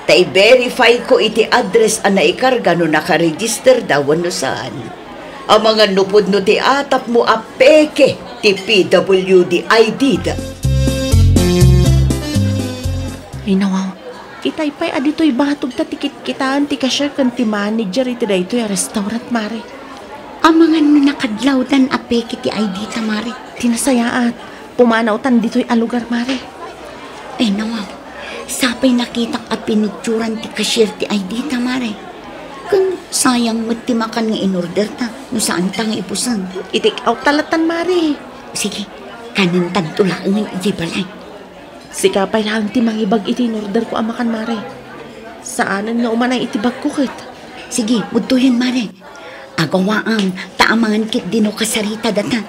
Speaker 8: Ta-verify ko iti address ang naikarga no nakaregister daw no saan. Ang mga nupod no ti atap mo apeke ti PWD ID da.
Speaker 3: Ay nawaw, itay pa'y adito'y batog ta tikit-kitaan ti cashier kan ti manager iti daytoy a restaurant, mare.
Speaker 2: Amangan mo nakadlaw dan apeke ti ID ta, mare.
Speaker 3: Tinasayaat, pumanaw tan dito'y alugar, mare.
Speaker 2: Ay nawaw, sapay nakita ka pinicturan ti cashier ti ID ta, mare. Kung sayang mo't ti makan nga in-order ta, no saan ta nga ipusan.
Speaker 3: Itik out talatan, mare.
Speaker 2: Sige, kanin tantulaan ng iti balay.
Speaker 3: Sikapay lang ti mangibag iti in-order ko amakan, mare. Saanan nga umanay itibag ko kit?
Speaker 2: Sige, mudtuhin, mare. Agawaam, taamangan kit dino kasarita data.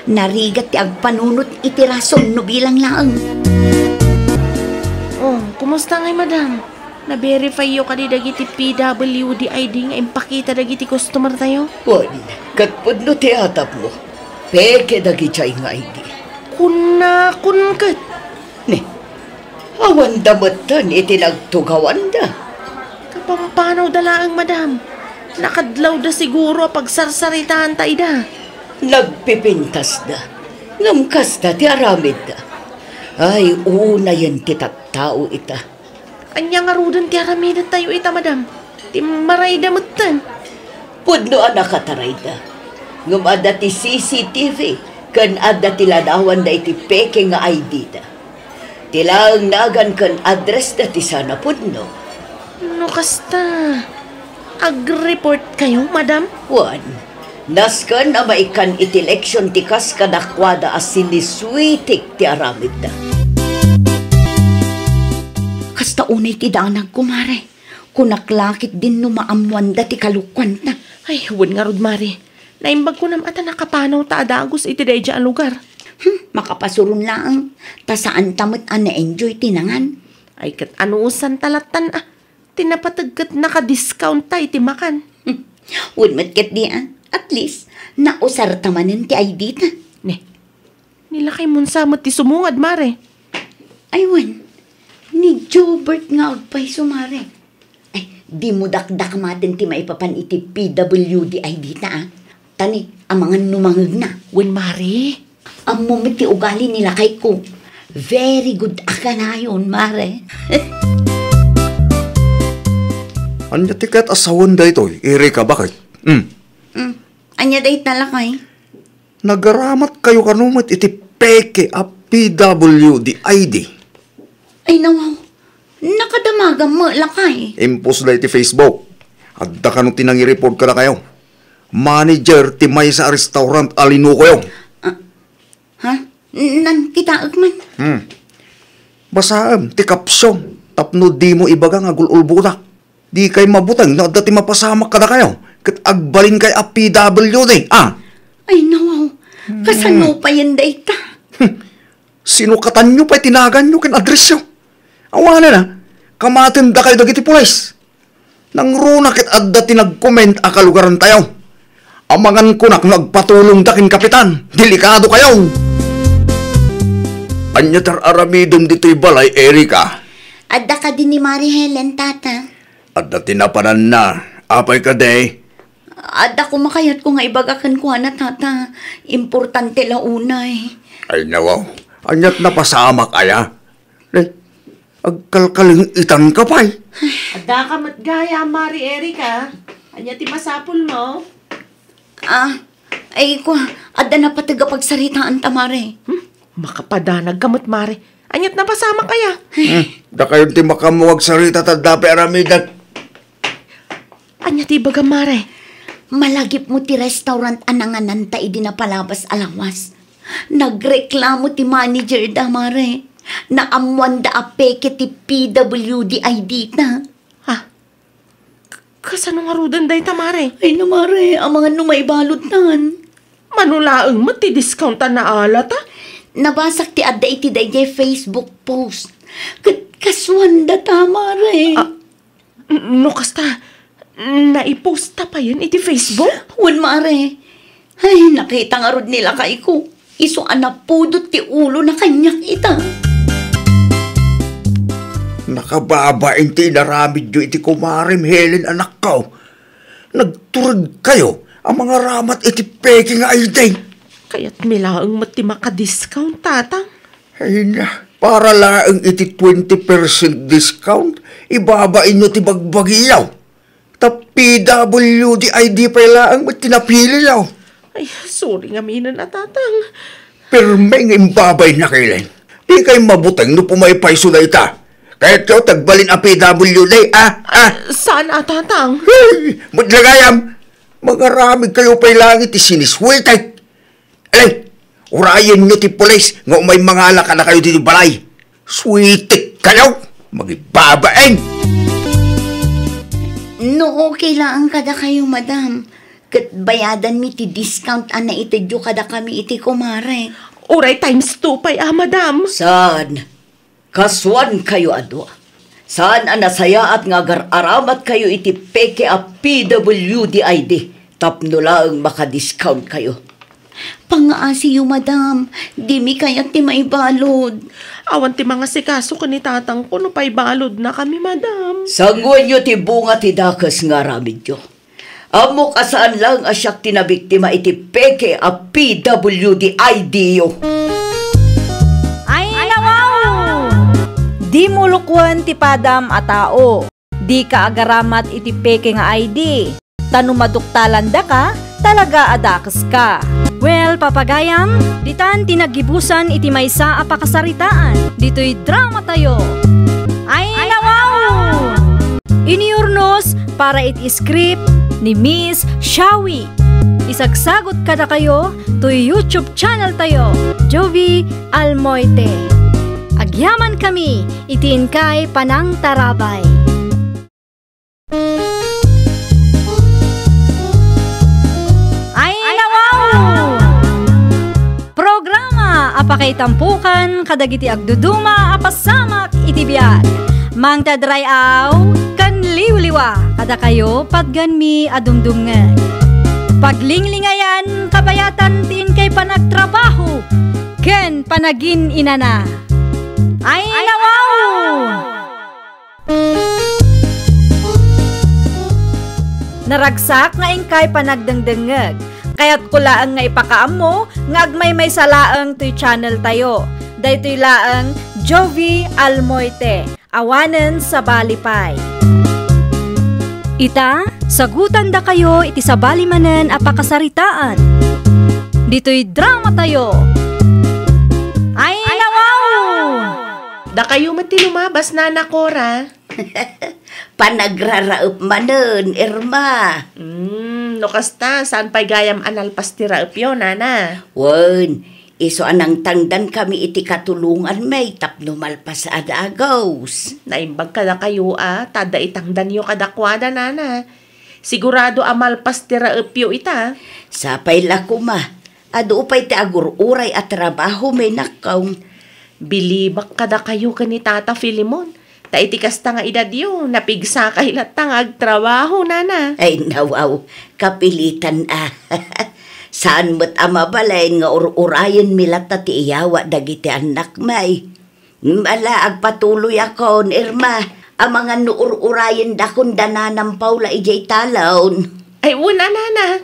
Speaker 2: Narigat ti agpanunot iti rason no bilang laang.
Speaker 3: Oh, kumusta ngay, madam? Na-verify yo ka di dagiti PWD ID nga impakita dagiti customer tayo?
Speaker 8: Wan, katpod no ti atap mo. Peke dagiti nga ID.
Speaker 3: Kuna, kat.
Speaker 8: Ne, awan damatan iti nagtugawan da.
Speaker 3: Kapampanaw dalaang, madam. Nakadlaw da siguro pagsarsaritaan ta ida.
Speaker 8: Nagpipintas da. Ngamkas da ti aramid da. Ay, una yan ti tattao ita.
Speaker 3: Anya nga rudan ti aramidan tayo ita, madam. Ti maray damutan.
Speaker 8: Pudno anak kataray da. Ngam ada ti CCTV. Kan ada ti ladawan da iti peke nga ID da. Tilang nagan kan address da ti sana pudno.
Speaker 3: No kasta. Ag-report kayo, madam?
Speaker 8: Wan, naskan na maikan iti eleksyon ti kas kadakwada as siniswitik ti aramid da.
Speaker 2: Kasta unay ti danag ko, mare. Kunaklakit din no maamuan da ti kalukwan ta.
Speaker 3: Ay, huwag nga rod, mare. Naimbag ko nam ata nakapanaw ta adagos iti dayja ang lugar.
Speaker 2: Makapasurun lang. Ta saan tamot ang na-enjoy tinangan.
Speaker 3: Ay, kat anuusan talatan tinapatagkat naka-discount tayo ti makan.
Speaker 2: Unmat kat di At least, nausar tamanin ti ID ta.
Speaker 3: Ne, nilakay mun samot ti sumungad, mare.
Speaker 2: Aywan, ni Jobert nga agpay sumare. Ay, di mo dakdak matin ti maipapan iti PWD ID ta Tani, amangan numangag na.
Speaker 3: Wen, mare.
Speaker 2: Ang moment ti ugali nila kay ko. Very good aka na yun, mare.
Speaker 4: Anya tiket asawan da ito, iri ka bakit?
Speaker 2: Anya dahit nalakay?
Speaker 4: Nagaramat kayo kanumit iti peke a PWD ID.
Speaker 2: Ay nawaw, nakadamaga mo lakay.
Speaker 4: Impos da iti Facebook. Adda ka nung tinangi-report ka na kayo. Manager ti may sa restaurant alinu kayo.
Speaker 2: Ha? Nan kita agman?
Speaker 4: Basaam, ti kapsyon. Tapno di mo ibaga nga gululbuta. Di kay mabutang na dati mapasamak ka na kayo. Kat agbalin kay a PWD,
Speaker 2: Ay nawaw, kasano pa yan data?
Speaker 4: Sinukatan nyo pa'y tinagan nyo kin address nyo. Awana na, kamatin da kayo dagiti pulis. Nang runa kit adda tinag-comment a kalugaran tayo. Amangan ko na kung nagpatulong da kin kapitan. Delikado kayo. Anya tar aramidom dito'y balay, Erika.
Speaker 2: Adda ka din ni Mari Helen, tata.
Speaker 4: Adda tinapanan na. Apay ka day.
Speaker 2: Adda kumakayat ko nga ibagakan ko na, tata. Importante la unay.
Speaker 4: Ay nawaw. Anyat napasamak aya. Ay, agkalkaling itan ka pa'y.
Speaker 3: Ada ka matgaya, Mari Erika. Anya ti masapul mo?
Speaker 2: Ay ko, adda na patagapagsaritaan ta, Mare.
Speaker 3: Makapadanag kamot, Mare. Anyat napasama kaya?
Speaker 4: Da kayo ti makamuwag sarita ta dapi aramidan.
Speaker 3: Anya ti baga, Mare.
Speaker 2: Malagip mo ti restaurant ananganan ta idi na palabas alawas. Nagreklamo ti manager da, Mare. Naamuan da apeke ti PWD ID ta.
Speaker 3: Kasano nga rudan day ta, Mare?
Speaker 2: Ay na, Mare, ang mga numaibalot nan.
Speaker 3: Manulaang mo ti discountan na ala ta?
Speaker 2: Nabasak ti adda iti dayjay Facebook post. Kaswan da ta, Mare.
Speaker 3: No kasta, naipost ta pa yan iti Facebook?
Speaker 2: Wan, Mare. Ay, nakita nga rod nila kay ko. Iso anapudot ti ulo na kanyak ita.
Speaker 6: Nakababain ti naramid yu iti kumarim Helen anak ko. Nagturod kayo ang mga ramat iti peke nga ay day.
Speaker 3: Kaya't milaang mati maka-discount, tatang.
Speaker 6: Ay na, para laang iti 20% discount, ibabain nyo ti bagbagiyaw. Ta PWD ID pa laang mati napili yaw.
Speaker 3: Ay, sorry nga mina na, tatang.
Speaker 6: Permeng imbabay na kailan. Di kayo mabutang no pumaypayso na ita. Kahit kayo tagbalin ang PWD,
Speaker 3: Saan, tatang?
Speaker 6: Hey, madlagayam. Magaramig kayo pa'y langit isiniswitay. Alay, urayan nyo ti polis nga umay mga alaka na kayo dito balay. Sweetik kayo, magibabain.
Speaker 2: No, okay lang kada kayo, madam. Kat bayadan mi ti discount ana itidyo kada kami iti kumare.
Speaker 3: Uray times 2 pa'y, madam.
Speaker 8: Saan? Kaswan kayo adwa. Saan ang nasaya at nga aramat kayo iti peke a PWD ID. Tapno lang maka-discount kayo.
Speaker 2: Pangaasi yu, madam. Di mi kaya ti maibalod.
Speaker 3: Awan ti mga sikaso ka ni tatang ko no pa'y balod na kami, madam.
Speaker 8: Sangwan nyo ti bunga ti dakas nga ramid nyo. Amok asaan lang asyak tinabiktima iti peke a PWD ID yo.
Speaker 1: Ay, nawaw! Di mulukwan ti padam a tao. Di ka agaramat iti peke nga ID. Tano maduktalan da ka, talaga adakas ka. Well, papagayam, ditan tinagibusan iti maysa a pakasaritaan. Dito'y drama tayo. Ay, nawaw! Iniurnos para iti script ni Miss Shawi. Isagsagot kada kayo to YouTube channel tayo, Jovi Almoite. Agyaman kami, itiin kay Panang Tarabay. Ay, nawaw! Programa apakay tampukan kadagiti agduduma apasamak iti biag. Mang tadrayaw kan liwliwa kada kayo padganmi adumdumngan. Paglinglingayan kabayatan tiin kay panagtrabaho ken panagin inana. Ay, nawaw! Naragsak nga ingkay panagdengdengeg. Kaya't kulaang nga ipakaam mo nga agmay may salaang to'y channel tayo. Daytoy laang Jovi Almoite. Awanen sa balipay. Ita, sagutan da kayo iti sa balimanen a pakasaritaan. Dito'y drama tayo. Ay, nawaw!
Speaker 3: Da kayo mati lumabas, Nana Cora.
Speaker 2: Panagraraop manen, Irma.
Speaker 3: No kasta, saan pa'y gayam analpas ti raop yun, Nana?
Speaker 2: Wen, iso anang tangdan kami iti katulungan may tapno malpas adagaws.
Speaker 3: Naimbag ka da kayo, tada itangdan yung kadakwada, Nana. Sigurado amalpas ti raop yun ita.
Speaker 2: Sapay lakuma, ado upay ti agururay at trabaho may nakaw.
Speaker 3: Bilibak kada kayo ka ni Tata Filimon. Ta itikas ta nga edad yun, napigsa kay latang agtrabaho, Nana.
Speaker 2: Ay nawaw, kapilitan Saan mo't amabalay nga urayan milata ti iyawa dagiti anak may. Mala agpatuloy ako, Irma. Ang mga nuur-urayan dakon dananang paula ijay talon.
Speaker 3: Ay una, Nana.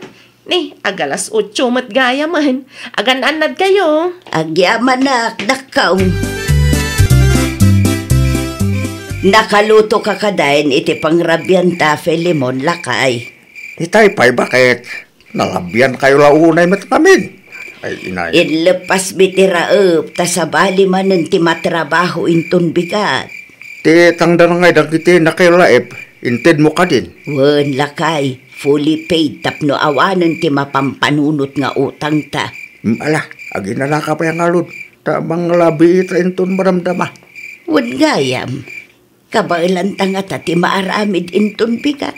Speaker 3: Ni, agalas 8 mat gaya man. Agan-anad kayo.
Speaker 2: Agyaman na, nakaw. Nakaluto ka kadain iti pangrabyan ta Filimon lakay.
Speaker 6: Itay pa'y bakit? Nalabyan kayo launay mat kami. Ay, inay.
Speaker 2: Inlepas bitiraop, ta sa bali manen ti matrabaho inton bigat.
Speaker 6: Ti tangdan ngay dagiti na kayo laep, inted mo ka din.
Speaker 2: Wen lakay, fully paid tapno awanen ti mapampanunot nga utang ta.
Speaker 6: Ala, agi na naka pa yung alod. Tamang labi ita inton maramdama.
Speaker 2: Wen gayam, kabailan tanga ta ti maaramid inton bigat.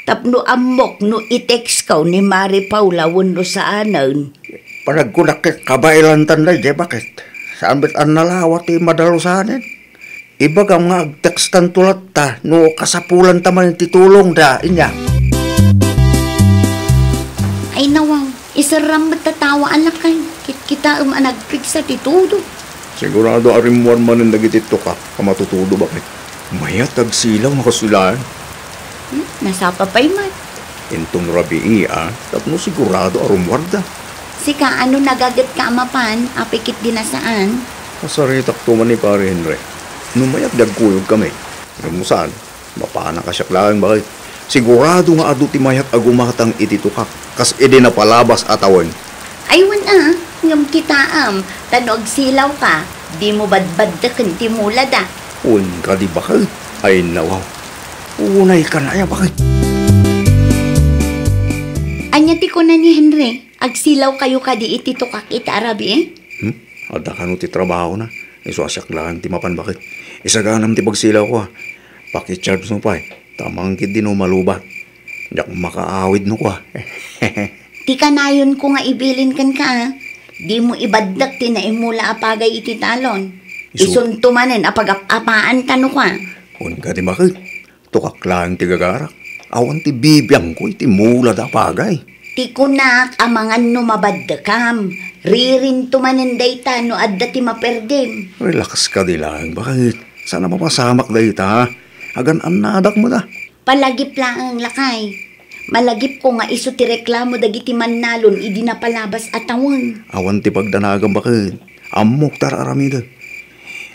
Speaker 2: Tapno amok no i-text kaw ni Mari Paula wano sa anan.
Speaker 6: Panagkunak kabailan tanday, di bakit? Saan ba't ang nalawat ti madalusanin? Ibagam nga agtekstan tulat ta, no kasapulan taman titulong da, inya.
Speaker 2: Ay nawaw, isaram matatawa alak kay. Kita nagpigsa ti tudo.
Speaker 5: Sigurado arimuan man ang nagitito ka, kamatutudo bakit? Mayat agsilaw na kasulaan.
Speaker 2: Nasapapay man.
Speaker 5: Intong rabii tapno sigurado arumwarda.
Speaker 2: Sika, ano nagagat ka amapan, apikit dinasaan?
Speaker 5: Kasaritak tuman ni pare Henry. Numayat dagkuyog kami. Ngamusan, mapana ka siya lang bakit? Sigurado nga adu ti mayat agumatang ititukak. Kas edi na palabas atawan.
Speaker 2: Aywan ngam kitaam, tanog silaw ka, di mo badbad da kanti mula da.
Speaker 5: Un ka di bakit? Ay nawaw. Unay ka na ya bakit?
Speaker 2: Anya ti ko na ni Henry, agsilaw kayo ka di ititukak ita arabi
Speaker 5: Ada ka no ti trabaho na. Iso asyak lang ti mapan bakit? Isaganam ti pagsilaw ko Pakicharge mo pa Tamang kid din o malubat. Hindi ako makaawid no ko
Speaker 2: Ti kanayon ko nga ibilin kan ka Di mo ibaddak ti naimula apagay iti talon. Isuntumanen apag-apaan tano ka.
Speaker 5: Un ka di bakit? Tukak lang ti gagarak. Awan ti bibiyang ko iti mula da apagay.
Speaker 2: Ti kunak amangan no mabaddakam. Ririn tumanen dayta no adda ti maperdem.
Speaker 5: Relax ka di lang. Bakit? Sana mapasamak dayta Agan anadak mo da.
Speaker 2: Palagip lang ang lakay. Malagip ko nga iso ti reklamo dagiti mannalon idi na palabas atawon.
Speaker 5: Awan ti pagdanagan bakit? Amok tararamida.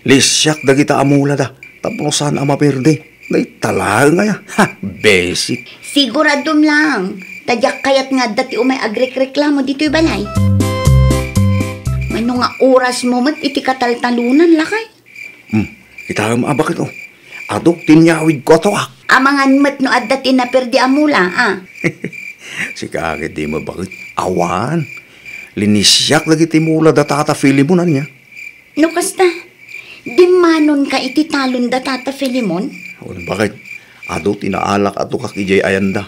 Speaker 5: Lisyak dagita amula da. Tapos saan ang maperde? Day talaga nga ya. Basic.
Speaker 2: Siguradom lang. Tadyak kayat nga dati umay agrek-reklamo dito'y balay. Mano nga oras mo mat iti kataltalunan lakay?
Speaker 5: Kita bakit Adok tinyawid ko to
Speaker 2: Amangan mat no adda tinaperdi amula
Speaker 5: Si kakit di mo bakit? Awan. Linisyak lagi timula da tata Filimon niya.
Speaker 2: No kasta? Di manon ka iti talon da tata Filimon?
Speaker 5: Bakit? Adok tinaalak ato kakijay ayanda.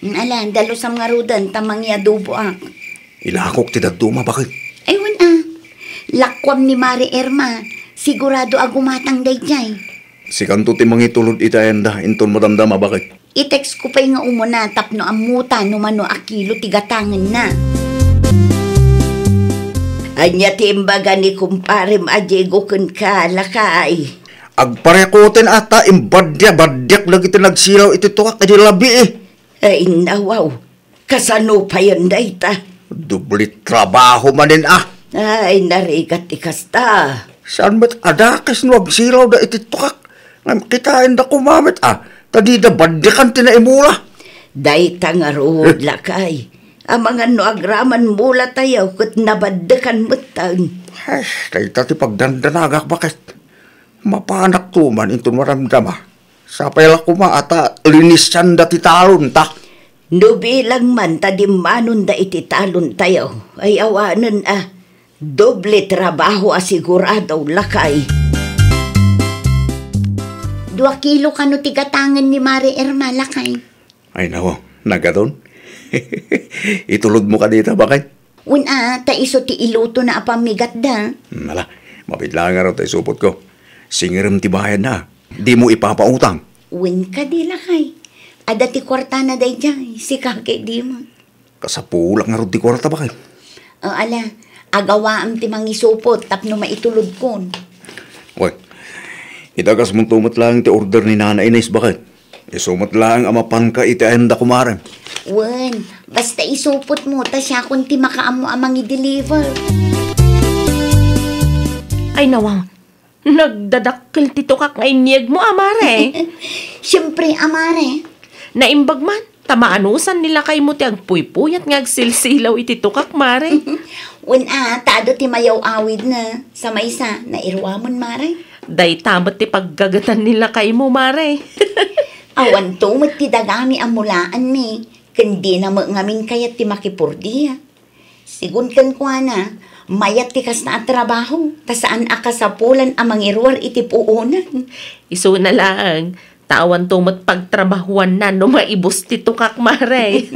Speaker 2: Ala, dalusam nga rudan tamang yadubo
Speaker 5: Ilakok ti daduma bakit?
Speaker 2: Aywan Lakwam ni Mari Erma. Sigurado agumatang dayjay.
Speaker 5: Si kanto ti mangitulod itayanda, inton madamdama bakit?
Speaker 2: I-text ko pa'y nga umuna, tapno amuta, numano akilo, tigatangan na.
Speaker 8: Anya timbaga ni kumparem ajego kun ka, lakay.
Speaker 5: Agparekoten ata, imbadyak lagi tinagsilaw iti tukak, iti labi
Speaker 8: Ay nawaw, kasano pa yan dayta?
Speaker 5: Dublit trabaho manin
Speaker 8: Ay narigat ikasta.
Speaker 5: Saan ba't adakas no agsilaw da iti tukak? Ngam kitain da kumamit tadi da badyakan tinaimula.
Speaker 8: Dayta nga rood lakay. Amangan no agraman mula tayo kat nabadyakan mutan.
Speaker 5: Ay, dayta ti pagdandanagak bakit? Mapanak tuman ito maramdama. Sapay la kuma ata linisyan da ti talon ta.
Speaker 8: No bilang man tadimanon da iti talon tayo. Ay awanan doble trabaho asigurado lakay.
Speaker 2: 2 kilo kano tigatangan ni Mari Erma lakay.
Speaker 5: Ay nawa, nagadon. Itulod mo ka dito, bakit?
Speaker 2: Ta iso ti iluto na apamigat da.
Speaker 5: Mala, mapitla nga raw tayo supot ko. Singiram ti bayan na. Di mo ipapautang.
Speaker 2: Ka di lakay. Ada ti kwarta na day dyan. Si kake di mo.
Speaker 5: Kasapulak nga raw ti kwarta, bakit?
Speaker 2: Ala, agawaam ti mangisupot tapno maitulod kon.
Speaker 5: Uy, itagas mong tumat lang ti order ni Nana Inés, bakit? Isumat lang amapan ka iti ayanda kumarem.
Speaker 2: Basta isupot mo, ta siya kung ti makaamo amang i-deliver.
Speaker 3: Ay nawang, nagdadakkel ti tukak nga inyeg mo, amare.
Speaker 2: Siyempre, amare.
Speaker 3: Naimbag man, tamaanusan nila kay mo ti agpuypuyat nga agsilsilaw iti tukak, mare.
Speaker 2: Tado ti mayaw awid na sa maysa na irwamon, mare.
Speaker 3: Day tamat ti paggagatan nila kay mo, mare.
Speaker 2: Awan to, ti dagami amulaan mi. Kandi na ngamin kayat ti makipurdiya. Sigun kan kwa na, mayat ti kas na trabaho. Tasaan akasapulan amang irwar iti puunan.
Speaker 3: Iso na lang, tawan tumat pagtrabahuan na no maibos ti tukak, mare.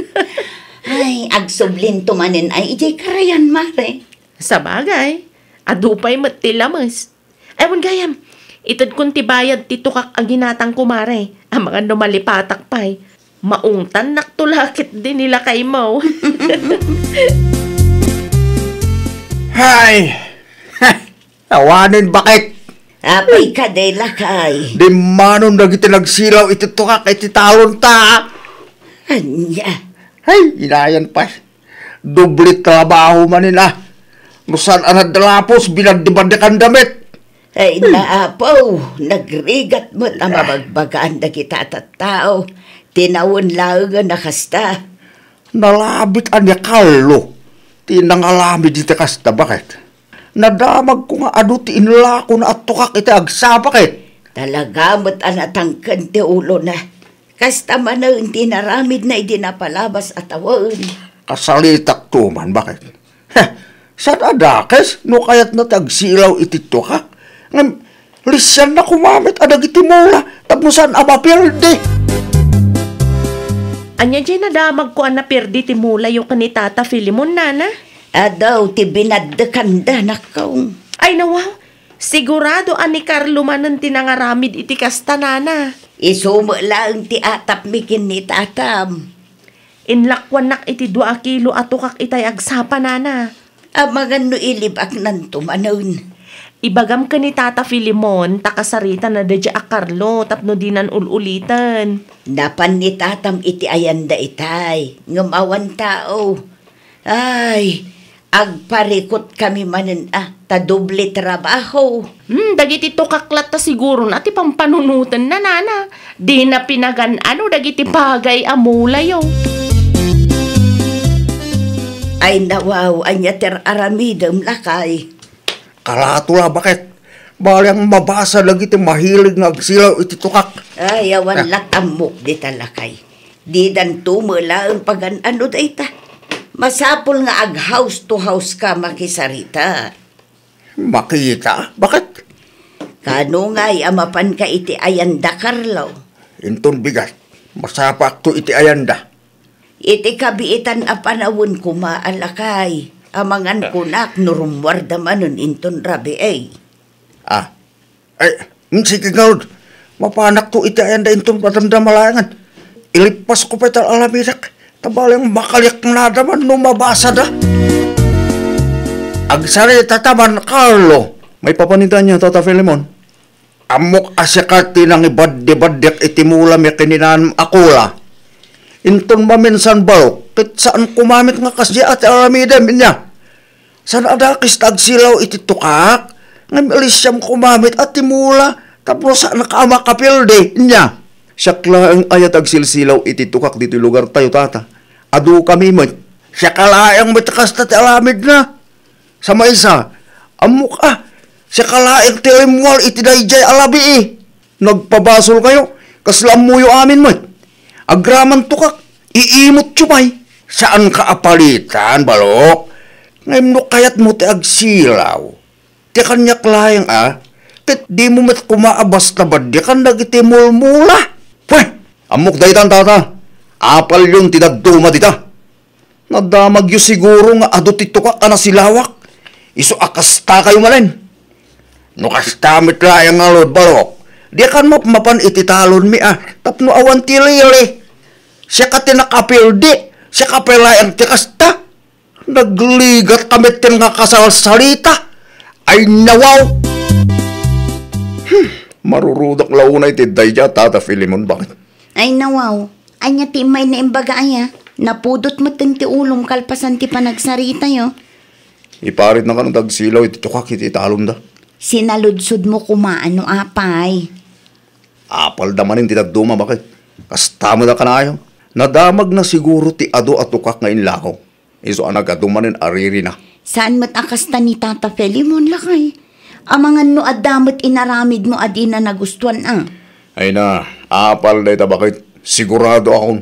Speaker 2: Ay, agsublin tumanin ay ijay karayan, mare.
Speaker 3: Sa bagay, adupay matilamas. Ewan gayam, itad kung tibayad ti tukak ang ginatang kumare. Ang mga numalipatak pa'y, maungtan naktulakit din nila kay mo.
Speaker 6: Hay! Awanin bakit?
Speaker 8: Apay ka day lakay.
Speaker 6: Di manon dagiti nagsilaw iti tukak iti talon ta.
Speaker 8: Anya.
Speaker 6: Ay, inayan pa. Dublit trabaho manina. Nusan anad dalapos binagdibandakan damit.
Speaker 8: Ay naapaw, nagrigat mo't ang mabagbagaan na kita tao. Tinawon lang nga nakasta.
Speaker 6: Nalabit anya kallo. Tinangalamid iti kasta, bakit? Nadamag ko nga adu ti inla ko na at tukak iti agsa, bakit?
Speaker 8: Talaga mo't anatangkan ti ulo na. Kasta man na hindi naramid na idinapalabas at awan.
Speaker 6: Kasalitak tuman, bakit? Heh, saan adakes? No kayat na tagsilaw iti tukak? Ngam, lisyan na kumamit adag iti mula. Tapusan amapirde.
Speaker 3: Anya dyan nadamag ko na perdi ti mula yung kanitata Filimon, nana.
Speaker 8: Adaw ti binadakanda nakaw.
Speaker 3: Ay nawaw, sigurado ani Carlo manan tinangaramid iti kasta, nana.
Speaker 8: Isumo lang ti atap mikin ni tatam.
Speaker 3: Inlakwanak iti 2 kilo atukak itay agsapa, nana.
Speaker 8: Amangan no ilibak nan tumanon.
Speaker 3: Ibagam ka ni Tata Filimon, takasarita na dadya a Carlo, tapno dinan ululitan.
Speaker 8: Napan ni tatam iti ayanda itay, ngumawan tao. Ay, agparikot kami manen ta doble trabaho.
Speaker 3: Dagiti tukaklat ta siguro na ti pampanunutan na, nana. Di na pinagan dagiti pagay amulayo.
Speaker 8: Ay nawaw, anya ter aramidem lakay.
Speaker 6: Kalatula, bakit? Balang mabasa lagi iti mahilig nga agsilaw iti tukak.
Speaker 8: Ay, awan latamok di talakay. Di dan tumula ang pagan-ano day ta. Masapol nga ag house to house ka makisarita.
Speaker 6: Makita? Bakit?
Speaker 8: Kano nga'y amapan ka iti ayanda, Carlo?
Speaker 6: Inton bigat. Masapak to iti ayanda.
Speaker 8: Iti kabiitan a panawon kumaalakay. Amangan kunak nurumwarda manon inton rabi ay.
Speaker 6: Sige gawd. Mapanak to iti ayanda inton patamdamalangan. Ilipas ko pa ital alamidak. Tabalang makaliak na naman mabasa da. Agsarita taman, Carlo.
Speaker 5: May papanitan niya, Tata Filimon.
Speaker 6: Amok asyakati ng ibad-ibadyak itimula may kininan akula. Inton maminsan balok, kit saan kumamit nga kasya at alamidem niya. Saan adakis tagsilaw iti tukak, nga milisyam kumamit at timula, tapos saan nakamakapilde niya.
Speaker 5: Siyakla ang ayat agsilsilaw iti tukak dito lugar tayo, Tata.
Speaker 6: Adu kami mo, siya kalaang matakas na alamid na. Sa maisa, amok siya kalaang tilimwal iti dayjay alabi Nagpabasol kayo, kaslam mo yung amin mo. Agraman tukak, iimot chupay. Saan ka apalitan, balok? Ngayon no kayat mo ti agsilaw. Ti kanyak layang tit di mo met kumaabas na ba di kan nagiti mulmula. Pweh,
Speaker 5: Amok daytan, Tata. Apal yung tidagduma dita. Nadamag yung siguro nga ado ti tukak na silawak. Iso akasta kayo malen.
Speaker 6: no kastamit layang nga lod, balok. Di kan mapan iti talon mi tapno awan ti lili. Siya ka tinakapildi, siya ka pelayang ti kasta. Nagligat kami tin nga kasalsalita. Ay nawaw.
Speaker 5: Marurudak launay ti dayja, Tata Filimon, bakit?
Speaker 2: Ay nawaw, anya ti may na imbaga aya. Napudot mo ti ulong kalpasan ti panagsarita yo.
Speaker 5: Iparit na ka ng tagsilaw, iti tukak, iti talon da.
Speaker 2: Sinaludsod mo kumaano apay.
Speaker 5: Apal damanin ti dagduma, bakit? Kastamo da kanayo. Nadamag na siguro ti ado at tukak nga inlakaw. Iso anagadumanin ariri na.
Speaker 2: Saan mo't akasta ni Tata Filimon lakay? Amangan no adamot inaramid mo adi na nagustuhan
Speaker 5: Ay na, apal da ita, bakit? Sigurado akong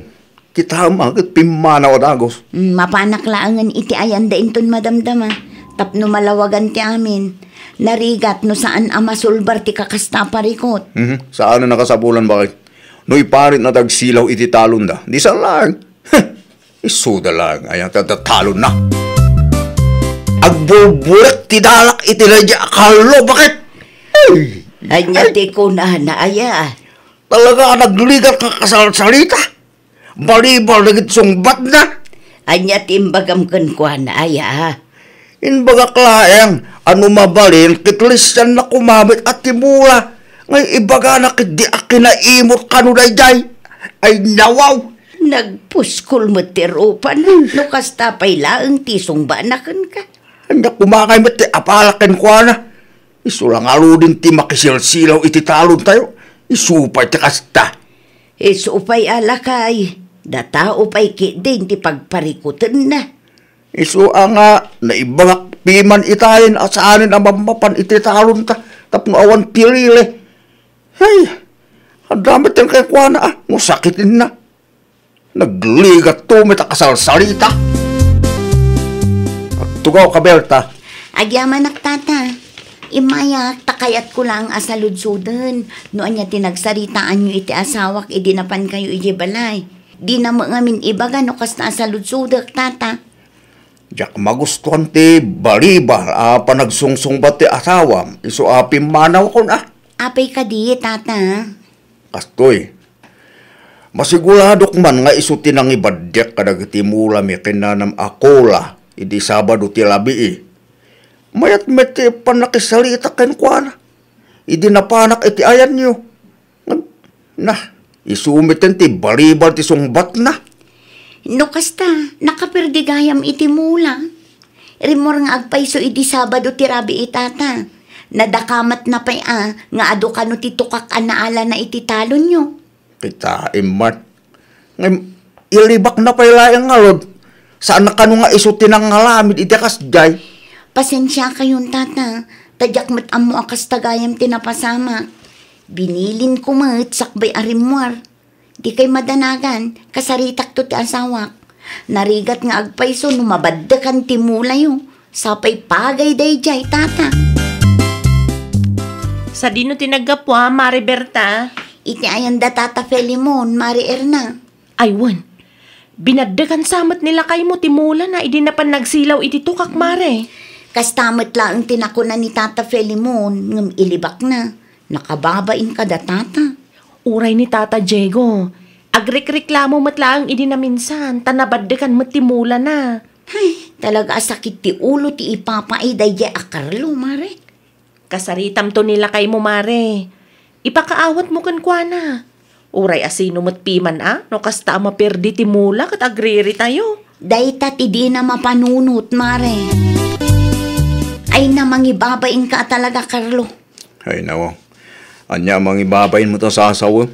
Speaker 5: kita magit pimanaw dagos.
Speaker 2: Mapanaklangan iti ayanda inton madamdama. Tapno malawagan ti amin. Narigat no saan amasulbar ti kakasta parikot.
Speaker 5: Saan na nakasabulan, bakit? No iparit na tagsilaw iti talon da. Di sa lang. Isuda lang. Ayan, talon na.
Speaker 6: Agbuburak ti dalak iti ladya Carlo, bakit?
Speaker 8: Anya ti kunahan na aya.
Speaker 6: Talaga nagligat ka kasalsalita. Balibal na gitsong bat na.
Speaker 8: Anya timbagam kan kuha na aya.
Speaker 6: Inbaga klaeng, ano mabalin, kitlis yan na kumamit at timula. Ngay ibaga na kit di akinaimot kanuday jay. Ay nawaw!
Speaker 2: Nagpuskol mo tirupan. No kasta pa'y laang tisong banakan ka.
Speaker 6: Handa kumakay mo ti apalakin ko na. Isulang alo din ti makisilsilaw iti talon tayo. Isupay ti kasta.
Speaker 2: Isupay alakay. Datao pa'y kiding ti pagparikutan na.
Speaker 6: Isu nga, naibagak piman itayin at saanin ang mamapan iti talon ta. Tapno awan pilili. Ay, ang damit yung kay kuwana musakitin na. Nagligat tumit ang kasalsalita. At tugaw ka, Berta.
Speaker 2: Agyaman tata. Imayak, takayat ko lang asaludsudan. Noon niya tinagsaritaan nyo iti asawak, idinapan kayo iti balay. Di na mo ngamin ibaga no kas na asaludsudak, tata.
Speaker 6: Diyak magustuhan ti balibal, panagsungsung ba ti asawam, iso apim manaw ko na.
Speaker 2: Apay ka di, tata.
Speaker 6: Kastoy, masiguladok man nga iso tinang ibadyak kadag ti mula mi kinanam akola, idi Sabado ti labi Mayat met ti panakisalita ken kuana, idi napanak iti ayan nyo. Nah, isumiten ti balibal ti sungbat na.
Speaker 2: No kasta, nakaperdigayam iti mula. Rimor nga agpaiso iti Sabado ti rabi itata. Nadakamat na pa'y nga ado ka no ti tukak anaala na iti talon nyo.
Speaker 6: Kita imat. Ngay, ilibak na pa'y layang ngalod. Saan na kano nga iso tinang ngalamid iti kasjay.
Speaker 2: Pasensya kayon tata. Tadyak mat amo akas tagayam tinapasama. Binilin ko mat sakbay arimwar. Di kay madanagan, kasaritak to ti asawak. Narigat nga agpaiso, numabaddakan ti mulayo. Sapay pagay day jay, tata.
Speaker 3: Sa dino tinagapwa, Mari Berta?
Speaker 2: Iti ayan da tata Felimon, Mari Erna.
Speaker 3: Aywan, binaddakan samat nila kay mo ti mula na idi na pan nagsilaw iti tukak, Mare.
Speaker 2: Kastamat lang tinakuna ni tata Felimon, ngam ilibak na. Nakababain ka da tata.
Speaker 3: Uray ni Tata Diego, agrekreklamo matlaang idi na minsan, tanabaddekan matimula na.
Speaker 2: Ay, talaga sakit ti ulo ti ipapay daya akarlo, Mare.
Speaker 3: Kasaritam to nila kay mo, Mare. Ipakaawat mo kan kuana. Uray asino matpiman no kasta maperdi ti mula kat agriri tayo.
Speaker 2: Dayta ti di na mapanunot, Mare. Ay namang ibabain ka talaga, Carlo.
Speaker 5: Ay nawa. Anya mang ibabayin mo to sa asawa?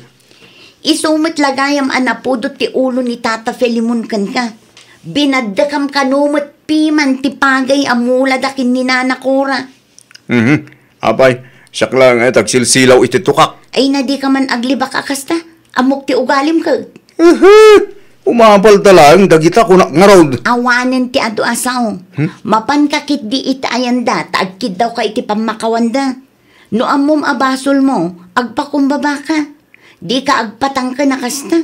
Speaker 2: Isumit lagayam anapudot ti ulo ni Tata Felimon kan ka. Binaddakam kanumot piman ti pagay amula dakin ni Nana Cora.
Speaker 5: Apay, siyak lang tagsilsilaw iti tukak.
Speaker 2: Ay na di ka man aglibak akasta. Amok ti ugalim ka.
Speaker 5: Umapal talang dagita ko na ngarod.
Speaker 2: Awanen ti ado asaw. Mapan kakit di itayanda, taagkid daw ka iti pamakawanda. No amom abasol mo, agpakumbaba ka. Di ka agpatang ka nakasta.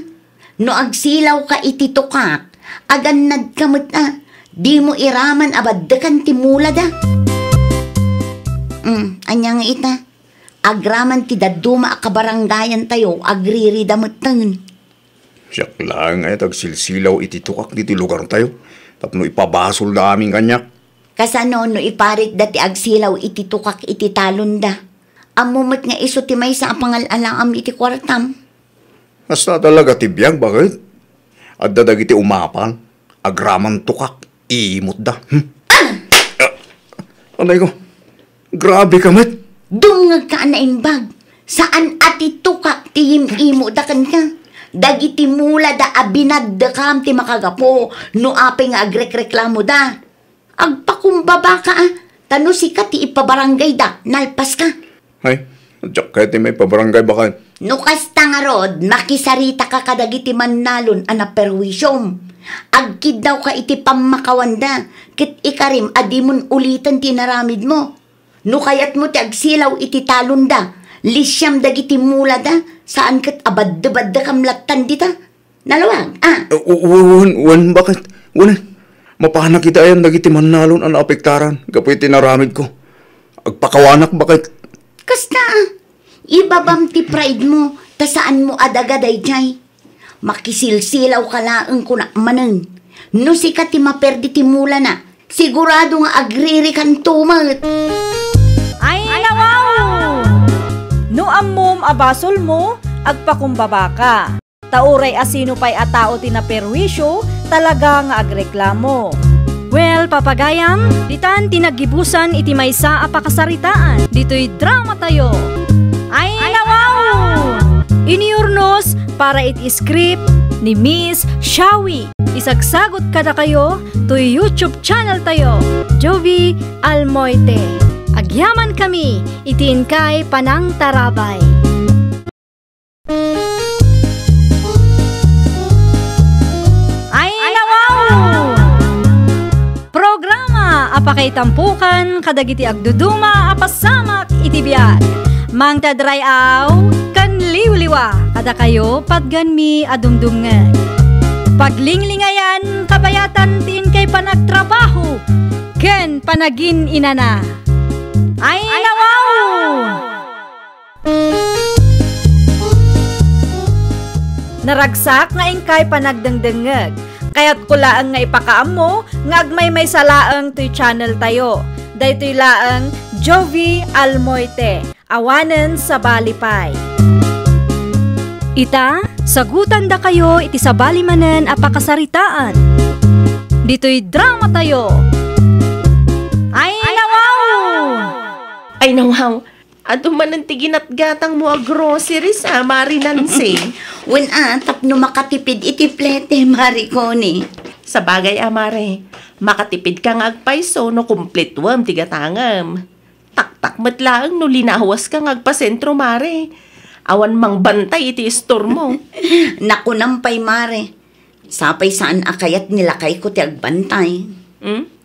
Speaker 2: No agsilaw ka iti tukak, aganad kamot na. Di mo iraman abaddakan ti mula da. Anya nga ita. Agraman ti daduma akabaranggayan tayo, agriri damot tangan.
Speaker 5: Siyak lang tagsilsilaw iti tukak diti lugar tayo. Tapno ipabasol na aming kanyak.
Speaker 2: Kasano no iparit dati agsilaw iti tukak iti talon da. Amumot nga iso ti may sa pangal-alaam iti kwartam.
Speaker 5: Hasta talaga tibiyang, bakit? At dadag iti umapan, agraman tukak, iimot da. Anay ko, grabe ka, met.
Speaker 2: Dungag ka na imbag. Saan ati tukak ti him-imo da kan ka? Dagiti mula da abinad da kam ti makagapo, no ape nga agrek-reklamo da. Agpakumbaba ka tano si ka ti ipabarangay da, nalpas ka.
Speaker 5: Ay, adyak kaya ti may pabarangay bakit?
Speaker 2: No kasta nga rod, makisarita ka kadagiti mannalon perwisyom. Agkid daw ka iti pamakawanda, kit ikarim adimon ulitan tinaramid mo. No kayat mo ti agsilaw iti talon da, lisyam dagiti mula da, saan kat abadda-badda kamlatan dita. Nalawag,
Speaker 5: Wan, bakit? Wan, mapahanak kita ayan dagiti mannalon apektaran, kapoy tinaramid ko. Agpakawanak bakit?
Speaker 2: Kasta, ibabam ti pride mo, ta saan mo adagaday jay. Makisilsilaw ka laang kuna manang. No si ka ti maperdi ti mula na, Sigurado nga agriri kan tumat.
Speaker 1: Ay, nawaw! No ammom abasol mo, agpakumbaba ka. Tauray asino pa'y atao tinaperwisyo, talaga nga agreklamo. Well, papagayam, ditan tinagibusan iti maysa apakasaritaan. Dito'y drama tayo. Ay, nawaw! Iniurnos para iti script ni Miss Shawi. Isagsagot kada kayo to YouTube channel tayo, Jovi Almoite. Agyaman kami, itiin kay Panang Tarabay. Ay, nawaw! Programa apakay tampukan kadagiti agduduma apasamak iti biag. Mang tadray aw kan liwliwa kada kayo padganmi adumdumngan. Paglinglingayan kabayatan tiin kay panagtrabaho ken panagin inana. Ay, nawaw! Naragsak nga ingkay panagdengdengeg. Kaya't kulaang nga ipakaam mo, nga agmay may salaang to'y channel tayo. Daytoy laang Jovi Almoite, awanen sa Balipay. Ita, sagutan da kayo iti sa balimanen apakasaritaan. Dito'y drama tayo. Ay, nawaw!
Speaker 3: Ay, nawaw. Ato man ang tiginatgatang mo a groceries, Mari Nancy.
Speaker 2: Wen tapno makatipid iti plete, Mariconi.
Speaker 3: Sa bagay, Mare, makatipid kang agpaiso no kumplitwam tigatangam. Tak-tak matlaang no linawas kang agpasentro, Mare. Awan mang bantay iti store mo.
Speaker 2: Naku nampay, Mare. Sapay saan akayat nilakay ko ti agbantay.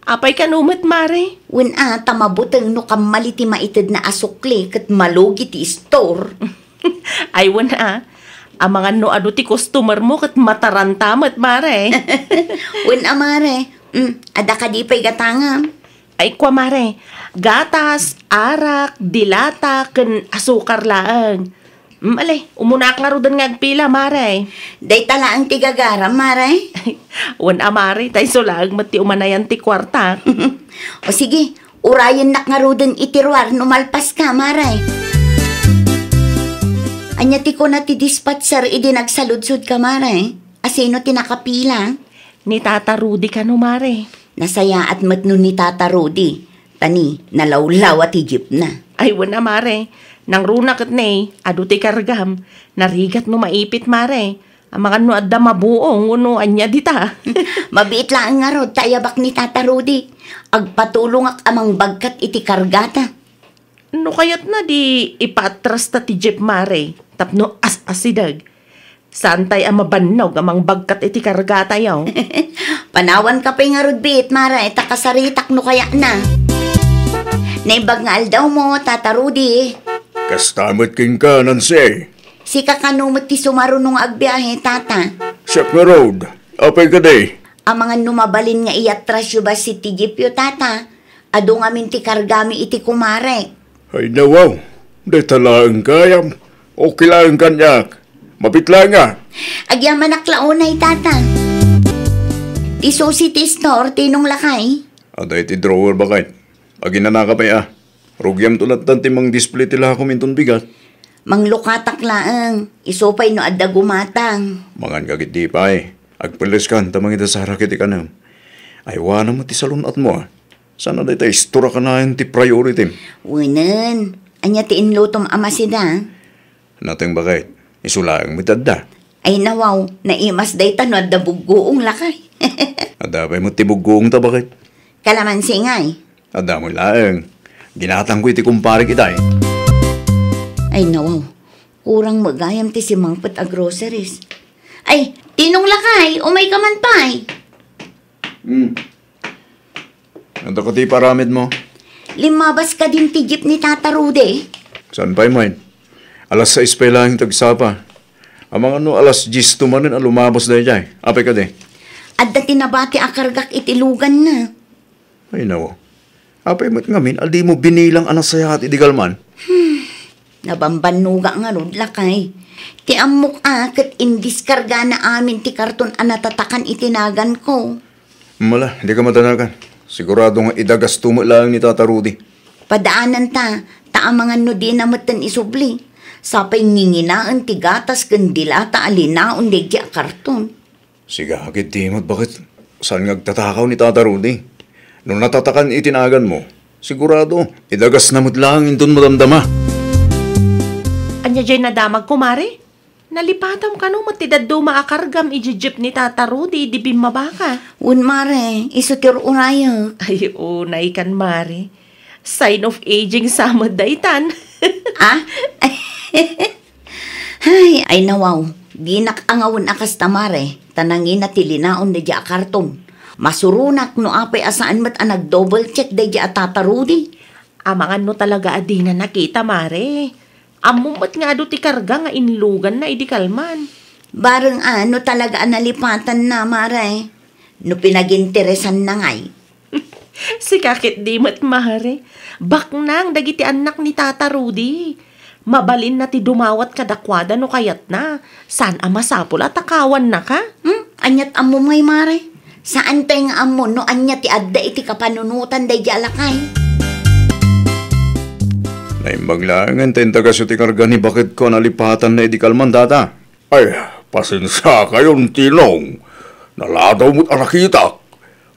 Speaker 3: Apay kanumat, Mare.
Speaker 2: Wen tamabuteng no kamali ti maited na asukli kat malugi ti store.
Speaker 3: Ay, wana. Ang mga no ti customer mo kat matarantamat, Mare.
Speaker 2: Wen Mare. Ada ka di pa'y gatangam.
Speaker 3: Ay, kwa, Mare. Gatas, arak, dilata, ken asukar laang. Alay, umunak nga rodan nga agpila, Mare.
Speaker 2: Day tala ang tigagaram, Mare.
Speaker 3: Wan, Mare, tayo sulag mati umanayan ti kwarta.
Speaker 2: O sige, urayan nak nga rodan itirwar, numalpas ka, Mare. Anya ti ko na ti dispatcher, idi nagsaludsud ka, Mare. Asino ti nakapila?
Speaker 3: Ni Tata Rudy ka no, Mare.
Speaker 2: Nasaya at matno ni Tata Rudy. Tani, nalawlaw at jeep na.
Speaker 3: Ay, wana, Mare. Nang runak at nay, adu ti kargam. Narigat no maipit, Mare. Ang mga no adda mabuong, uno anya dita.
Speaker 2: Mabiit lang nga rod, tayabak ni Tata Rudy. Agpatulong ak amang bagkat iti kargata.
Speaker 3: No kayat na di ipatras ta ti jeep, Mare. Tapno as-asidag. Saan tayo ang mabannog amang bagkat iti kargata yaw?
Speaker 2: Panawan ka pa'y nga rod, bit, Mara. Itakasaritak no kaya na. Naibag nga aldaw mo, Tata Rudy.
Speaker 5: Kastamot king ka, Nancy.
Speaker 2: Si kakanumot ti sumarunong agbiyahe, Tata.
Speaker 5: Siyak na road. Apay ka day.
Speaker 2: Ang mga numabalin nga iatras yu ba si Tigipyo, Tata? Ado nga min ti kargami iti kumare.
Speaker 5: Ay nawaw. Day talaang kayam. Okay lang kanyak. Mapit lang nga.
Speaker 2: Agyaman naklaunay, Tata. Ti Society Store, tinong lakay.
Speaker 5: Aday ti drawer bakay. Aginana ka pa Rugyam tulad tanti mang display tila ako minton bigat.
Speaker 2: Manglukatak laang. Isopay no adda gumatang.
Speaker 5: Mangan kagit di pa Agpilis kan tamang ita sa harakit ikanam. Ay wana mo ti salunat mo Sana day tayo istura ka na yung ti priority.
Speaker 2: Wunan. Anya ti inlutom ama sida.
Speaker 5: Nating bakit? Isulang mitadda.
Speaker 2: Ay nawaw. Naimas day ta no adda buguong lakay.
Speaker 5: Adapay mo ti buguong ta bakit?
Speaker 2: Kalamansi ngay.
Speaker 5: Ada mo laeng. Ginatang ko iti kumpare kita
Speaker 2: Ay nawaw. Kurang magayam ti si Mangpet a groceries. Ay, tinong lakay. Umay ka man pa'y.
Speaker 5: Nanda ko ti paramid mo.
Speaker 2: Limabas ka din ti jeep ni Tata Rudy.
Speaker 5: Saan pa'y mine? Alas 6 pa lang tagsapa. Amang alas 10 tumanin lumabas na jay. Apay ka di?
Speaker 2: Adda tinabati akargak itilugan na.
Speaker 5: Ay nawo. Apay mo't ngamin, aldi mo binilang anak saya at idigalman.
Speaker 2: Nabambanuga nga rod lakay. Ti amok kat indiskarga na amin ti karton anatatakan itinagan ko.
Speaker 5: Mala, hindi ka matanagan. Sigurado nga idagas tumo lang ni Tata Rudy.
Speaker 2: Padaanan taamangan no di na matan isubli. Sapay nginginaan ti gatas kandila alinaon di kya karton.
Speaker 5: Sige, agad dimot, bakit? Saan ngagtatakaw ni Tata Rudy? Nung natatakan itinagan mo, sigurado, idagas na lang indun mo damdama.
Speaker 3: Anya jay nadamag ko, Mare? Nalipatam ka no matidaddo maakargam ijijip ni Tata Rudy, di bimabaka.
Speaker 2: Un mare, isutir unaya.
Speaker 3: Ay, unay kan, Mare. Sign of aging sa daytan.
Speaker 2: Ah? Ay nawaw. Di nakangawon akas tamare. Tanangin na tilinaon na dya karton. Masurunak no apay asaan mat anag double check da dya Tata Rudy.
Speaker 3: Amangan no talaga adi na nakita, Mare. Amumat nga do ti karga nga inlugan na idikalman.
Speaker 2: Bareng ano talaga nalipatan na mare. No pinaginteresan na ngay.
Speaker 3: Si kakit di mat, Mare. Baknang dagiti anak ni Tata Rudy. Mabalin na ti dumawat kadakwada no kayat na. Saan masapul at akawan na ka?
Speaker 2: Anyat amo ngay mare. Saan tayo nga amo no anyat ti adda iti kapanunutan day alakay.
Speaker 5: Naimbaglangan tayo tagasyo ti karga ni bakit ko nalipatan na idikalman, Tata.
Speaker 6: Ay, pasensya kayon, Tinong. Naladaw mo't arakitak.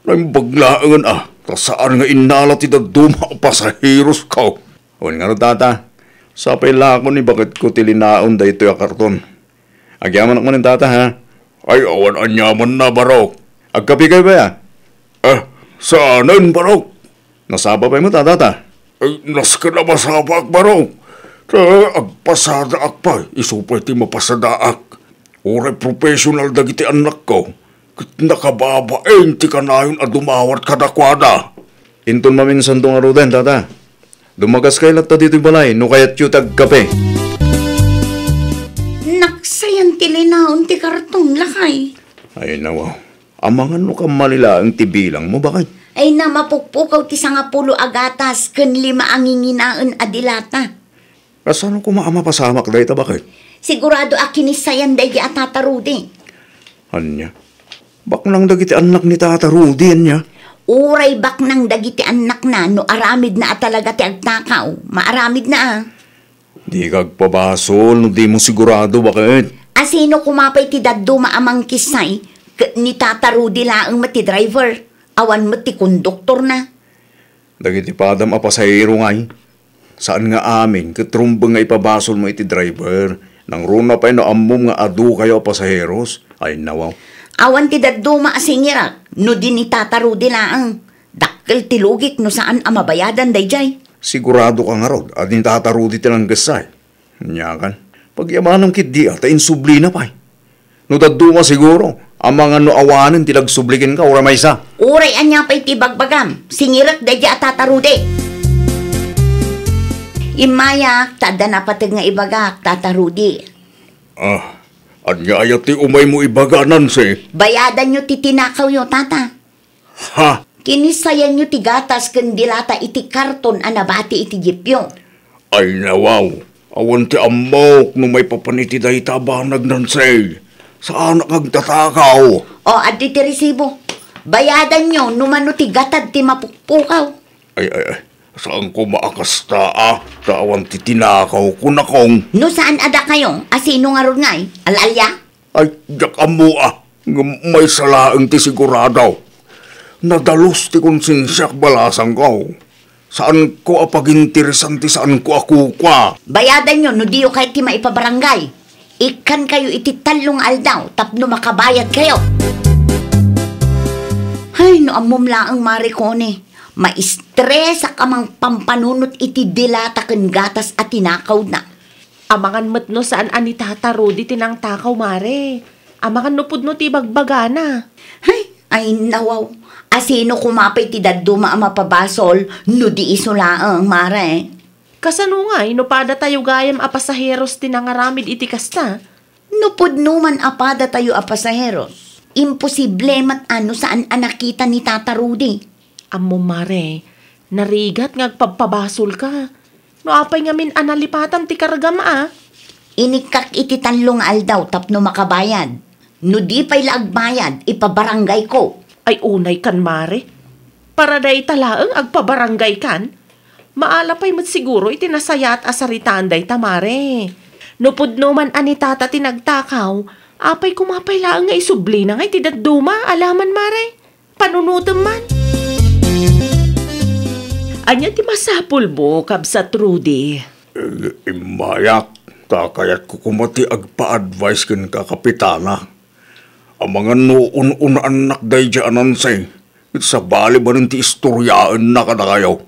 Speaker 6: Naimbaglangan kasaan nga inala ti daduma pa sa heroes ko.
Speaker 5: Huwag nga no, Tata. Sapay lako ni bakit ko tilinaon da ito yung karton. Agyaman ako ng Tata, ha?
Speaker 6: Ay, awan anyaman na, Barok.
Speaker 5: Agkapi kayo ba ya?
Speaker 6: Saanan, Barok?
Speaker 5: Nasaba pa mo, Tata?
Speaker 6: Ay, naska na masabak, Barok. Agpasada ak pa, isupay ti mapasadaak. Oray professional dagiti anak ko. Nakababain ti kanayon at dumawat kadakwada.
Speaker 5: Inton maminsan tong aruden, Tata. Dumagas kayo latta dito yung balay, no kaya't yung tagkape.
Speaker 2: Naksayan tilinaon ti karton lakay.
Speaker 5: Ay nawaw, amangan no ka malila ang tibilang mo, bakit?
Speaker 2: Ay na mapukpukaw ti 10 agatas ken 5 ang nginginaan adilata.
Speaker 5: Kasano ko maamapasamak da ita, bakit?
Speaker 2: Sigurado akinisayan day di Tata Rudy.
Speaker 5: Anya? Baklang dagiti anak ni Tata Rudy, anya?
Speaker 2: Uray bak nang dagiti anak na no aramid na talaga ti agtakaw. Maaramid na
Speaker 5: Di kagpabasol, no di mo sigurado, bakit?
Speaker 2: Asino kumapay ti daddo maamang kisay ni Tata Rudy laang mati driver. Awan mati konduktor na.
Speaker 5: Dagiti padam a pasahero ngay. Saan nga amin, katrumbang nga ipabasol mo iti driver. Nang runa pa no ammom nga adu kayo pasaheros. Ay nawaw.
Speaker 2: Awan ti daddo maasingira no din ni Tata Rudy laang. Dakkel ti lugik no saan amabayadan dayjay.
Speaker 5: Sigurado ka nga rod, at ni Tata Rudy tinang gasay. Nyakan, pagyamanang kit di ata insubli na pa. No daddo ka siguro, ang mga no awanan tinagsublikin ka, ura may isa.
Speaker 2: Uray anya pa'y ti bagbagam, singirak dayjay Tata Rudy. Imayak, tada na patag nga ibagak, Tata Rudy.
Speaker 6: Anya ayat ti umay mo ibaganan si.
Speaker 2: Bayadan nyo ti tinakaw yo, Tata.
Speaker 6: Ha?
Speaker 2: Kinisayan nyo ti gatas kandilata iti karton anabati iti jipyo.
Speaker 6: Ay nawaw, awan ti amok no may papaniti dahi tabanag nan say. Saan agtatakaw?
Speaker 2: O, adi ti resibo. Bayadan nyo, numano ti gatad ti mapukpukaw.
Speaker 6: Ay, saan ko maakasta Tawan ti tinakaw ko na kong.
Speaker 2: No saan ada kayo? Asino nga ron ngay? Alalya?
Speaker 6: Ay, yak amu may salaang ti sigurado. Nadalos ti konsensyak balasang ko. Saan ko apag-interesan ti saan ko ako kwa?
Speaker 2: Bayadan nyo, no diyo kayo ti maipabarangay. Ikan kayo iti 3 aldaw, tapno makabayad kayo. Ay, no amom laang marikone. Ma-stress amang pampanunot iti dilata ken gatas at tinakaw na.
Speaker 3: Amangan mat no saan ani Tata Rudy tinang takaw, Mare. Amangan no pudno ti bagbagana.
Speaker 2: Ay nawaw. Asino kumapay ti daddo maamapabasol no di isulaang, Mare.
Speaker 3: Kasano nga, inupada tayo gayam apasaheros tinangaramid iti kasta.
Speaker 2: No pudno man apada tayo apasaheros. Imposible mat ano saan anakita ni Tata Rudy.
Speaker 3: Ammo, Mare, narigat ngagpapabasol ka. No apay ngamin analipatan ti karagama
Speaker 2: Inikak iti 3 aldaw tapno makabayad. No di pa'y laagbayad, ipabarangay ko.
Speaker 3: Ay unay kan, Mare. para day talaang agpabarangay kan. Maalapay mo't siguro itinasayat asaritaan day tamare. Nupudno man ani tata tinagtakaw, apay kumapay laang nga isubli na nga itidaduma, alaman mare. Panunutom man. Anya ti masapul mo, kabsat Rudy.
Speaker 5: Imayak, takayat ko kumati agpa-advise kin ka kapitana. Ang mga noon anak day dyanan say, sa bali ba rin ti istoryaan na ka na kayo?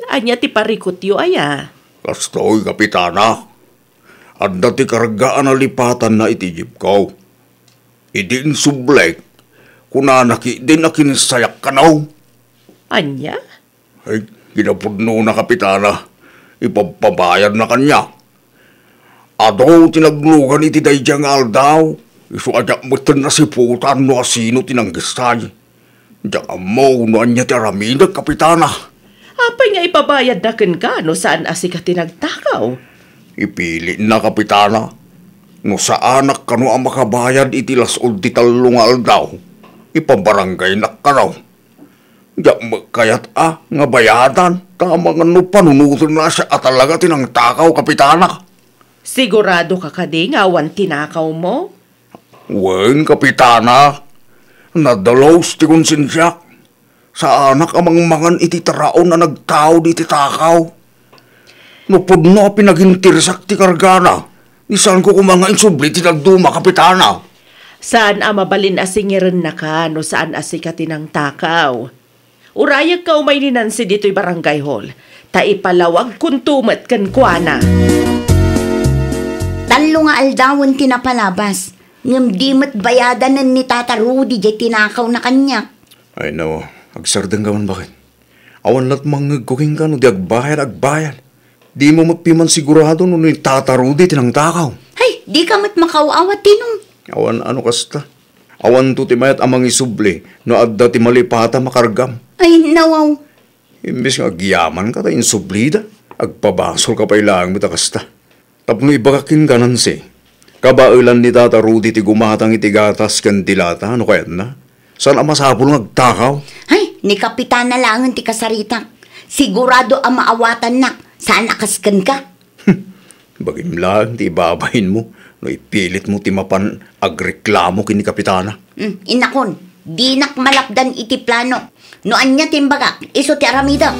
Speaker 3: Anya ti parikutyo aya.
Speaker 5: Kastoy, kapitana. Adda ti kargaan na lipatan na itijib ko. Idin sublek, kunanaki din na kinisayak ka na.
Speaker 3: Anya?
Speaker 5: Ay, ginapudno na kapitana. Ipapabayad na kanya. Ado, tinaglugan iti dayjang aldaw. Isu ajak mo na si putan no asino tinanggisay. Diyak mo no anya ti aramida, kapitana.
Speaker 3: Apay nga ipabayad na ken ka no saan asi ka tinagtakaw?
Speaker 5: Ipili na, kapitana. No sa anak ka no ang makabayad iti lasod ti talungal daw. Ipabarangay na ka raw. Diyak magkayat nga bayadan. Tama nga no panunutin na siya at talaga tinangtakaw, kapitana.
Speaker 3: Sigurado ka kadi nga awan tinakaw mo?
Speaker 5: Wen, kapitana. Nadalos ti konsensya. Sa anak amang mangan iti taraon na nagtao di ti takaw. Nupod na pinagintirsak ti kargana. Isan ko kumanga insubli ti nagduma, kapitana.
Speaker 3: Saan mabalin asingiran na ka no saan asi ka tinangtakaw? Urayag ka umay ni Nancy dito'y barangay hall. Ta ipalawag kung tumat kan kuana.
Speaker 2: Talo nga aldawon tinapalabas. Ngam di mat bayadanan ni Tata Rudy di tinakaw na kanya.
Speaker 4: Ay no, agsardang gaman bakit? Awan lat mangagkuking ka no di agbayad. Di mo magpiman sigurado no ni Tata Rudy tinangtakaw.
Speaker 2: Hay, di ka mat makawawat tinong.
Speaker 4: Awan ano kasta? Awan to ti mayat amang isubli no adda ti malipata makargam.
Speaker 2: Ay, nawaw.
Speaker 4: Imbes nga agyaman ka ta insublida. Agpabasol ka pa ilang mo ta kasta. Tapno ibagakin ka nansi. Kabailan ni Tata Rudy ti gumatang iti gatas kan dilata, ano kaya na? Saan ang masapul nagtakaw?
Speaker 2: Ay, ni Kapitana langan ti kasarita. Sigurado ang maawatan na. Saan akaskan ka?
Speaker 4: Bagim lang, ti ibabahin mo. No ipilit mo ti mapan agreklamo kini Kapitana.
Speaker 2: Inakon, di nakmalapdan iti plano. No anya timbagak, iso ti aramida.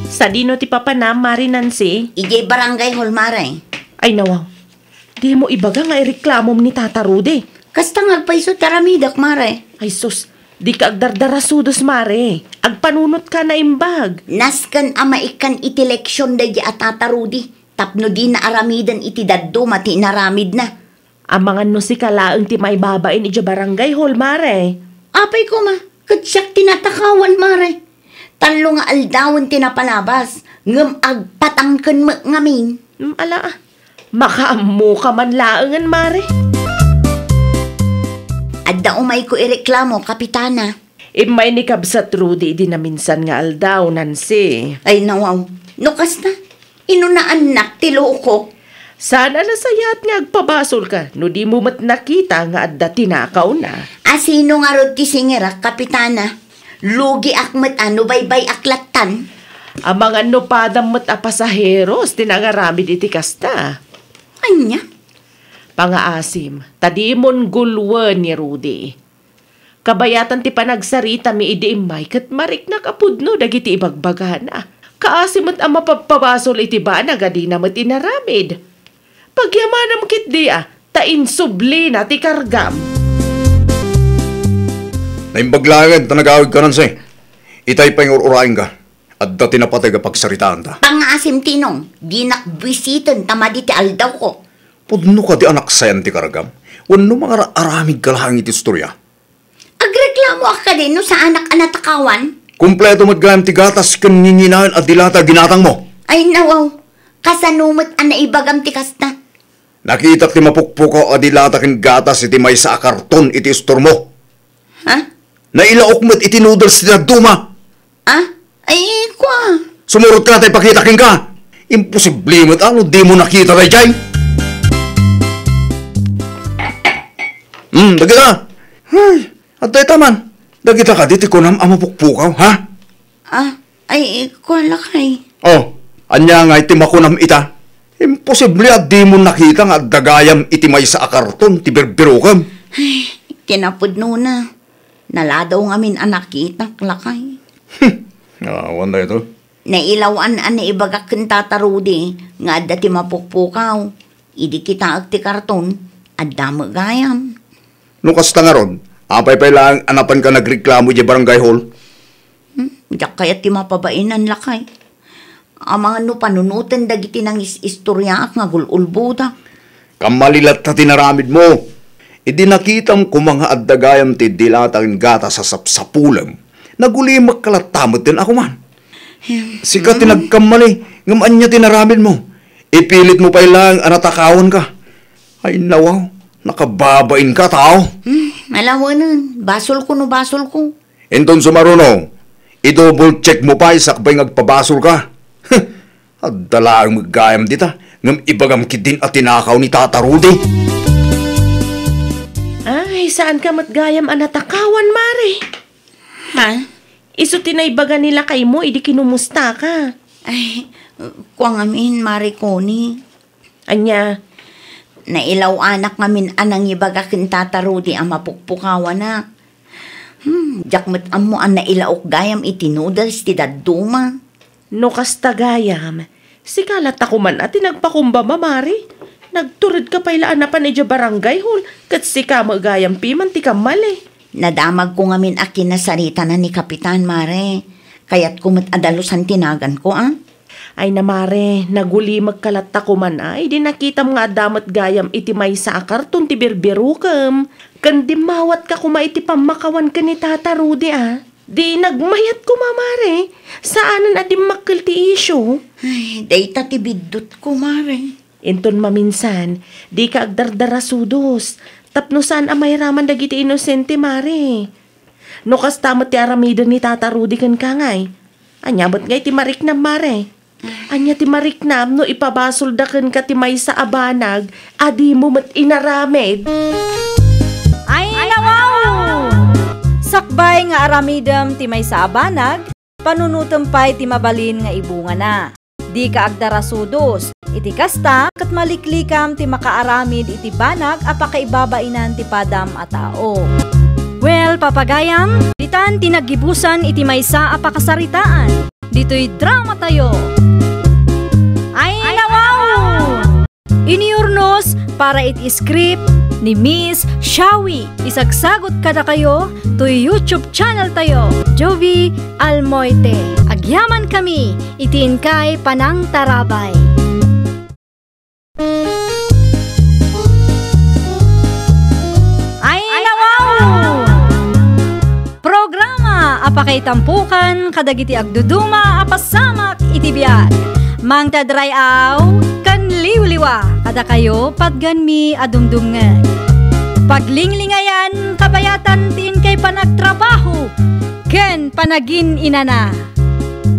Speaker 3: Sa dino ti papanam, Mari Nancy?
Speaker 2: Ijay barangay hall, maray.
Speaker 3: Ay nawaw, di mo ibaga nga ireklamo ni Tata Rudy.
Speaker 2: Kasta nga pa iso ti aramidak, maray.
Speaker 3: Ay sus, di ka agdardarasudos, Mare. Agpanunot ka na imbag.
Speaker 2: Naskan ama ikan iti leksyon da di at Tata Rudy. Tapno di na aramidan iti daddo mati naramid na.
Speaker 3: Amangan no si kalaang ti may babain iti barangay hall, Mare.
Speaker 2: Apay ko ma, katsyak tinatakawan, maray. Talo nga aldawan tinapalabas. Ngam agpatangkan mo ngamin.
Speaker 3: Ala, makaamu ka man laangan, Mare.
Speaker 2: Adda umay ko ireklamo, Kapitana.
Speaker 3: Imay ni kabsat Rudy di na minsan nga aldaw, Nancy.
Speaker 2: Ay nawaw, nukas na. Inunaan nak ti loko.
Speaker 3: Sana nasayat nga agpabasol ka, no di mo mat nakita nga adda tinakaw na.
Speaker 2: Asino nga rod ti singera, Kapitana? Lugi akmat ano baybay aklatan.
Speaker 3: Amang ano padam mat apasaheros, tinangaramid iti kasta.
Speaker 2: Anya?
Speaker 3: Pangaasim, tadimon gulwan ni Rudy. Kabayatan ti panagsarita mi idi imay kat marik na kapudno dagiti ibagbagana. Kaasim at ang mapapabasol iti ba na gadi na mat inaramid. Pagyamanam kit di tain-subli na ti kargam.
Speaker 4: Naimbaglagan, tanagawid ka nansi. Itay pa yung ururain ka. At dati napatay ka pagsaritaan ta.
Speaker 2: Pangasim tinong, di nakbisitan tamadi ti aldaw ko.
Speaker 4: Pudno ka di anak sayan ti karagam. Wano mga aramig kalahang iti istorya.
Speaker 2: Agreklamo ka din no sa anak anatakawan?
Speaker 4: Kumpleto matgayam ti gatas kaninginahan at dilata ginatang mo.
Speaker 2: Ay nawaw, kasanumot ang naibagam ti kasta.
Speaker 4: Nakita ti mapukpukaw at dilata kin gatas iti may sa karton iti istor mo.
Speaker 2: Ha?
Speaker 4: Nailaok mo't iti noodles ti nagduma.
Speaker 2: Ay, kwa.
Speaker 4: Sumurot ka tayo pakita king ka. Imposible mo't ano, di mo nakita tayo dyan. Dagi na. Ay, at tayo taman.
Speaker 6: Dagita ka diti ko nam amapukpukaw, ha?
Speaker 2: Ay, kuwan lakay.
Speaker 6: Oh, anya nga iti makunam ita. Imposible at di mo nakita nga dagayam iti may sa akarton, ti berbirukam.
Speaker 2: Ay, kinapudno na. Naladaw ngamin anak kita, lakay.
Speaker 6: Awan na ito.
Speaker 2: Nailawan na ibagak kang tatarudi, nga adda ti mapukpukaw. Idi kita ag ti karton, adda magayam.
Speaker 6: Nukas ta nga ron, apay lang anapan ka nagreklamo di barangay hall.
Speaker 2: Diyak kaya ti mapabainan lakay. Ang mga panunutan dagiti nang istorya nga gululbuda.
Speaker 6: Kamalilat na tinaramid mo. Idi nakitam ko mga addagayam ti dilatang gata sa sapsapulam. Nagulimak kalatamot din ako man. Sika tinagkamali, ngaman niya tinaramid mo. Ipilit mo pa ilang anatakawan ka. Ay nawaw, nakababain ka tao.
Speaker 2: Malawanan, basol ko no basol ko.
Speaker 6: Enton sumaruno, i-double check mo pa isakbay ngagpabasol ka. At dala ang magayam dita, ngam ibagam kidin at tinakaw ni Tata Rudy.
Speaker 3: Ay, saan ka matgayam anatakawan, Mare?
Speaker 2: Ha?
Speaker 3: Iso tinaybaga nila kay mo, idi kinumusta ka.
Speaker 2: Ay, kuwang amin, Mariconi.
Speaker 3: Anya,
Speaker 2: Nailaw anak ngamin anang ibagakin tatarudi ang mapukpukawan na. Jakmet mo ang nailaok gayam iti noodles ti daduma.
Speaker 3: no kastagayam, si kalat ako man at nagpakumba mamari. Nagturid ka pa ilaan na panedya barangay hall, kat si ka magayam piman ti kamali.
Speaker 2: Nadamag ko ngamin akin na sarita na ni Kapitan Mare. Kaya't kumit adalusan tinagan ko,
Speaker 3: Ay na Mare, naguli magkalat ako man ay, di nakita mga damat gayam iti may sa akarton ti birbirukam. Kandi mawat ka kuma iti pamakawan ka ni Tata Rudy Di nagmayat ko mamare, saanan adim makil ti isyo.
Speaker 2: Ay, dayta ti bidot ko, Mare.
Speaker 3: Inton maminsan, di ka agdardarasudos. Tapno saan amay raman dagiti inosente, Mare. No kastamot ti aramidon ni Tata Rudy kan kangay. Anyabot ngay ti mariknam, Mare. Anya ti mariknam no ipabasol da kan ka ti may sa abanag, adi mo mat inaramid.
Speaker 1: Ay, nawaw! Sakbay nga aramidam ti may sa abanag, panunutampay ti mabalin nga ibunga na. Di ka agdarasudos, iti kasta, kat maliklikam ti makaaramid iti banag apakaibabainan ti padam a tao. Well, papagayam, ditan tinagibusan iti maysa apakasaritaan. Dito'y drama tayo. Ay, nawaw! Iniurnos para iti script ni Miss Shawi. Isagsagot kada kayo to YouTube channel tayo, Jovi Almoite. Agyaman kami, itiin kay Panang Tarabay. Ay, nawaw! Programa apakay tampukan kadagiti agduduma apasamak iti biag. Mang tadrayaw kan liwliwa kada kayo padganmi adumdumngan. Paglinglingayan kabayatan tiin kay panagtrabaho ken panagin inana.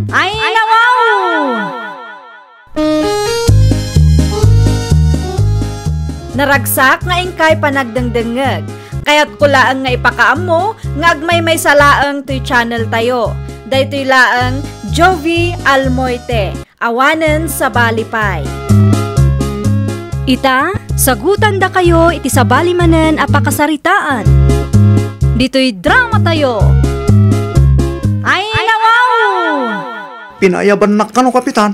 Speaker 1: Ay, nawaw! Naragsak nga ingkay panagdengdengeg. Kaya't kulaang nga ipakaam mo, nga agmay may salaang to'y channel tayo. Daytoy laang Jovi Almoite, awanen sa balipay. Ita, sagutan da kayo iti sa balimanen apakasaritaan. Dito'y drama tayo. Ay, nawaw!
Speaker 6: Pinayaban na ka no, Kapitan.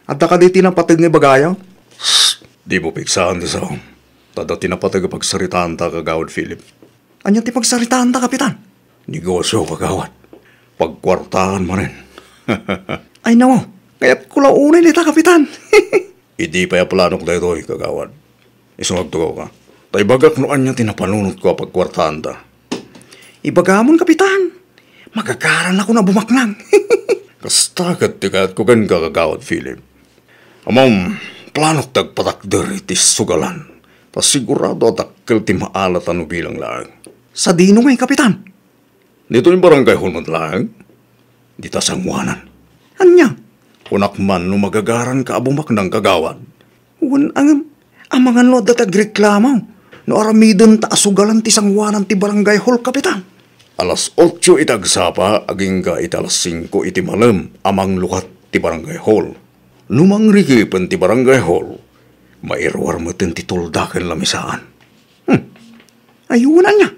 Speaker 6: At ka di tinapatig ni Bagayaw.
Speaker 5: Di mo piksahan di sa tada tinapatag pagsaritaan ta kagawad Philip.
Speaker 6: Anyan ti pagsaritaan ta, Kapitan?
Speaker 5: Negosyo kagawad. Pagkwartahan mo rin.
Speaker 6: Ay nawa, kaya't kulaunay nita, Kapitan.
Speaker 5: Hindi pa planok na ito, kagawad. Isungag to ka. Tay bagak noan niya tinapanunot ko pagkwartahan ta.
Speaker 6: Ibagamon, Kapitan. Magagaran ako na bumaknang.
Speaker 5: Kastagat tikat ko kan kagawad Philip. Among planok tagpatakder itis sugalan. Pasigurado takkel ti maalat ano bilang lang.
Speaker 6: Sa dino ngay, Kapitan?
Speaker 5: Dito yung barangay hulmat lang. Dita sangwanan.
Speaker 6: Anya?
Speaker 5: Unak man no magagaran ka abumak ng kagawad.
Speaker 6: Uwan ang mga no datag reklamo. No aramidon ta asugalan ti sangwanan ti barangay hall, Kapitan.
Speaker 5: Alas 8 itagsapa, aging ka italas 5 iti malam, amang lukat ti barangay hall. Numang rikipan ti barangay hall, mairwar mo ti tuldakan lamisaan.
Speaker 4: Ayunan niya.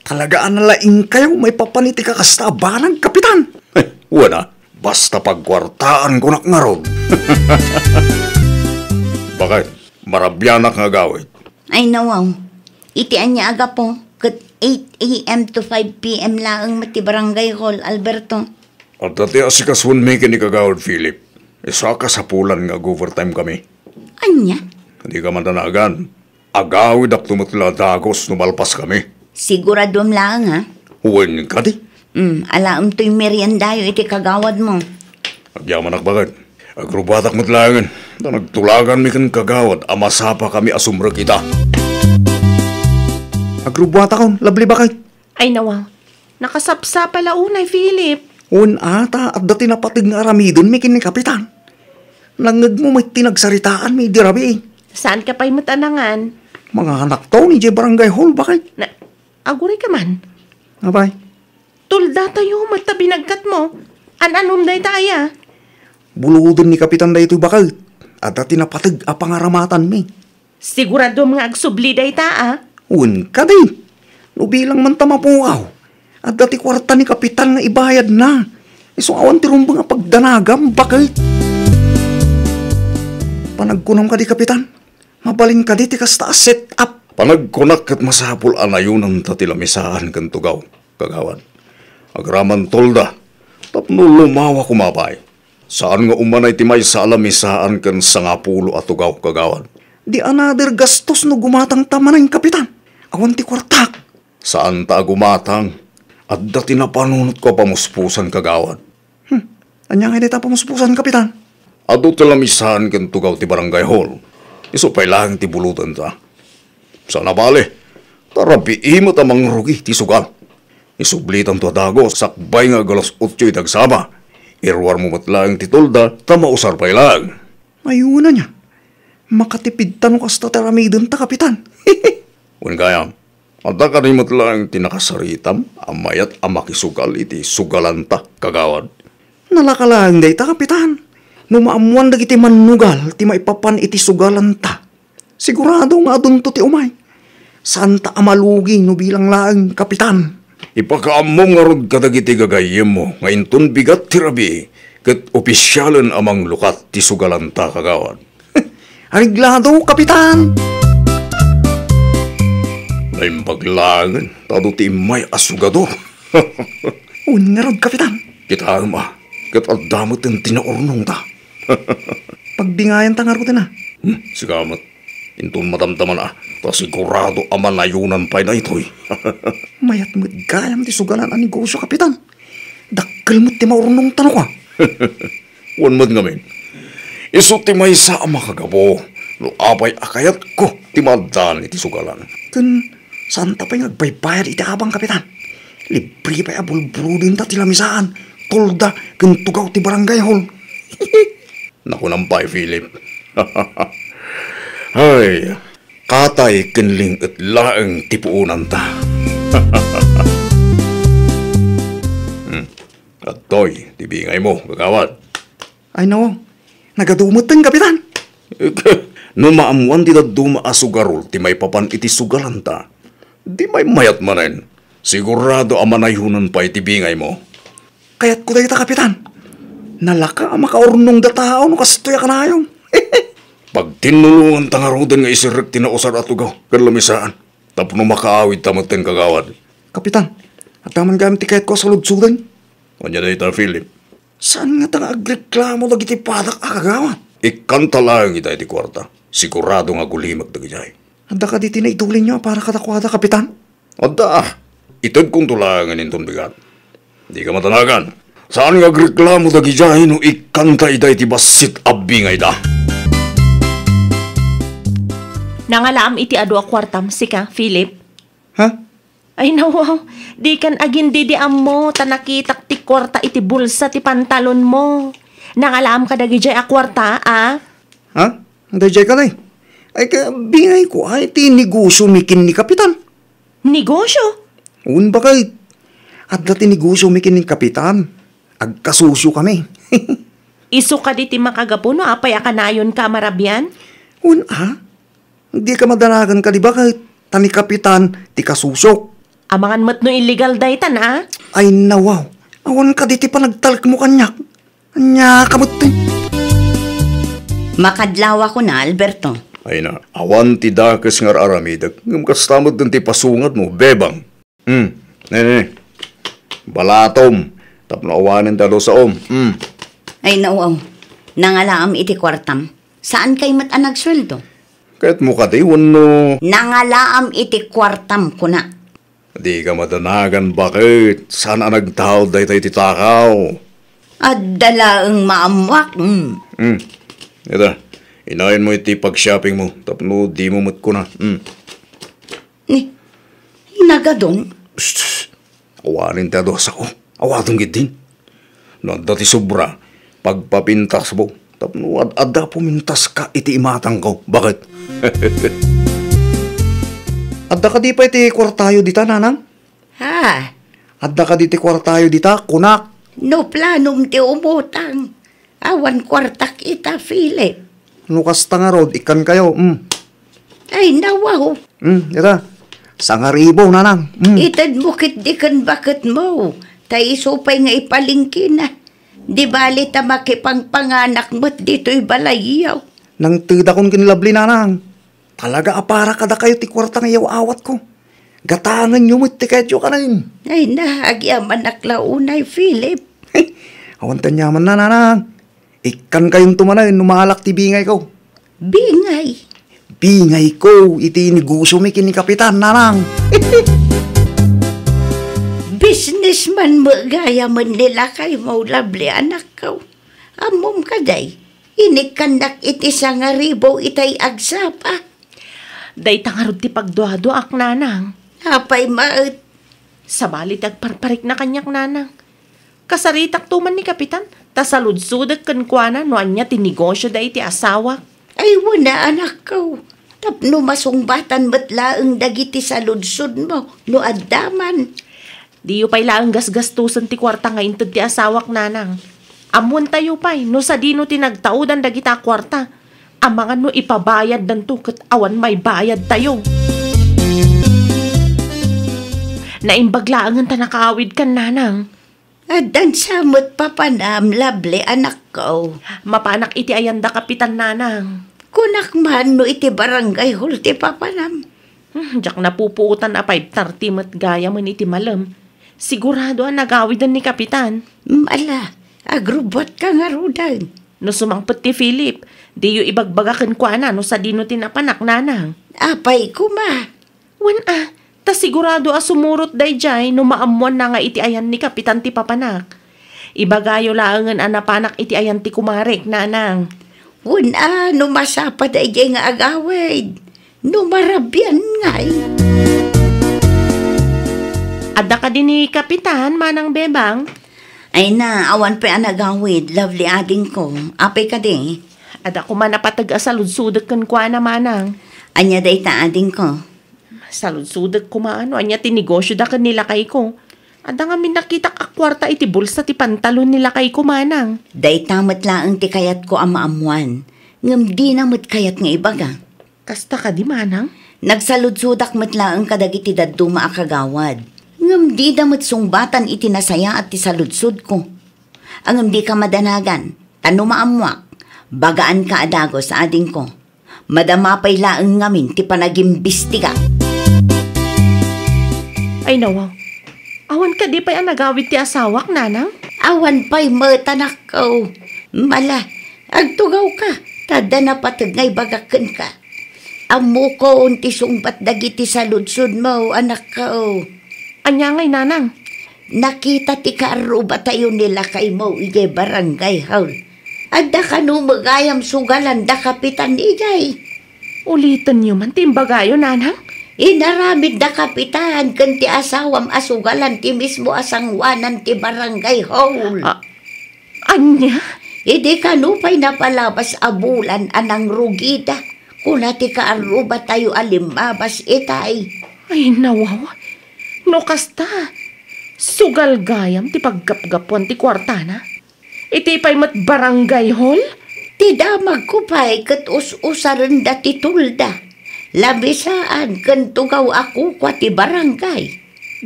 Speaker 4: Talagaan na laing kayo may papaniti ka kastabanang kapitan.
Speaker 5: Wala, basta pagkwartaan ko nakngarod. Bakit? Marabyanak nga gawit.
Speaker 2: Ay nawaw, itian niya aga po, kat 8 a.m. to 5 p.m. laang mati barangay hall, Alberto.
Speaker 5: At dati asikasun may kinikagawad, Philip. Isa ka sa pulan nga overtime kami.
Speaker 2: Anya?
Speaker 5: Hindi ka mandanagan. Agawid ak tumatla dagos numalpas kami.
Speaker 2: Siguradom lang ha?
Speaker 5: Huwin ka di.
Speaker 2: Alaam to'y meriendayo iti kagawad mo.
Speaker 5: Agyaman ak bakit? Agrubatak matlangan. Na nagtulagan mi kan kagawad, amasapa kami asumra kita.
Speaker 4: Agrubwata kon, labli ba kay?
Speaker 3: Ay nawa, nakasapsa pala unay, Philip.
Speaker 4: Un ata, at dati napatig nga aramidon may kini kapitan. Langag mo may tinagsaritaan may dirabi.
Speaker 3: Saan ka pa'y matanangan?
Speaker 4: Mga anak to ni Jay Barangay Hall ba kay?
Speaker 3: Aguray ka man.
Speaker 4: Abay,
Speaker 3: Tulda tayo, matabinagkat mo. An-anom day taya.
Speaker 4: buludon ni kapitan da ito bakal. At dati napatig apangaramatan mi.
Speaker 3: Sigurado mga agsubli day ta,
Speaker 4: Un ka di. No bilang man tamapuaw. At dati kwarta ni kapitan nga ibayad na. Iso awan ti rumbang nga pagdanagam bakal. Panagkunam ka di kapitan. Mabaling ka di ti kasta set up.
Speaker 5: Panagkunak at masapul anayunan tatilamisaan kan tugaw, kagawan. Agraman tolda, tapno lumawa kumapay. Saan nga umanay timay sa alamisaan kan sangapulo at tugaw, kagawan.
Speaker 4: Di another gastos no gumatang tamanay kapitan. Awan ti kwartak.
Speaker 5: Saan ta gumatang? At dati na panunot ko pamuspusan, kagawan.
Speaker 4: Anya nga di ta pamuspusan kapitan.
Speaker 5: Ado talamisan kan tugaw ti barangay hall. Iso pa'y lang ti bulutan ta. Sana bale, tarapi imot amang rugi ti sugal. Isublitan to dago, sakbay nga galos 8 itagsama. Irwar mo matlaang ti tolda, tamausar pa'y lang.
Speaker 4: Ayuna niya. Makatipid tanong kasta taramidon ta kapitan.
Speaker 5: Kung kaya, ata ka rin matlaang tinakasaritam, amayat amakisugal iti sugalanta, kagawad.
Speaker 4: Nalakalang day ta kapitan. Numaamuan dagiti manugal ti maipapan iti sugalan ta. Sigurado nga adun to ti umay. Santa amalugi no bilang laang kapitan.
Speaker 5: Ipakaamong nga rod kadagiti gagayem mo, ngayon ton bigat tirabi, kat opisyalan amang lukat ti sugalanta, kagawad.
Speaker 4: Ariglado kapitan.
Speaker 5: Naimpaglangan, tado ti may asugador.
Speaker 4: Un nga rod kapitan.
Speaker 5: Kita ma, kat aldamot ang tinaurnong ta.
Speaker 4: Pagbingayan ta nga rod na.
Speaker 5: Sigamat, intun matamtaman ta sigurado aman ayunan pa'y na ito'y.
Speaker 4: Mayat mo't gayam ti sugalan ang negosyo kapitan. Dakkel mo't ti maurnong tanong ka.
Speaker 5: Wan mo't ngamin. Iso ti may sa makagabo, no apay akayat ko ti madan iti sugalan.
Speaker 4: Kun saan ta pa'y nagbaybayad iti abang kapitan. Libre pa'y abulbrudin ta ti lamisaan. Tolda kun tugaw ti barangay hall.
Speaker 5: Nakunampay, Philip. Ay, katay kinling at laang tipuunan ta. At to'y, tibingay mo, kagawad.
Speaker 4: Ay nawa, nagadumot ang kapitan.
Speaker 5: No maamuan di duma asugarol, ti may papan iti sugalanta. Di may mayat manen. Sigurado amanayhunan pa itibingay mo.
Speaker 4: Kaya't ko ta kapitan. Nalaka ang makaurnong datao no kastoya ka na yung.
Speaker 5: Pag tinulungan tangarudan nga isirek tinausar at ugaw, kalamisaan. Tapno makaawid tamaten, kagawad.
Speaker 4: Kapitan, at naman gamit tikayat ko sa lutsudan.
Speaker 5: Kanya na ita, Philip.
Speaker 4: Saan nga tanga agreklamo lagi ti padak akagawa?
Speaker 5: Ikanta lang ita iti kwarta. Sigurado nga gulimag dagijay.
Speaker 4: Anda ka di tinaitulin nyo para katakwada, kapitan?
Speaker 5: Adda, itad kong tulangan intong bigat. Di ka matanagan. Saan nga agreklamo dagijay no ikanta ita iti basit abing ay da?
Speaker 3: Nangalaam iti adu a kwartam, sika, Philip.
Speaker 4: Ha?
Speaker 3: Ay nawaw, di kan agin didiam mo, tanakitak ti kwarta iti bulsa ti pantalon mo. Nangalaam ka dagijay a kwarta,
Speaker 4: Ha? Dajay ka na Ay ka, bingay ko ay ti negosyo mikin ni kapitan.
Speaker 3: Negosyo?
Speaker 4: Un ba kay At dati negosyo mi kining kapitan. Agkasusyo kami.
Speaker 3: Iso ka di ti makagapo no, apay akanayon ka marabyan?
Speaker 4: Hindi ka madanagan ka, di ba? Kahit tani kapitan, ti kasusok.
Speaker 3: Amangan mat no illegal daytan, ah?
Speaker 4: Ay, nawaw. Awan ka di ti pa nagtalk mo kanyak. Anya kamot ti.
Speaker 2: Makadlawa ko na, Alberto.
Speaker 5: Ay na, awan ti dakes ngar aramidag. Ngam kastamod ng ti pasungat mo, bebang. Nene, balatom. Tapno awanin talo sa om.
Speaker 2: Ay, nauaw. Nangalaam iti kwartam. Saan kay mat ang nagsweldo?
Speaker 5: Kahit mo ka di, wano.
Speaker 2: Nangalaam iti kwartam ko na.
Speaker 5: Di ka madanagan, bakit? Saan ang nagtao dahi tayo titakaw?
Speaker 2: At dalaang maamwak.
Speaker 5: Ito, inayin mo iti pag-shopping mo. Tapno, di mo mat ko na.
Speaker 2: Ni, hinagadong.
Speaker 5: Awanin tayo sa ko. Awadong gitin. Nanda ti sobra. Pagpapintas mo. Tapno, ada pumintas ka iti imatang ko. Bakit?
Speaker 4: Adda ka di pa iti kwartayo dita, nanang?
Speaker 2: Ha?
Speaker 4: Adda ka di ti kwartayo dita, kunak.
Speaker 2: No planong ti umutang. Awan kwartak ita, Philip.
Speaker 4: Nukas nga rod, ikan kayo.
Speaker 2: Ay, nawaw.
Speaker 4: Ita. Sangaribo, nanang.
Speaker 2: Itad mo kit di kan bakit mo. Tay isupay nga ipalingkin na. Di bali ta makipangpanganak mo't dito'y balayaw.
Speaker 4: Nang tida kong kinlabli, nanang. Talaga apara kada kayo ti kwarta ngayaw awat ko. Gatangan nyo mo't ti ketyo ka na yun.
Speaker 2: Ay, nahagyaman naklaunay, Philip.
Speaker 4: Awantan yaman na, nanang. Ikan kayong tumanayin, numalak ti bingay ko.
Speaker 2: Bingay.
Speaker 4: Bingay ko, iti negosyo mi kini kapitan, nanang.
Speaker 2: Businessman mo gaya man nila kay mo labli anak ko. Amom ka day. Inikanak iti sangaribo itay agsapa.
Speaker 3: Day tangarod ti pagduado ak nanang.
Speaker 2: Apay maut.
Speaker 3: Sabalit agparparik na kanyak nanang. Kasaritak tuman ni kapitan. Tasaludsudag kankwana no anya ti negosyo day ti asawa.
Speaker 2: Ay wala anak ko. Tapno masungbatan matlaang dagiti sa ludsud mo no addaman.
Speaker 3: Di yu pa'y laang gasgastusan ti kwarta nga inted ti asawak nanang. Amun tayo pa'y no sa dino ti nagtaudan dagita kwarta. Amangan no ipabayad danto ket awan may bayad tayo. Naimbaglaangan ta nakaawid kan nanang.
Speaker 2: Adan samot papanam labli anak ko.
Speaker 3: Mapanak iti ayanda kapitan nanang.
Speaker 2: Kunak man no iti barangay hall ti papanam.
Speaker 3: Diyak napupuutan a 5:30 mat gaya man iti malam. Sigurado ang nagawidan ni kapitan.
Speaker 2: Mala, agrubot ka nga rudan.
Speaker 3: No sumangpet ti Philip, di yu ibagbagakan ko ana no sa dino tinapanak nanang.
Speaker 2: Apay kuma.
Speaker 3: Wan ta sigurado a sumurot day jay no maamuan na nga iti ayan ni kapitan ti papanak. Ibagayo laangan anapanak iti ayan ti kumarek nanang.
Speaker 2: Wan no masapa day jay nga agawid. No marabyan ngay.
Speaker 3: Adda ka din ni kapitan manang bebang.
Speaker 2: Ay na, awan pa ang nagawid, lovely ading ko. Apay ka di.
Speaker 3: Adda ko man napatag asaludsudag kan kwa na manang.
Speaker 2: Anya day ta ading ko.
Speaker 3: Saludsudag ko maano, anya tinegosyo da kan nila kay ko. Adda nga minakita akwarta iti bulsa ti pantalon nila kay ko manang.
Speaker 2: Day tamat laang ti kayat ko ang maamuan. Ngam di namot kayat nga ibaga.
Speaker 3: Kasta ka di manang?
Speaker 2: Nagsaludsudak matlaang kadagiti daduma akagawad. Ngam di damot sungbatan iti nasaya at ti saludsud ko. Angam di ka madanagan, tano maamwak, bagaan ka adago sa ading ko. Madamapay laang ngamin ti panagimbistiga.
Speaker 3: Ay nawaw, awan ka di pa'y ang nagawid ti asawak nanang?
Speaker 2: Awan pa'y matanak ko. Mala, agtugaw ka, tada na patagay bagakan ka. Amo ko unti sungbat dagiti saludsud mo, anak ko.
Speaker 3: Anya ngay nanang?
Speaker 2: Nakita ti kaaruba tayo nila kay mo ije barangay hall. Adda ka no magayam sugalan da kapitan ijay.
Speaker 3: Ulitan niyo man timbagayo nanang?
Speaker 2: Inaramid da kapitan kan ti asawam asugalan ti mismo asangwanan ti barangay hall.
Speaker 3: Anya?
Speaker 2: Idi ka no pa'y napalabas abulan anang rugida. Kuna ti kaaruba tayo alimabas itay.
Speaker 3: Ay nawaw. No kasta, Sugal gayam ti paggapgapuan ti kwartana. Iti pa'y mat barangay hall?
Speaker 2: Ti damag ko pa'y kat us-usaran da ti tulda. Labisaan kan tugaw ako kwa ti barangay.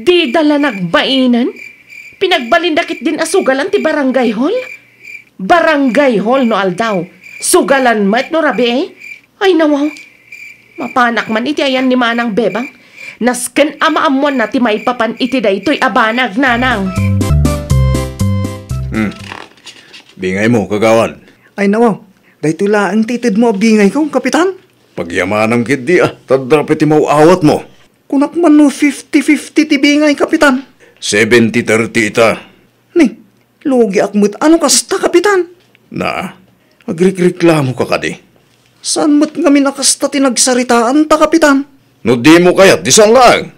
Speaker 3: Di dala nagbainan? Pinagbaliндakit din asugalan ti barangay hall? Barangay hall no aldaw. Sugalan mat no rabi eh? Ay nawaw. Mapanak man iti ayan ni Manang Bebang. Nasken amaamuan na ti maipapan iti daytoy abanag nanang.
Speaker 5: Bingay mo, kagawan.
Speaker 4: Ay nawaw, dahito laang titid mo abingay ko, kapitan.
Speaker 5: Pagyamanang kidi tadapit ti mauawat mo.
Speaker 4: Kunak man no 50-50 ti bingay, kapitan.
Speaker 5: 70-30 ita.
Speaker 4: Ni, lugi akmut ano kasta, kapitan?
Speaker 5: Na, agrik-reklamo ka kadi.
Speaker 4: Saan mo't kami nakasta tinagsaritaan ta, kapitan?
Speaker 5: No di mo kayat, disan lang.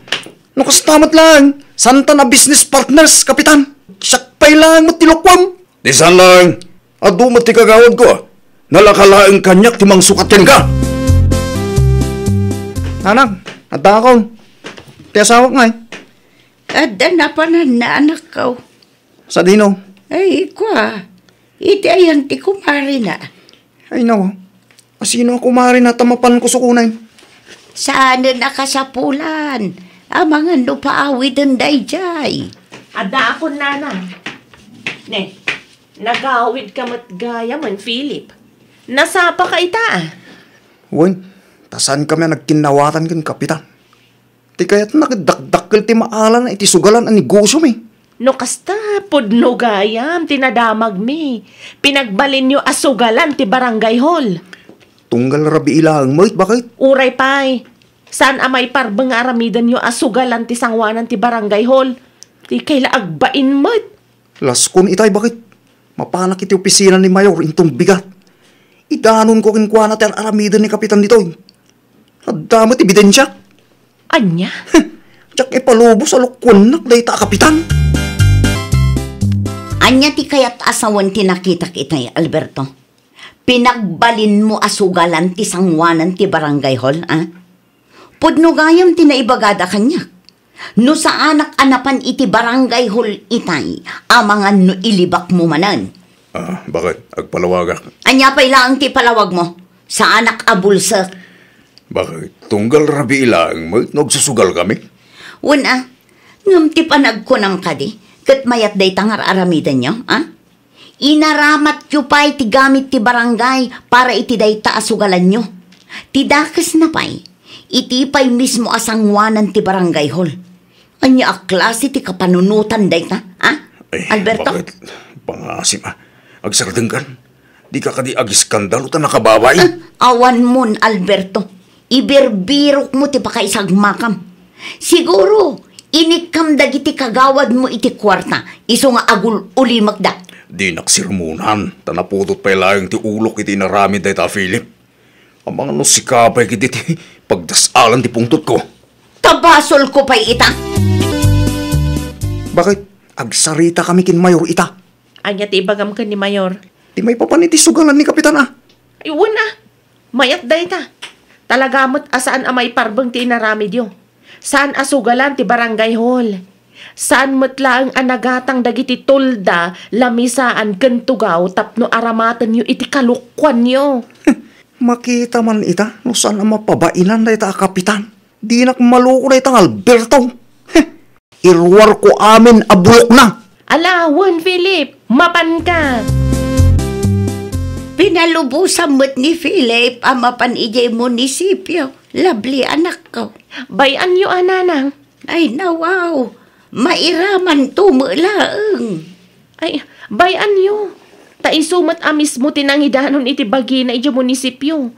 Speaker 4: No kastamat lang, santa na business partners, kapitan. Sakpay lang mo't tilukwam.
Speaker 5: Disan lang. Adu mo ti kagawad ko. Nalakalaang kanyak ti mang sukatin ka.
Speaker 4: Anak, ata ako. Ti asawak nga eh.
Speaker 2: Adda na pa na anak ko.
Speaker 4: Sa dino?
Speaker 2: Ay, kwa. Iti ayan ti kumari na.
Speaker 4: Ay nawa, asino ako mari na tamapan ko sukunay.
Speaker 2: Sana nakasapulan. Ang mga nupaawid ang dayjay.
Speaker 3: Ada ako nanang. Ne, nagawid ka matgaya man, Philip. Nasapa ka ita.
Speaker 4: Uy, tasan kami nagkinawatan kan kapitan. Ti kaya't nakidakdakkel ti maalan na iti sugalan ang negosyo mi.
Speaker 3: No kasta, pudno gayam, tinadamag mi. Pinagbalin nyo asugalan ti barangay hall.
Speaker 4: Tunggal rabi ilang, mait bakit?
Speaker 3: Uray pay. Saan amay parbeng aramidan nyo asugalan ti sangwanan ti barangay hall? Ti kaila agbain mo't.
Speaker 4: Laskon itay bakit? Mapanak iti opisina ni Mayor intong bigat. Idanon ko kinkwana ti aramidan ni kapitan ditoy. Adamot ebidensya.
Speaker 3: Anya?
Speaker 4: Tsak ipalubo sa lukwan nakday ta kapitan.
Speaker 2: Anya ti kayat asawan ti nakita kita, Alberto. Pinagbalin mo asugalan ti sangwanan ti barangay hall, ah? Pudno gayam ti naibagada kanya. No sa anak anapan iti barangay hall itay, amangan no ilibak mo manan.
Speaker 5: Bakit? Agpalawagak.
Speaker 2: Anya pa ilang ti palawag mo? Sa anak abulsa.
Speaker 5: Bakit? Tunggal rabi ilang, nagsusugal kami?
Speaker 2: Una, ngam ti panagkunang kadi, kat mayat day tangar aramidan nyo, ah? Inaramat yu pa'y ti gamit ti barangay para iti day taasugalan nyo. Ti dakas na pa'y, iti pa'y mismo asangwanan ti barangay hall. Anya aklase ti kapanunutan day ta, ah?
Speaker 5: Ay,
Speaker 2: Alberto?
Speaker 5: Bakit? Pangasim agsardeng kan? Di ka kadi agiskandalo ta nakababay?
Speaker 2: Awan mon, Alberto. Iberbirok mo ti pakaisagmakam. Siguro, inikam dagiti kagawad mo iti kwarta, iso nga agul ulimak da.
Speaker 5: Di naksirmunan, tanaputot pa ilayang ti ulok iti naramid day ta, Philip. Ang mga nusikapay kiti ti pagdasalan ti pungtot ko.
Speaker 2: Tabasol ko pa'y ita.
Speaker 4: Bakit? Agsarita kami kin Mayor ita.
Speaker 3: Anya ti ibagam ka ni Mayor.
Speaker 4: Di may papaniti sugalan ni kapitan ah.
Speaker 3: Ay, wala. Mayat day ta. Talagamot asaan amay parbeng ti inaramid yo. Saan asugalan ti barangay hall? Saan matlaang anagatang dagiti tulda, lamisaan, kentugaw, tapno aramatan nyo iti kalukwan nyo.
Speaker 4: Makita man ita, no saan ang mapabainan na ita kapitan. Di nakmaluko na itang Alberto. Irwar ko amin abulok na.
Speaker 3: Alawan, Philip, mapan ka.
Speaker 2: Pinalubusan mo't ni Philip ang mapan ijay munisipyo. Labli anak ko.
Speaker 3: Bayan nyo, ananang.
Speaker 2: Ay nawaw, mairaman tumulaang.
Speaker 3: Ay, bayan nyo. Taisumat amis mo tinangidanon iti bagi na iti munisipyo.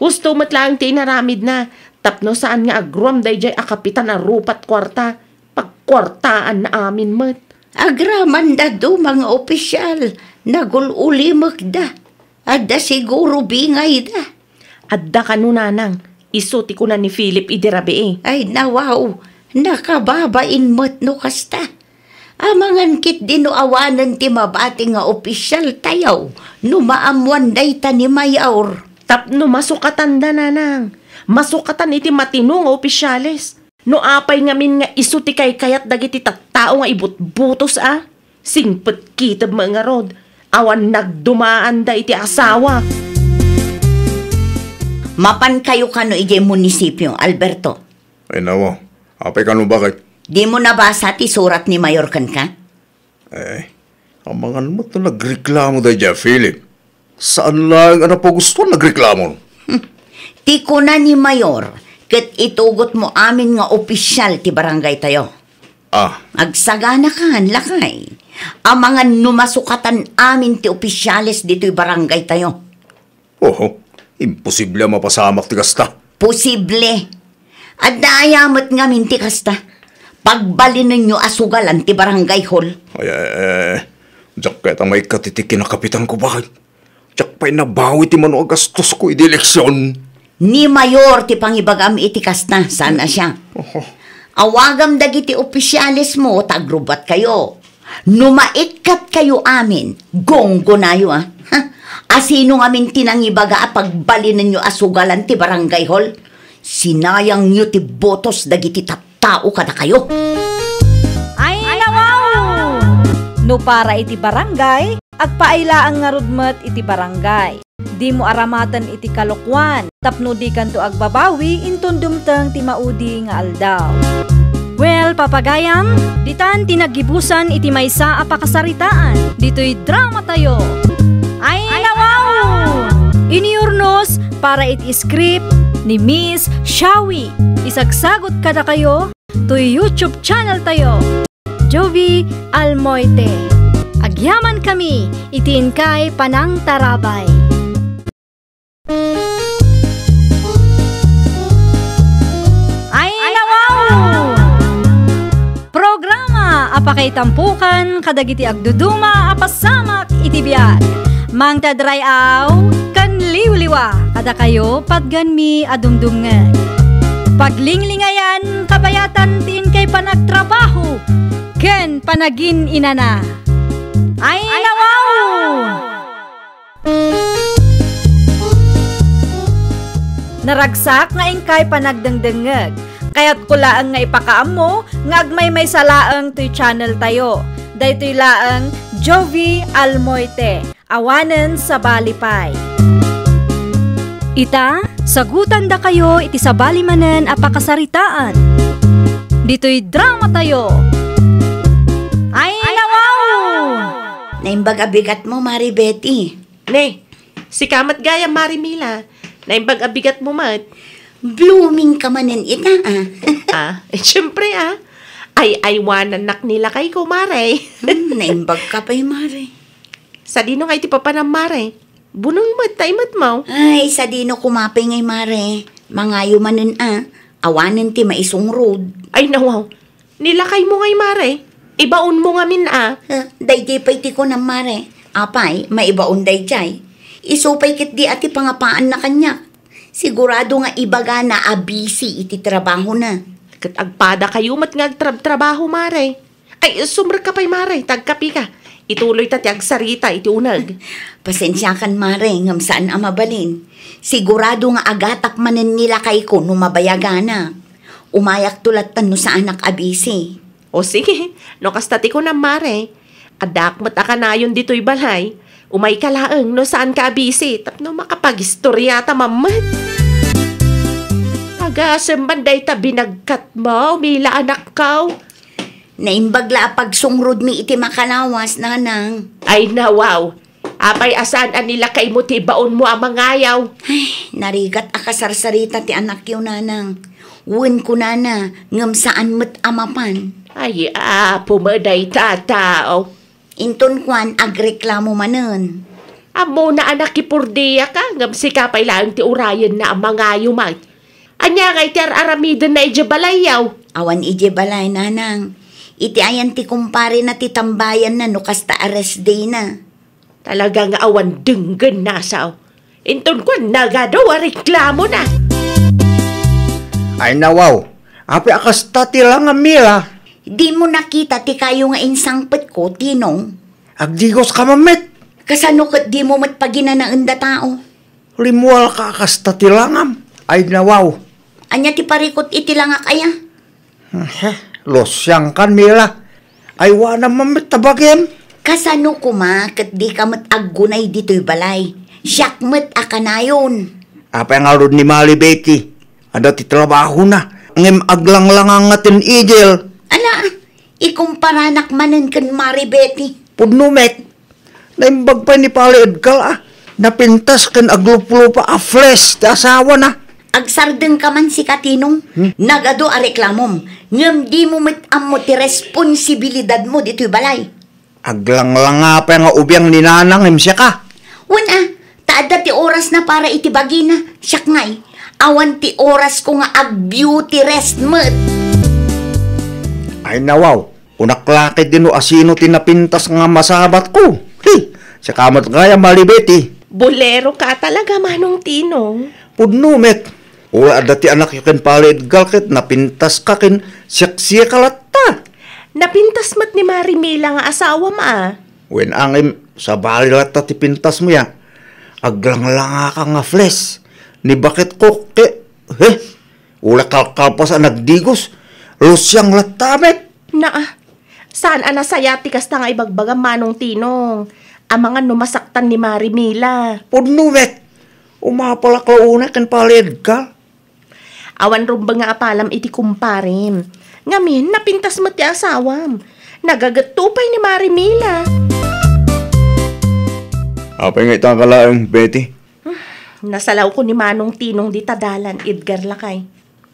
Speaker 3: Gusto mat lang tinaramid na. Tapno saan nga agrom day jay akapitan na rupat kwarta. Pagkwartaan na amin mat.
Speaker 2: Agraman da do mga opisyal. Nagululimak da. Adda siguro bingay da.
Speaker 3: Adda ka nanang. Isuti ko na ni Philip idirabi eh.
Speaker 2: Ay nawaw, nakababain mo't no kasta. Amangan kit din no awanan ti mabati nga opisyal tayaw. No maamuan day ta ni Mayor.
Speaker 3: Tapno masukatan da nanang. Masukatan iti matinong opisyales. No apay ngamin nga isu ti kayat dagiti tattao nga ibut-butos Singpet kita mga rod. Awan nagdumaan da iti asawa.
Speaker 2: Mapan kayo kano iti munisipyo, Alberto.
Speaker 5: Ay nawa, apay ka no bakit?
Speaker 2: Di mo nabasa ti surat ni Mayor kan ka?
Speaker 5: Ang mga mo ito nagreklamo da dyan, Philip. Saan lang ang napagustuhan nagreklamo?
Speaker 2: Ti kuna ni Mayor, ket itugot mo amin nga opisyal ti barangay tayo. Agsagana kan, lakay. Ang mga numasukatan amin ti opisyales dito'y barangay tayo.
Speaker 5: Imposible mapasamak ti kasta.
Speaker 2: Posible. At naayamat nga min ti kasta. Pagbalin ninyo asugalan ti barangay hall.
Speaker 5: Diyak kahit ang may katitikin na kapitan ko bakit? Diyak pa'y nabawi ti mano agastos ko iti eleksyon.
Speaker 2: Ni Mayor ti pangibagam iti kasta. Sana siya. Awagam dagiti opisyales mo, tagrubat kayo. Numaikat kayo amin, gonggo na yo Asino ngamin tinangibaga pagbalin ninyo asugalan ti barangay hall? Sinayang nyo ti botos dagiti tattao kada kayo.
Speaker 1: Ay nawaw! No para iti barangay, agpailaang nga rudmet iti barangay. Di mo aramatan iti kalokwan, tapno di kanto agbabawi inton dumteng ti maudi nga aldaw. Well, papagayam, ditan tinagibusan iti maysa a pakasaritaan. Dito'y drama tayo. Ay nawaw! Iniurnos para iti script ni Miss Shawi. Isagsagot kada kayo to YouTube channel tayo. Jovi Almoite. Agyaman kami, itiin kay Panang Tarabay. Ay nawaw! Programa apakay tampukan kadagiti agduduma apasamak iti biag. Mang tadrayaw kan liwliwa kada kayo padganmi adumdumngan. Paglinglingayan kabayatan tiin kay panagtrabaho ken panagin inana. Ay nawaw! Naragsak nga ingkay panagdengdengeg. Kaya't kulaang nga ipakaam mo, nga agmay may salaang to'y channel tayo. Daytoy laang Jovi Almoite, awanen sa balipay. Ita, sagutan da kayo iti sa balimanen apakasaritaan. Dito'y drama tayo. Ay nawaw!
Speaker 2: Naimbag abigat mo, Mari Betty.
Speaker 3: Ne, si kamat gaya Marimila. Naimbag abigat mo mat.
Speaker 2: Blooming ka manin ita
Speaker 3: Siyempre Ay aywanan nak nila kay ko, Mare.
Speaker 2: Naimbag ka pa'y, Mare.
Speaker 3: Sa dino nga iti papanam, Mare. Bunong mat, taimat mo.
Speaker 2: Ay, sa dino kumapay ngay, Mare. Mangayo manin awanan ti maisong road.
Speaker 3: Ay nawaw, nilakay mo ngay, Mare. Ibaon mo nga min
Speaker 2: Dayjay pa'y ti ko na, Mare. Apay, maibaon dayjay. Isupay kit di ati pangapaan na kanya. Sigurado nga ibaga na busy iti trabaho na.
Speaker 3: Kat agpada kayo mat nga trabaho, Mare. Ay, sumra ka pa'y, Mare. Tagkapi ka. Ituloy tati agsarita iti unag.
Speaker 2: Pasensya kan, Mare, ngam saan amabalin. Sigurado nga agatak manen nila kay ko numabayagana. Umayak tulatan no sa anak abisi.
Speaker 3: O sige, no kastati ko na, Mare. Kadakmat akanayon dito'y balay. Umay kalaang no saan ka abisi. Tapno makapag-istorya ta, mamat. Agasem banday ta binagkat mo, mila anak kaw.
Speaker 2: Naimbagla pagsungrod mi iti makalawas, nanang.
Speaker 3: Ay nawaw, apay asaan nila kay mo tibaon mo ang mangayaw.
Speaker 2: Ay, narigat akasarsarita ti anak yun, nanang. Uwin ko nana, ngam saan mo't amapan.
Speaker 3: Ay, pumaday tatao.
Speaker 2: Inton kwan, agreklamo manen.
Speaker 3: Amo na anak ipurdiya ka, ngam si kapay lang ti urayan na ang mangayo mat. Anya nga iti aramidon na ijabalayaw.
Speaker 2: Awan ijabalay, nanang. Iti ayan ti kumpare na ti tambayan na no kasta arrest day na.
Speaker 3: Talaga nga awan denggan nasaw. Inton ko nagadawa reklamo na.
Speaker 6: Ay nawaw, api akasta ti lang amila.
Speaker 2: Di mo nakita ti kayo nga insangpet ko, tinong.
Speaker 6: Agdigos ka mamit.
Speaker 2: Kasano kat di mo matpagina na unda tao.
Speaker 6: Limual ka akasta ti langam. Ay nawaw.
Speaker 2: Anya ti parikot iti lang kaya.
Speaker 6: Losyang kan, Mila. Ay, wala mamit tabagin.
Speaker 2: Kasano kuma kat di ka mat-aggunay dito'y balay. Siyak mat-akanayon.
Speaker 6: Apa yang alun ni Mali Betty? Ada ti trabaho na. Ngem aglang lang ang atin ijel.
Speaker 2: Ala, ikumparanak manan kan Mari Betty.
Speaker 6: Pudnumet. Naimbag pa ni Pali Edgal napintas kan aglup-lupa a flesh. Ti asawa na.
Speaker 2: Agsardeng ka man si Katinong. Nagado a reklamom. Ngem di mo mit-am mo ti responsibilidad mo dito'y balay.
Speaker 6: Aglang lang nga pa nga ubiyang ninanang siya ka.
Speaker 2: Wana, taada ti oras na para itibagi na. Siyak ngay, awan ti oras ko nga ag-beauty rest mo't.
Speaker 6: Ay nawaw, unaklakit din o asino tinapintas nga masabat ko. Sa kamat kaya malibeti.
Speaker 3: Bolero ka talaga, Manong Tinong.
Speaker 6: Pudnumet, wala dati anak yakin palid galkit, napintas ka kin siya kalata.
Speaker 3: Napintas mat ni Marimila nga asawa ma.
Speaker 6: Wen angim, sa bali lata ti pintas mo ya. Aglang lang ka nga flesh. Ni bakit ko ula kalkalpas ang nagdigos. Lusyang latamet.
Speaker 3: Saan anasayati kas na nga ibagbaga, Manong Tinong? Ang mga numasaktan ni Marimila.
Speaker 6: Pudnumet, umapalak launa kan palid ka.
Speaker 3: Awan rumba nga apalam iti kumparin. Ngamin, napintas mo ti asawam. Nagagatupay ni Marimila.
Speaker 5: Apa nga itakalaang, Betty?
Speaker 3: Nasalaw ko ni Manong Tinong di tadalan, Edgar Lakay.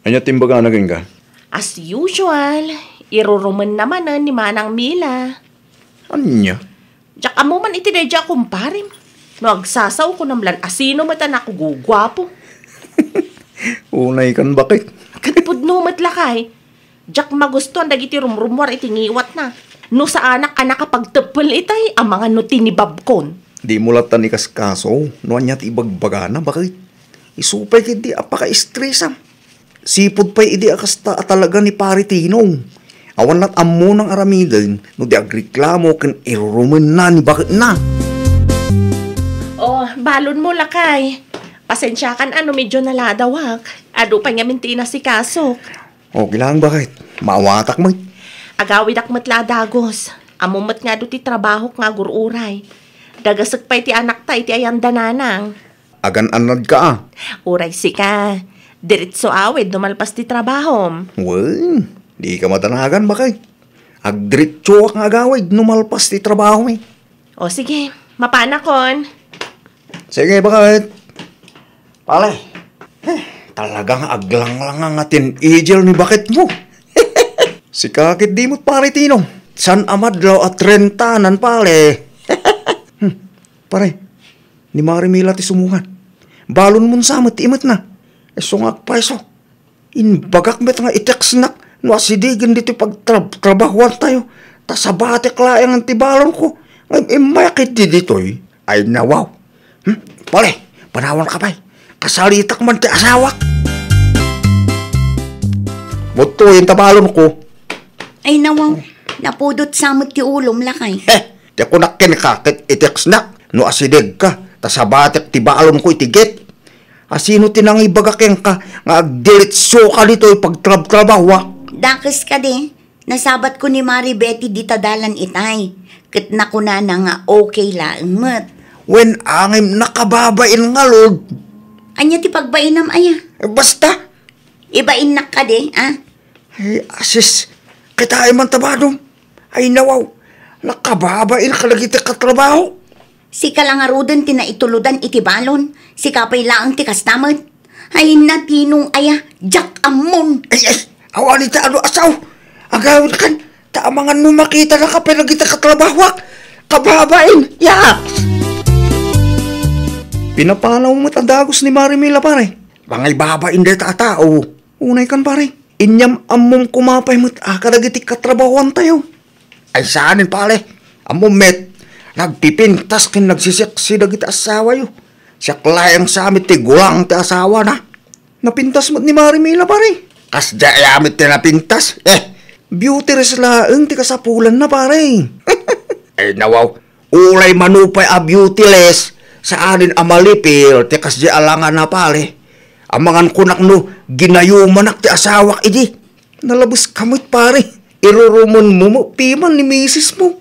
Speaker 5: Anya timbaga naging ka?
Speaker 3: As usual, iruruman naman ni Manang Mila.
Speaker 5: Anya?
Speaker 3: Diyak amo man iti dedya kumparin. Nagsasaw ko namlan asino matan ako gugwapo.
Speaker 5: Unay kan bakit?
Speaker 3: Katipod numat Lakay. Diyak magustuhan dagiti rumrumwar iti ngiwat na. No sa anak kapag tepel itay, ang mga nuti ni Babkon.
Speaker 6: Di mo latan ni kaskaso, no anyat ibagbaga na, bakit? Isupay hindi apaka-stressam. Sipod pa'y idi akasta talaga ni Pari Tinong. Awan lat amo ng aramidin, no di agreklamo kan iruruman na ni bakit na.
Speaker 3: Oh, balon mo Lakay. Pasensya kan medyo naladawak. Ado pa nga minti na si Kasok.
Speaker 6: Okay lang bakit? Maawatak mo.
Speaker 3: Agawid akmat ladagos. Amumat nga do ti trabaho nga gururay. Dagasag pa iti anak ta iti ayanda nanang.
Speaker 6: Agan-anad ka
Speaker 3: Uray si ka. Diretso awid dumalpas ti trabaho.
Speaker 6: Well, di ka matanagan bakit? Agdiretso ang agawid, numalpas ti trabaho eh.
Speaker 3: O sige, mapanakon.
Speaker 6: Sige bakit? Pale, talagang aglang lang ang atin ijel ni bakit mo. Si kakit di mo't Pare Tinong. San amadlaw at rentanan pale. Pare, ni Marimila ti sumungan. Balon mo samot imot na. Sungak pa iso. Inbagak met nga iteksnak. No asidigin dito pagtrabahuan tayo. Tasabatik laang ang tibalon ko. Imayakit di dito'y. Ay nawaw. Pale, panawan ka pa'y. Kasalitak man ti asawak. Buto yung tabalon ko.
Speaker 2: Ay nawaw, napudot samot ti ulom Lakay.
Speaker 6: Di ako nakinikakit iteksnak. No asidig ka. Tasabatik ti balon ko itigit. Asino tinangibagakeng ka nga agdiretso ka dito pagtrabawa.
Speaker 2: Dakes ka di, nasabat ko ni Mari Betty di tadalan itay. Kat nakuna na nga okay lang mat.
Speaker 6: When angim nakababain nga, Lord.
Speaker 2: Anya ti pagbainam aya.
Speaker 6: Basta.
Speaker 2: Ibain na ka di, ha?
Speaker 6: Ay, asis, kita ay man tabadong. Ay nawaw, nakababain ka lagi ti katrabaho.
Speaker 2: Si kalangarudan ti naituludan iti balon. Si kapay laang ti kastamad. Ay natinong aya, jak amon.
Speaker 6: Ay, awali ta ano asaw. Agawin kan, taamangan mo makita na kapay lagi ti katrabaho. Kababain, ya! Pinapanaw mo matandagos ni Marimila pare. Bangay babain de tao. Unay kan pare. Inyam among kumapay mo't kadagiti katrabahuan tayo. Ay saanin pare. Among met. Nagpipintas kin nagsisiyaksi dagiti asawa yo. Siya klayang sa amit ti gulang ti asawa na. Napintas mo't ni Marimila pare. Kasda amit ti napintas. Beauty res laeng ti kasapulan na pare. Ay nawaw. Ulay manupay a beautyless. Sa anin amalipil, ti kasdi alangan na pare. Amangan kunak no, ginayumanak ti asawak idi.
Speaker 4: Nalabas kamot pare. Irurumon mo piman ni misis mo.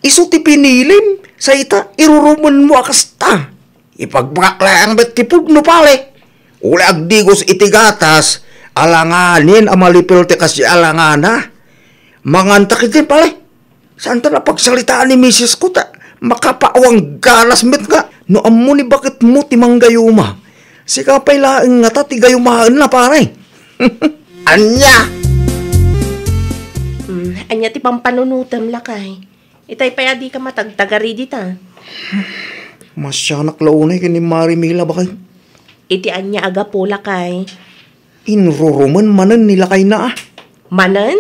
Speaker 4: Iso ti pinilim. Sa ita, irurumon mo akasta. Ipagpaklaan ba't tipugno pare. Uli agdigos itigatas. Alanganin amalipil ti kasi alangana. Mangantak itin pare. Saan ta na pagsalitaan ni misis ko ta? Makapaawang ganas met nga. No amo ni bakit mo timang gayuma. Si kapay laeng nga ta ti gayumaan na pare. Anya!
Speaker 3: Anya ti pampanunutam lakay. Itay pa di ka matagtagari dita.
Speaker 4: Masyanak launay ka ni Marimila bakay.
Speaker 3: Iti anya aga po lakay.
Speaker 4: Inruruman manan nila kay na ah.
Speaker 3: Manan?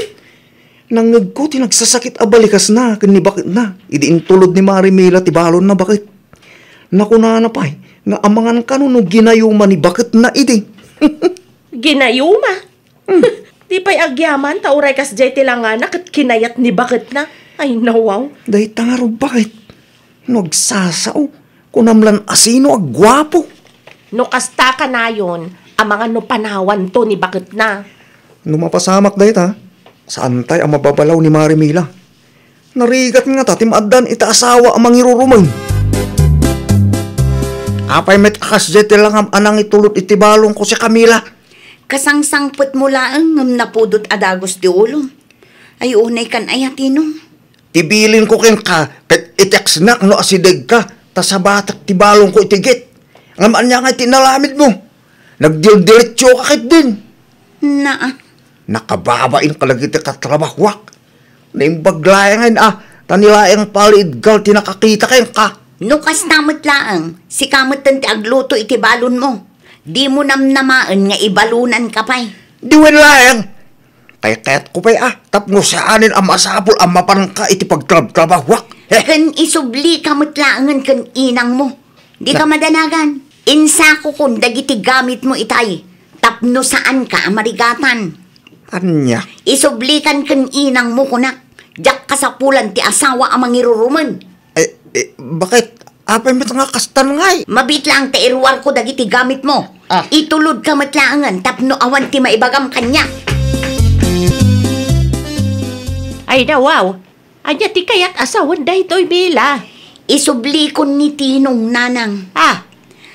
Speaker 4: Nangag ko tinagsasakit abalikas na kani bakit na. Idi intulod ni Marimila ti balon na bakit. Nakuna na pa nga amangan kanuno ginayuma ni bakit na idi.
Speaker 3: Ginayuma? Di pa'y agyaman, tauray kas jay tilanganak at kinayat ni bakit na. Ay, nawaw.
Speaker 4: Dahi tangaro bakit? Nagsasaw. Kunamlan asino agwapo.
Speaker 3: No kasta ka na yun, ang mga no panawan to ni bakit na.
Speaker 4: Numapasamak dahi ta. Saan tay ang mababalaw ni Marimila? Narigat nga ta, timaaddan ita asawa ang mangirurumang. Apay met akas jay tilangam anang itulot itibalong ko si Camila.
Speaker 2: Kasangsangpot mo laang ngam napudot adagos di ulo. Ay unay kan ayatinong.
Speaker 4: Tibilin ko ken ka, ket iteks nak no asideg ka, tasabatak tibalong ko itigit. Ngam anya nga tinalamid mo. Nagdil-diretso ka kit din. Nakababain ka lagi ti katrabahwak. Naimbaglayangan tanilaeng palidgal tinakakita ken ka.
Speaker 2: Nukas namot laang, si kamot ti agluto iti balon mo. Di mo namnamaan nga ibalunan ka pa'y.
Speaker 4: Diwen laeng. Kaya ko pa'y tapno saanin ang masapol ang mapanangka iti pagtrabahwak.
Speaker 2: Kan isubli kamot laangan kan inang mo. Di ka madanagan. Insako kun dagiti gamit mo itay. Tapno saan ka amarigatan.
Speaker 4: Anya?
Speaker 2: Isublikan kan inang mo kunak. Diyak kasapulan ti asawa ang mangiruruman.
Speaker 4: Bakit? Apay mo nga kastan ngay.
Speaker 2: Mabit lang ti irwar ko dagiti gamit mo. Itulod ka matlaangan tapno awan ti maibagam kanya.
Speaker 3: Ay nawaw, anya ti kayat asawan dahi to'y Mila.
Speaker 2: Isubli ko ni Tinong nanang.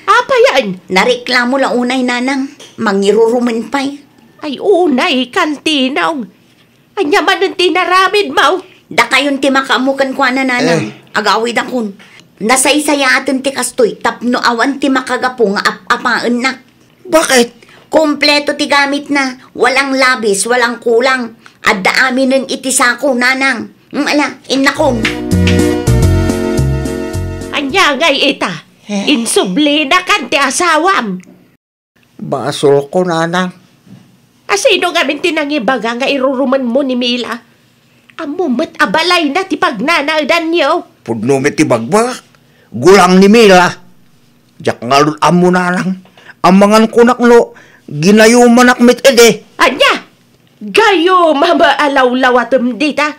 Speaker 3: Apa yan?
Speaker 2: Nareklamo la unay nanang. Mangiruruman pa'y.
Speaker 3: Ay unay, kantinong. Anya man ang tinaramid mo.
Speaker 2: Da kayon ti makaamukan kwa na nanang. Agawid akon. Nasaysaya atin ti kastoy, tapno awan ti makagapo nga apaan na.
Speaker 4: Bakit?
Speaker 2: Kompleto ti gamit na, walang labis, walang kulang. Adda amin ng itisako, nanang. Inakon.
Speaker 3: Anya ngay ita, insubli na kan ti asawam.
Speaker 4: Basol ko, nanang.
Speaker 3: Asino nga min tinangibaga nga iruruman mo ni Mila? Amumat abalay na ti pagnanaadan niyo.
Speaker 4: Pudnumit ti bagbak. Gulang ni Mila. Diyak ngalun amo nanang. Amangan kunak no, ginayuman akmit ede.
Speaker 3: Anya? Gayo mabaalaw-lawatom dita.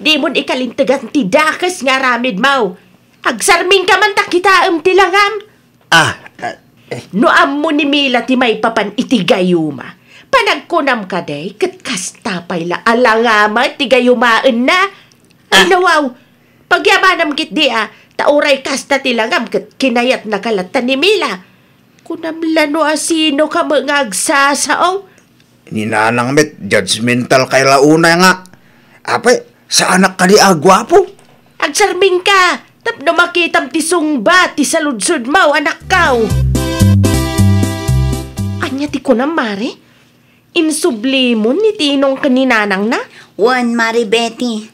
Speaker 3: Di mo ikalintagan ti dakas nga ramid mau. Agsarming ka man takitaam ti langam. No amo ni Mila ti may papan iti gayuma. Panagkunam ka day, kat kastapay la alangama ti gayumaan na. Ay nawaw, pagyamanam kit di tauray kasta ti langam kat kinayat na kalatan ni Mila. Kunamlano asino ka mga agsasaong.
Speaker 4: Ninanang met, judgmental kay launa nga. Apay, sa anak ka di agwapo?
Speaker 3: Agsarming ka, tapno makitam ti sungba, ti saludsud mo, anak kaw. Anya ti kunam, Mare? Insublimon ni Tinong kaninanang na?
Speaker 2: Juan, Mari Betty.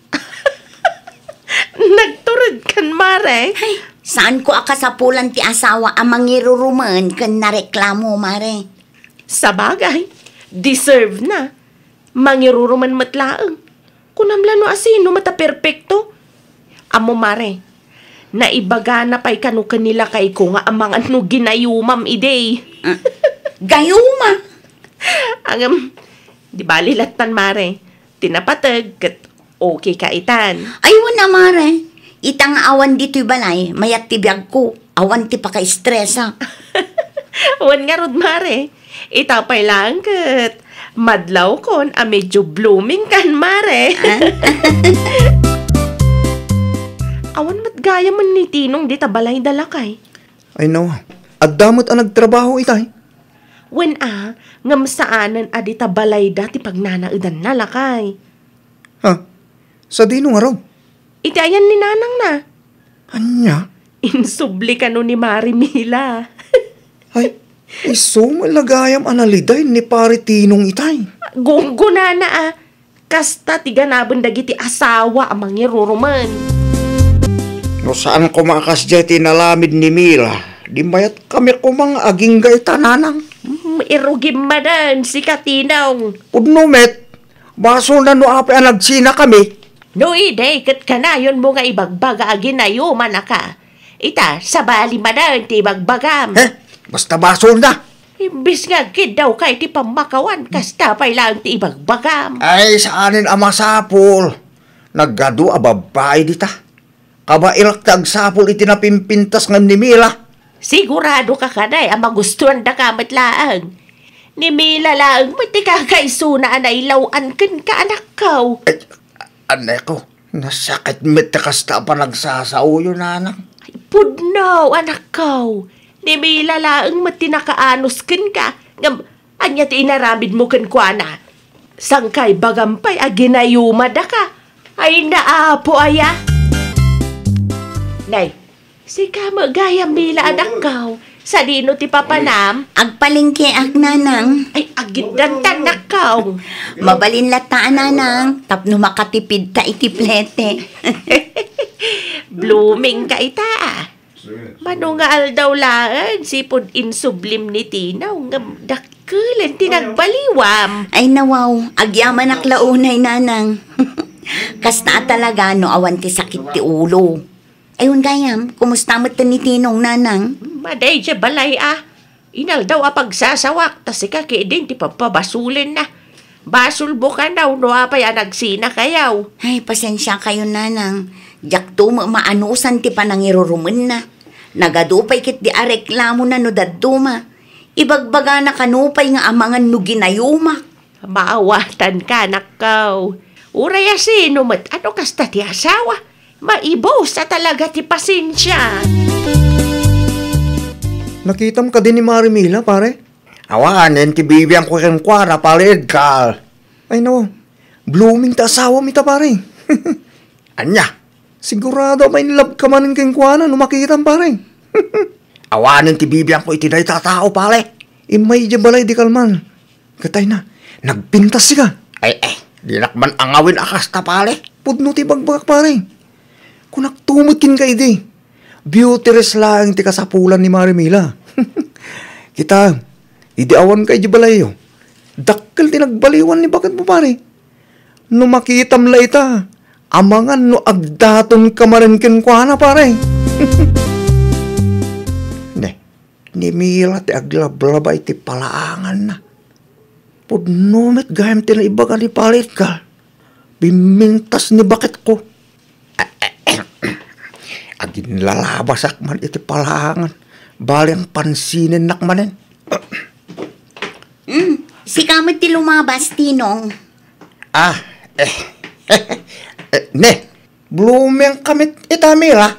Speaker 3: Nagturod kan, Mare.
Speaker 2: Ay, saan ko akasapulan ti asawa ang mangiruruman kan nareklamo, Mare?
Speaker 3: Sa bagay, deserve na. Mangiruruman matlaang. Kunamlano asino mata perpekto. Amo, Mare, naibaga na pa'y kanu kanila kay ko nga amang ano ginayumam idey.
Speaker 2: Gayuma?
Speaker 3: Di bali latan, Mare. Tinapatag kat okay ka itan.
Speaker 2: Ay, wala, Mare. Itang awan dito'y balay, mayat ti biyag ko. Awan ti paka-stressa.
Speaker 3: Wan nga rod, Mare. Itapay lang kat Madlaw kon, medyo blooming kan, mare. Awan mat gaya man ni Tinong di tabalay dalakay.
Speaker 4: Ay no, at damot ang nagtrabaho itay.
Speaker 3: When ngam saanan di tabalay dati pag nanaudan na lakay.
Speaker 4: Ha? Sa dino nga raw?
Speaker 3: Iti ayan ni Nanang na.
Speaker 4: Anya?
Speaker 3: Insubli ka no ni Marimila.
Speaker 4: Ay, iso malagayam analiday ni pare Tinong itay.
Speaker 3: Gungguna na Kasta tiga nabon dagiti asawa amang iruruman.
Speaker 6: No saan ko makasjay tinalamid ni Mila? Di mayat kami kumang aging gay tananang.
Speaker 3: Irugim madan si Katinong.
Speaker 6: Udno met, baso na no api ang nagsina kami.
Speaker 3: No ide, kat kanayon mo nga ibagbaga aginayo manaka. Ita, sa bali madan ti ibagbagam.
Speaker 6: Basta baso na.
Speaker 3: Imbis nga kid daw kay ti pamakawan, kasta pa'y lang ti ibagbagam.
Speaker 6: Ay, saanin ang masapol. Naggado a babae dita. Kabailak tag sapol iti napimpintas ng ni Mila.
Speaker 3: Sigurado ka kanay ang magustuhan da kamat laang. Ni Mila laang mati kakaisuna anay lawan kan ka anak kau.
Speaker 6: Ay, anay ko, nasakit met kasta pa nagsasauyo nanang.
Speaker 3: Ay, pudnaw anak kau. Ni Mila laang mati nakaanos kan ka. Ngam, anya ti inaramid mo kan kuana. Sangkay bagampay aginayuma da ka. Ay naapo aya. Nay, si kamo gaya Mila anak kau. Sa dino ti papanam.
Speaker 2: Agpalingki ak nanang.
Speaker 3: Ay, agidan tanak kau.
Speaker 2: Mabalin lataan nanang. Tapno makatipid ta iti plete.
Speaker 3: Blooming ka ita. Manungal daw laan. Sipod insublim ni Tinaw. Ngam tinagbaliwam.
Speaker 2: Ay nawaw, agyaman ak launay nanang. Kasta talaga no awan ti sakit ti ulo. Ayun gayam, kumusta mo ni Tinong nanang?
Speaker 3: Maday siya balay Inal daw pagsasawak, tas ikaki din ti papabasulin na. Basul bukan daw, no apay nagsina kayaw.
Speaker 2: Ay, pasensya kayo nanang. Jak to maanusan ti panangiruruman na. Nagadupay kit di areklamo na no daduma. Ibagbaga na kanupay nga amangan no ginayuma.
Speaker 3: Maawatan ka nakaw. Uraya sino mat, ano kasta ti asawa? Maibos na talaga ti pasensya.
Speaker 4: Nakitam ka din ni Marimila, pare?
Speaker 6: Awanin, ti bibiyang ko ken kwara, palid ka.
Speaker 4: Ay no, blooming ta asawa mita, pare.
Speaker 6: Anya?
Speaker 4: Sigurado may love ka manin keng kuana no makitam, pare.
Speaker 6: Awanin, ti bibiyang ko iti day tatao, pare.
Speaker 4: Imay di balay di kalman. Katay na, nagpintas ka.
Speaker 6: Ay, di nakman angawin akasta, pare.
Speaker 4: Pudno ti bagbak, pare. Kung naktumutkin ka idi, beautyress lang ti kasapulan ni Marimila. Kita, idi awan kay di balayo. Dakkel ti nagbaliwan ni bakit mo pare. No makitam la ita, amangan no agdaton ka marenken kwa na pare.
Speaker 6: Ni Mila ti aglablabay ti palaangan na. Pudnomit gayam ti na ibaga ni palit ka. Bimintas ni bakit ko. Agin lalabasak man iti palaangan. Bali ang pansinin nakmanen.
Speaker 2: Si kamot ti lumabas, Tinong.
Speaker 6: Ne, blooming kamit itamila.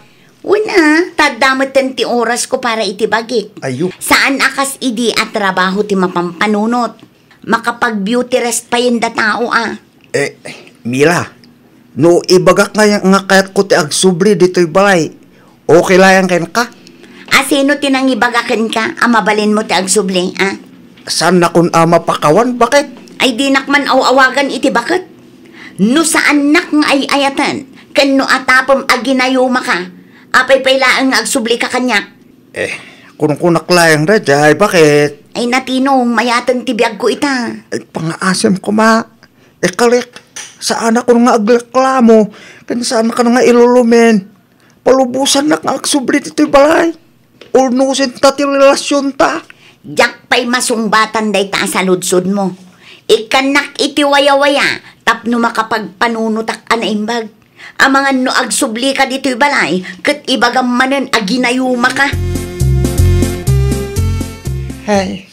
Speaker 2: Una, tadamot ti oras ko para itibagi.
Speaker 6: Ayo.
Speaker 2: Saan akas idi at trabaho ti mapampanunot? Makapag-beauty rest pa yun da tao
Speaker 6: Mila, no ibagak nga kayat ko ti agsubli dito'y balay. Okay lang kayo ka?
Speaker 2: Sino tinang ibagakan ka? Mabalin mo ti agsubli,
Speaker 6: Saan na kun mapakawan? Bakit?
Speaker 2: Ay di nakman awagan iti bakit? No saan nak nga ay ayatan? Kan no atapom aginayuma ka? Apay pailaan nga agsubli ka kanya?
Speaker 6: Kung naklayang radya, bakit?
Speaker 2: Ay natinong, mayatan ti biyag ko ita.
Speaker 6: Ay, pangaasem ko kalik, saan ako nga agreklamo? Kan saan ka nga ilulumen? Palubusan na nga agsubli dito'y balay. Ulnusin ta ti relasyon ta.
Speaker 2: Diyak pa'y masungbatan day ta sa ludsod mo. Ikanak iti waya-waya, tapno makapagpanunutak anaimbag. Amangan no agsubli ka dito'y balay, kat ibagam manen aginayuma ka.
Speaker 6: Hey,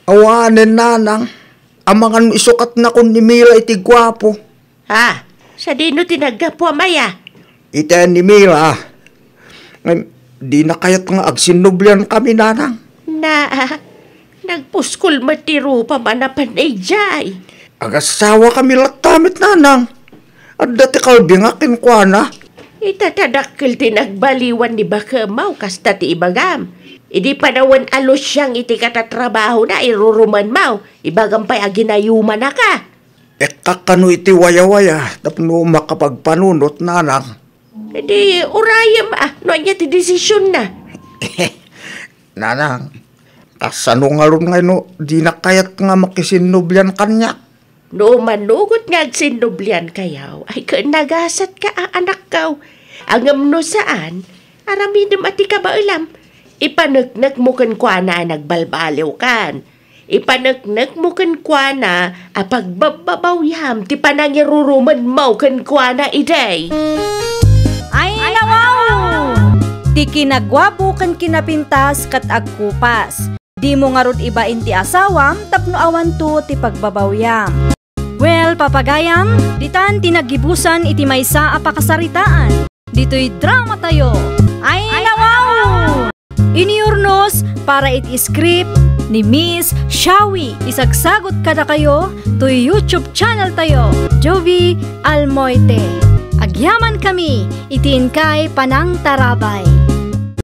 Speaker 6: awanin nanang.
Speaker 4: amangan isukat na kun ni Mila iti gwapo.
Speaker 3: Ha? Sa dino tinaggapo maya?
Speaker 4: Ite ni Mila. Di na kayat nga agsinublian kami, nanang.
Speaker 3: Nagpuskol matiro pa man na panayjay.
Speaker 4: Agasawa kami latamit, nanang. At dati kalbingakin kwa na.
Speaker 3: Itatadakil tinagbaliwan ni Bakamaw kasta ti ibagam. Idi panawan alos siyang iti katatrabaho na iruruman mau. Ibagam pa'y aginayuman na ka.
Speaker 4: Kakano iti waya-waya tapno makapagpanunot, nanang.
Speaker 3: Hindi, urayam no niya ti desisyon na.
Speaker 4: Nanang, kasano nga ron nga no, di na kayat nga makisinubyan kanya.
Speaker 3: No manugot nga agsinublian kayaw, ay nagasat ka anak kaw. Angam no saan, aramidam ati ka ba ulam? Ipanagnak mo kan kwa na nagbalbaliw kan. Ipanagnak mo kan kwa na apagbababawyam ti panangiruruman mo kan kwa na iday.
Speaker 1: Ay, nawaw! Ti kinagwapo kan kinapintas kat agkupas. Di mo nga rod ibain ti asawam tapno awan to ti pagbabawyam. Well, papagayam, ditan tinagibusan iti maysa a pakasaritaan. Dito'y drama tayo. Ay, nawaw! Iniurnos para iti script ni Miss Shawi. Isagsagot kada kayo to YouTube channel tayo, Jovi Almoite. Agyaman kami, itiin kay Panang Tarabay.